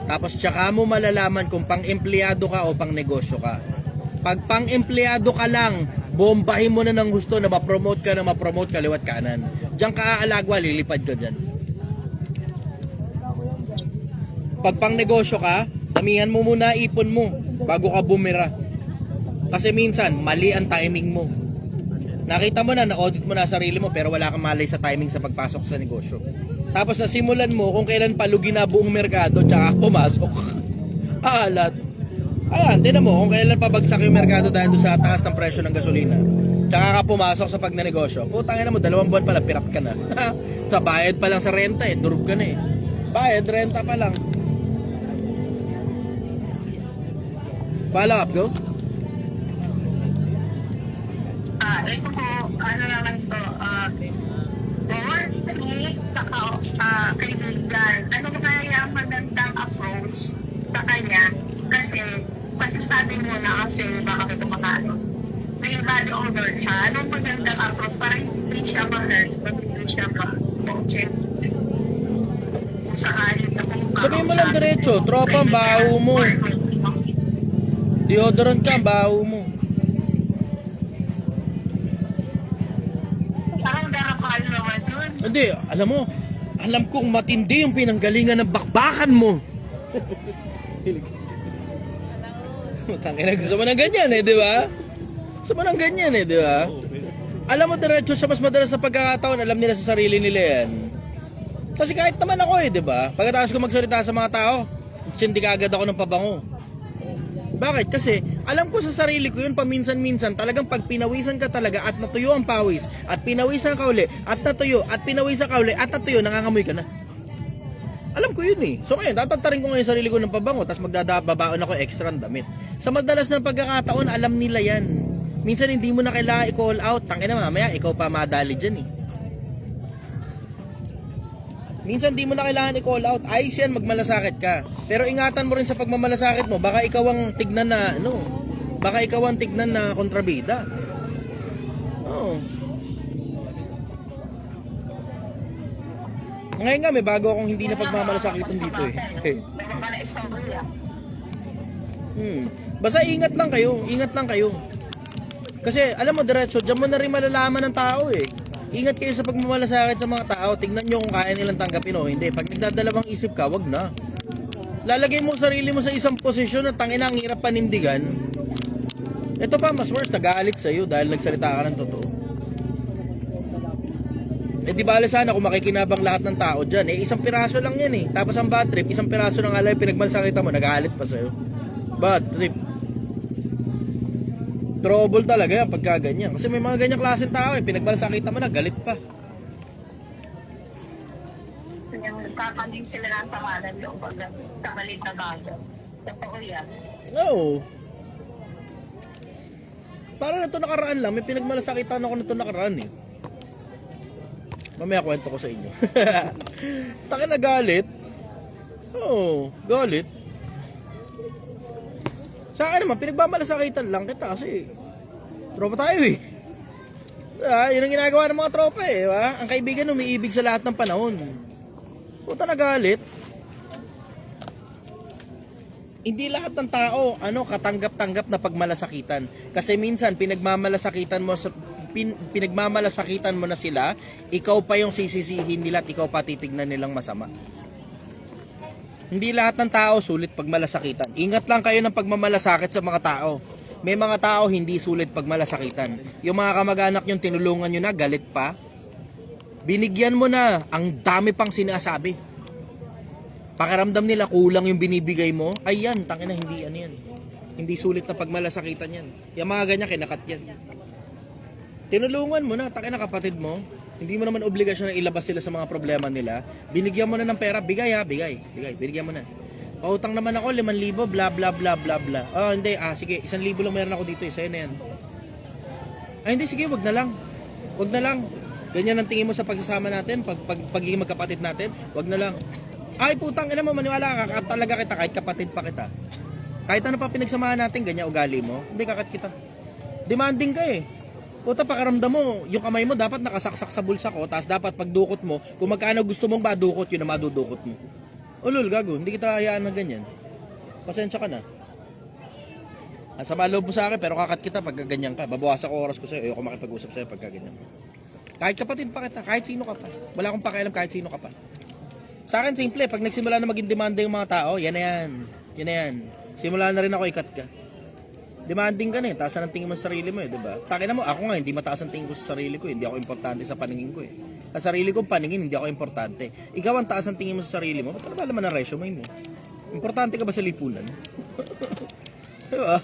Tapos tsaka mo malalaman kung pang-empleyado ka o pang-negosyo ka. Pag pang-empleyado ka lang, bombahin mo na ng gusto na ma-promote ka liwat kanan. Diyan ka aalagwa, lilipad ka dyan. Pag pang-negosyo ka, tamihan mo muna ipon mo bago ka bumira. Kasi minsan, mali ang timing mo. Nakita mo na, na-audit mo na sarili mo pero wala kang malay sa timing sa pagpasok sa negosyo. Tapos nasimulan mo kung kailan palugi na buong merkado tsaka pumasok. Alat. Ayan, tinan mo kung kailan pabagsak yung merkado dahil doon sa taas ng presyo ng gasolina. Tsaka ka pumasok sa pagnenegosyo. Putangin na mo, 2 buwan pala, pirat ka na. Sa bayad pa lang sa renta durog ka na Bayad, renta pa lang. Follow up, go. Ito po, ano naman to, kaibigan, ano ba kaya ang magandang approach sa kanya? Kasi sabi mo na kasi baka may tumakano. May body odor siya. Anong magandang approach para hindi siya ma-hurt, hindi siya ma-object? Kung sakaling na kung Sabihin mo lang diretso, tropa ang baho mo. Deodorant ka, ang baho mo. Parang darakal naman yun. Hindi, alam kong matindi yung pinanggalingan ng bakbakan mo. Tangina, gusto mo ng ganyan di ba? Gusto mo ng ganyan di ba? Alam mo, diretso sa mas madalas sa pagkakataon, alam nila sa sarili nila yan. Kasi kahit naman ako di ba? Pagkatapos ko magsalita sa mga tao, sindi ka agad ako ng pabango. Bakit? Kasi alam ko sa sarili ko yun paminsan-minsan talagang pag pinawisan ka talaga at natuyo ang pawis at pinawisan ka uli at natuyo at pinawisan ka uli at natuyo, nangangamoy ka na. Alam ko yun So ngayon, tatantarin ko ngayon sarili ko ng pabango tapos magbabaon ako extra ng damit. Sa madalas ng pagkakataon, alam nila yan. Minsan hindi mo na kailangan i-call out. Tangina mamaya, ikaw pa madali dyan Minsan di mo na kailangan i-call out. Ayos yan, magmalasakit ka. Pero ingatan mo rin sa pagmamalasakit mo. Baka ikaw ang tignan na, baka ikaw ang tignan na kontrabida. Oo. Ngayon nga, may bago akong hindi na pagmamalasakitan dito Basta ingat lang kayo. Kasi alam mo, diretso, dyan mo na rin malalaman ng tao Ingat kayo sa pagmamalasakit sa mga tao. Tignan nyo kung kaya nilang tanggapin o hindi. Pag nagdadalawang isip ka, wag na. Lalagay mo sarili mo sa isang posisyon na tangina ang hirap panindigan. Ito pa, mas worse, nag-aalit sa'yo dahil nagsalita ka ng totoo. Di bale sana kung makikinabang lahat ng tao dyan. Isang piraso lang yan Tapos ang bad trip, isang piraso ng alay pinagmalasakitan mo, nag-aalit pa sa'yo. Bad trip. Trouble talaga yan pagka ganyan. Kasi may mga ganyang klaseng tao pinagmalasakitan mo na, galit pa. Yung kakaling sila ng pangalan yung pag kamalit na bago. Totoo yan. Oo. Para na ito nakaraan lang, may pinagmalasakitan ako na ito nakaraan Mamaya kwento ko sa inyo. Taka na galit. Oo, galit. Sa akin naman, pinagmamalasakitan lang kita kasi tropa tayo yun ang ginagawa ng mga tropa Ang kaibigan umiibig sa lahat ng panahon. Puta na galit. Hindi lahat ng tao katanggap-tanggap na pagmalasakitan. Kasi minsan pinagmamalasakitan mo na sila, ikaw pa yung sisisihin nila at ikaw pa titignan nilang masama. Hindi lahat ng tao sulit pagmalasakitan. Ingat lang kayo ng pagmamalasakit sa mga tao. May mga tao hindi sulit pagmalasakitan. Yung mga kamag-anak yung tinulungan nyo na, galit pa. Binigyan mo na, ang dami pang sinasabi. Pakiramdam nila kulang yung binibigay mo. Ayan, tangina, hindi ano yan. Hindi sulit na pagmalasakitan yan. Yung mga ganyan, kinakat yan. Tinulungan mo na, tangina kapatid mo. Hindi mo naman obligasyon na ilabas sila sa mga problema nila. Binigyan mo na ng pera, bigay ha, bigay. Binigyan mo na. Pautang naman ako, 5,000, bla bla bla bla bla. Oh, hindi, sige, 1,000 lang meron ako dito, sa'yo na yan. Ay, hindi, sige, wag na lang. Wag na lang. Ganyan ang tingin mo sa pagsasama natin, pagiging magkapatid natin, wag na lang. Ay, putang ina mo, maniwala ka, talaga kita, kahit kapatid pa kita. Kahit ano pa pinagsamahan natin, ganyan ugali mo, hindi kakat kita. Demanding ka eh. Puta, pakiramdam mo, yung kamay mo dapat nakasaksak sa bulsa ko, tapos dapat pagdukot mo, kung magkano gusto mong madukot, yun na madudukot mo. Ulul, gago, hindi kita hayaan ng ganyan. Pasensya ka na. Ang sama loob mo sa akin, pero kakat kita pag ganyan ka. Babawasan ko oras ko sa'yo, ayoko makipag-usap sa'yo pag ganyan. Kahit kapatid pa kita, kahit sino ka pa. Wala akong pakialam kahit sino ka pa. Sa akin, simple, pag nagsimula na maging demanding yung mga tao, yan na yan. Yan na yan. Simula na rin ako, ikat ka. Demanding ka na eh, taas na ng tingin mo sa sarili mo eh, diba? Takin na mo, ako nga, hindi mataas ang tingin ko sa sarili ko, hindi ako importante sa paningin ko eh. Sa sarili ko, paningin, hindi ako importante. Ikaw ang taas ang tingin mo sa sarili mo, ba't ba naman ang resume mo? Importante ka ba sa lipunan? Diba?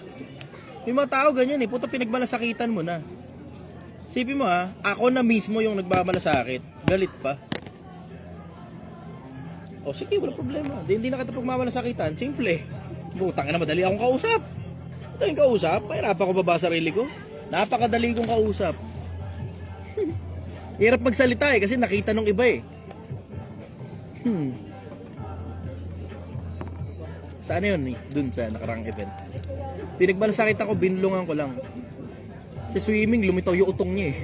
Yung mga tao ganyan eh, puto pinagmalasakitan mo na. Sipin mo ha, ako na mismo yung nagmamalasakit, galit pa. O sige, wala problema. Hindi na kita pagmamalasakitan, simple. Butang na madali akong kausap. Ito yung kausap, pahirapan ko ba ba sarili ko? Napakadali kong kausap. Hirap magsalita eh, kasi nakita nung iba eh. Saan yun eh? Dun sa nakarang event. Pinagmalasakit ako, binulungan ko lang. Sa swimming, lumitaw yung utong niya eh.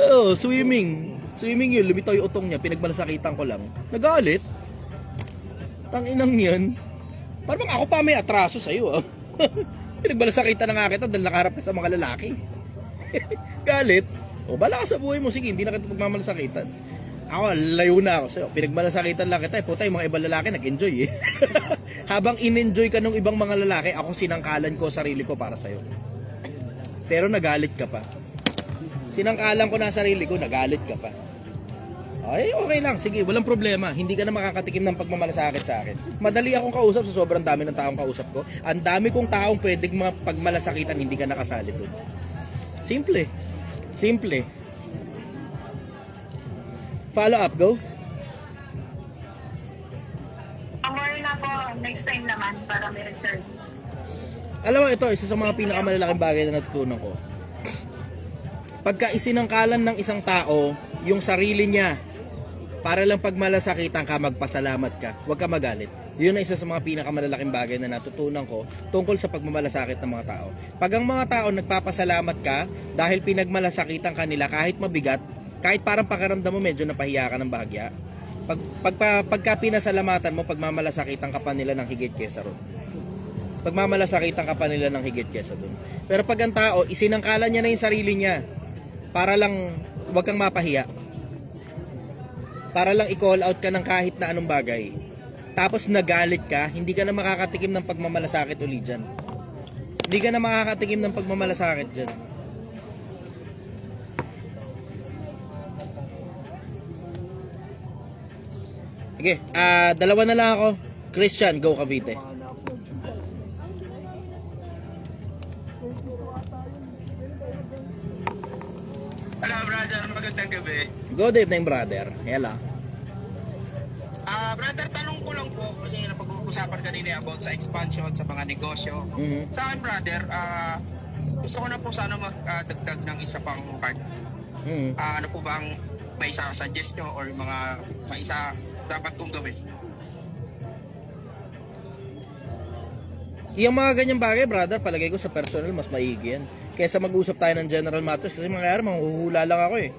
Oo, swimming. Swimming yun, lumitaw yung utong niya, pinagmalasakitan ko lang. Nagalit. Tanginang yan. Parang ako pa may atraso sa'yo ah. Pinagmalasakitan na nga kita dahil nakaharap ka sa mga lalaki. Galit. O bala ka sa buhay mo, sige, hindi na kita pagmamalasakitan. Ako, layo na ako sa'yo. Pinagmalasakitan lang kita. Puta, yung mga ibang lalaki nag-enjoy eh. Habang in-enjoy ka ng ibang mga lalaki, ako sinangkalan ko sarili ko para sa'yo. Pero nagalit ka pa. Sinangkalan ko na sarili ko, nagalit ka pa. Ay, okay lang. Sige, walang problema. Hindi ka na makakatikim ng pagmamalasakit sa akin. Madali akong kausap sa sobrang dami ng taong kausap ko. Ang dami kong taong pwedeng pagmalasakitan, hindi ka nakasali doon. Simple. Simple. Follow up, go. More na po, next time naman para may research. Alam mo, ito, isa sa mga pinakamalalaking bagay na natutunan ko. Pagka isinangkalan ng isang tao, yung sarili niya, para lang pagmalasakitan ka, magpasalamat ka, huwag ka magalit. Yun na isa sa mga pinakamalalaking bagay na natutunan ko tungkol sa pagmamalasakit ng mga tao. Pag ang mga tao nagpapasalamat ka dahil pinagmalasakitan ka nila kahit mabigat, kahit parang pakiramdam mo medyo napahiya ka ng bahagya, pagka pinasalamatan mo, pagmamalasakitan ka pa nila ng higit kesa ron. Pagmamalasakitan ka pa nila ng higit kesa dun. Pero pag ang tao, isinangkalan niya na yung sarili niya para lang huwag kang mapahiya. Para lang i-call out ka ng kahit na anong bagay. Tapos nagalit ka, hindi ka na makakatikim ng pagmamalasakit uli dyan. Hindi ka na makakatikim ng pagmamalasakit dyan. Sige, dalawa na lang ako. Christian, go Cavite. Hello brother, magandang gabi. Good evening, brother. Hello. Brother, tanong ko lang po kasi napag-uusapan kanina about sa expansion sa mga negosyo. Sa akin brother, gusto ko na po sana magdagdag ng isa pang card. Ano po ba ang may isa suggest nyo or mga may isa dapat kong gawin? Yung mga ganyang bagay, brother, palagay ko sa personal, mas maigi yan. Kesa mag-usap tayo ng general matters kasi mangyayari, manghuhula lang ako eh.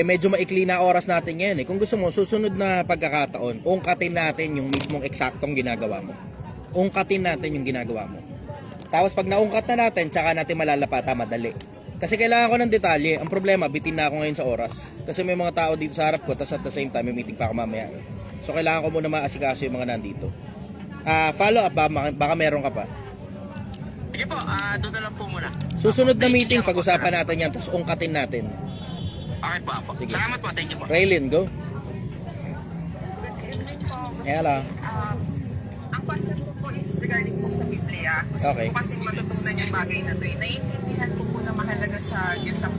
Medyo maikli na oras natin ngayon eh. Kung gusto mo, susunod na pagkakataon, ungkatin natin yung mismong eksaktong ginagawa mo. Ungkatin natin yung ginagawa mo. Tapos pag naungkat na natin, tsaka natin malalapata, madali. Kasi kailangan ko ng detalye. Ang problema, bitin na ako ngayon sa oras. Kasi may mga tao dito sa harap ko, tapos at the same time, may meeting pa ako mamaya. So kailangan ko muna maasikaso yung mga nandito. Follow up ba? Baka meron ka pa. Sige Sige po, doon na lang po muna. Susunod na meeting, pag-usapan natin yan, tapos ungkatin natin. Okay po, Apo. Sige. Salamat po, thank you po. Raylin, go. Good evening po. Hello. Ang question ko po is regarding po sa Biblia. Gusto Okay. ko kasi matutunan yung bagay na to. Naiintindihan ko po na mahalaga sa Diyos ang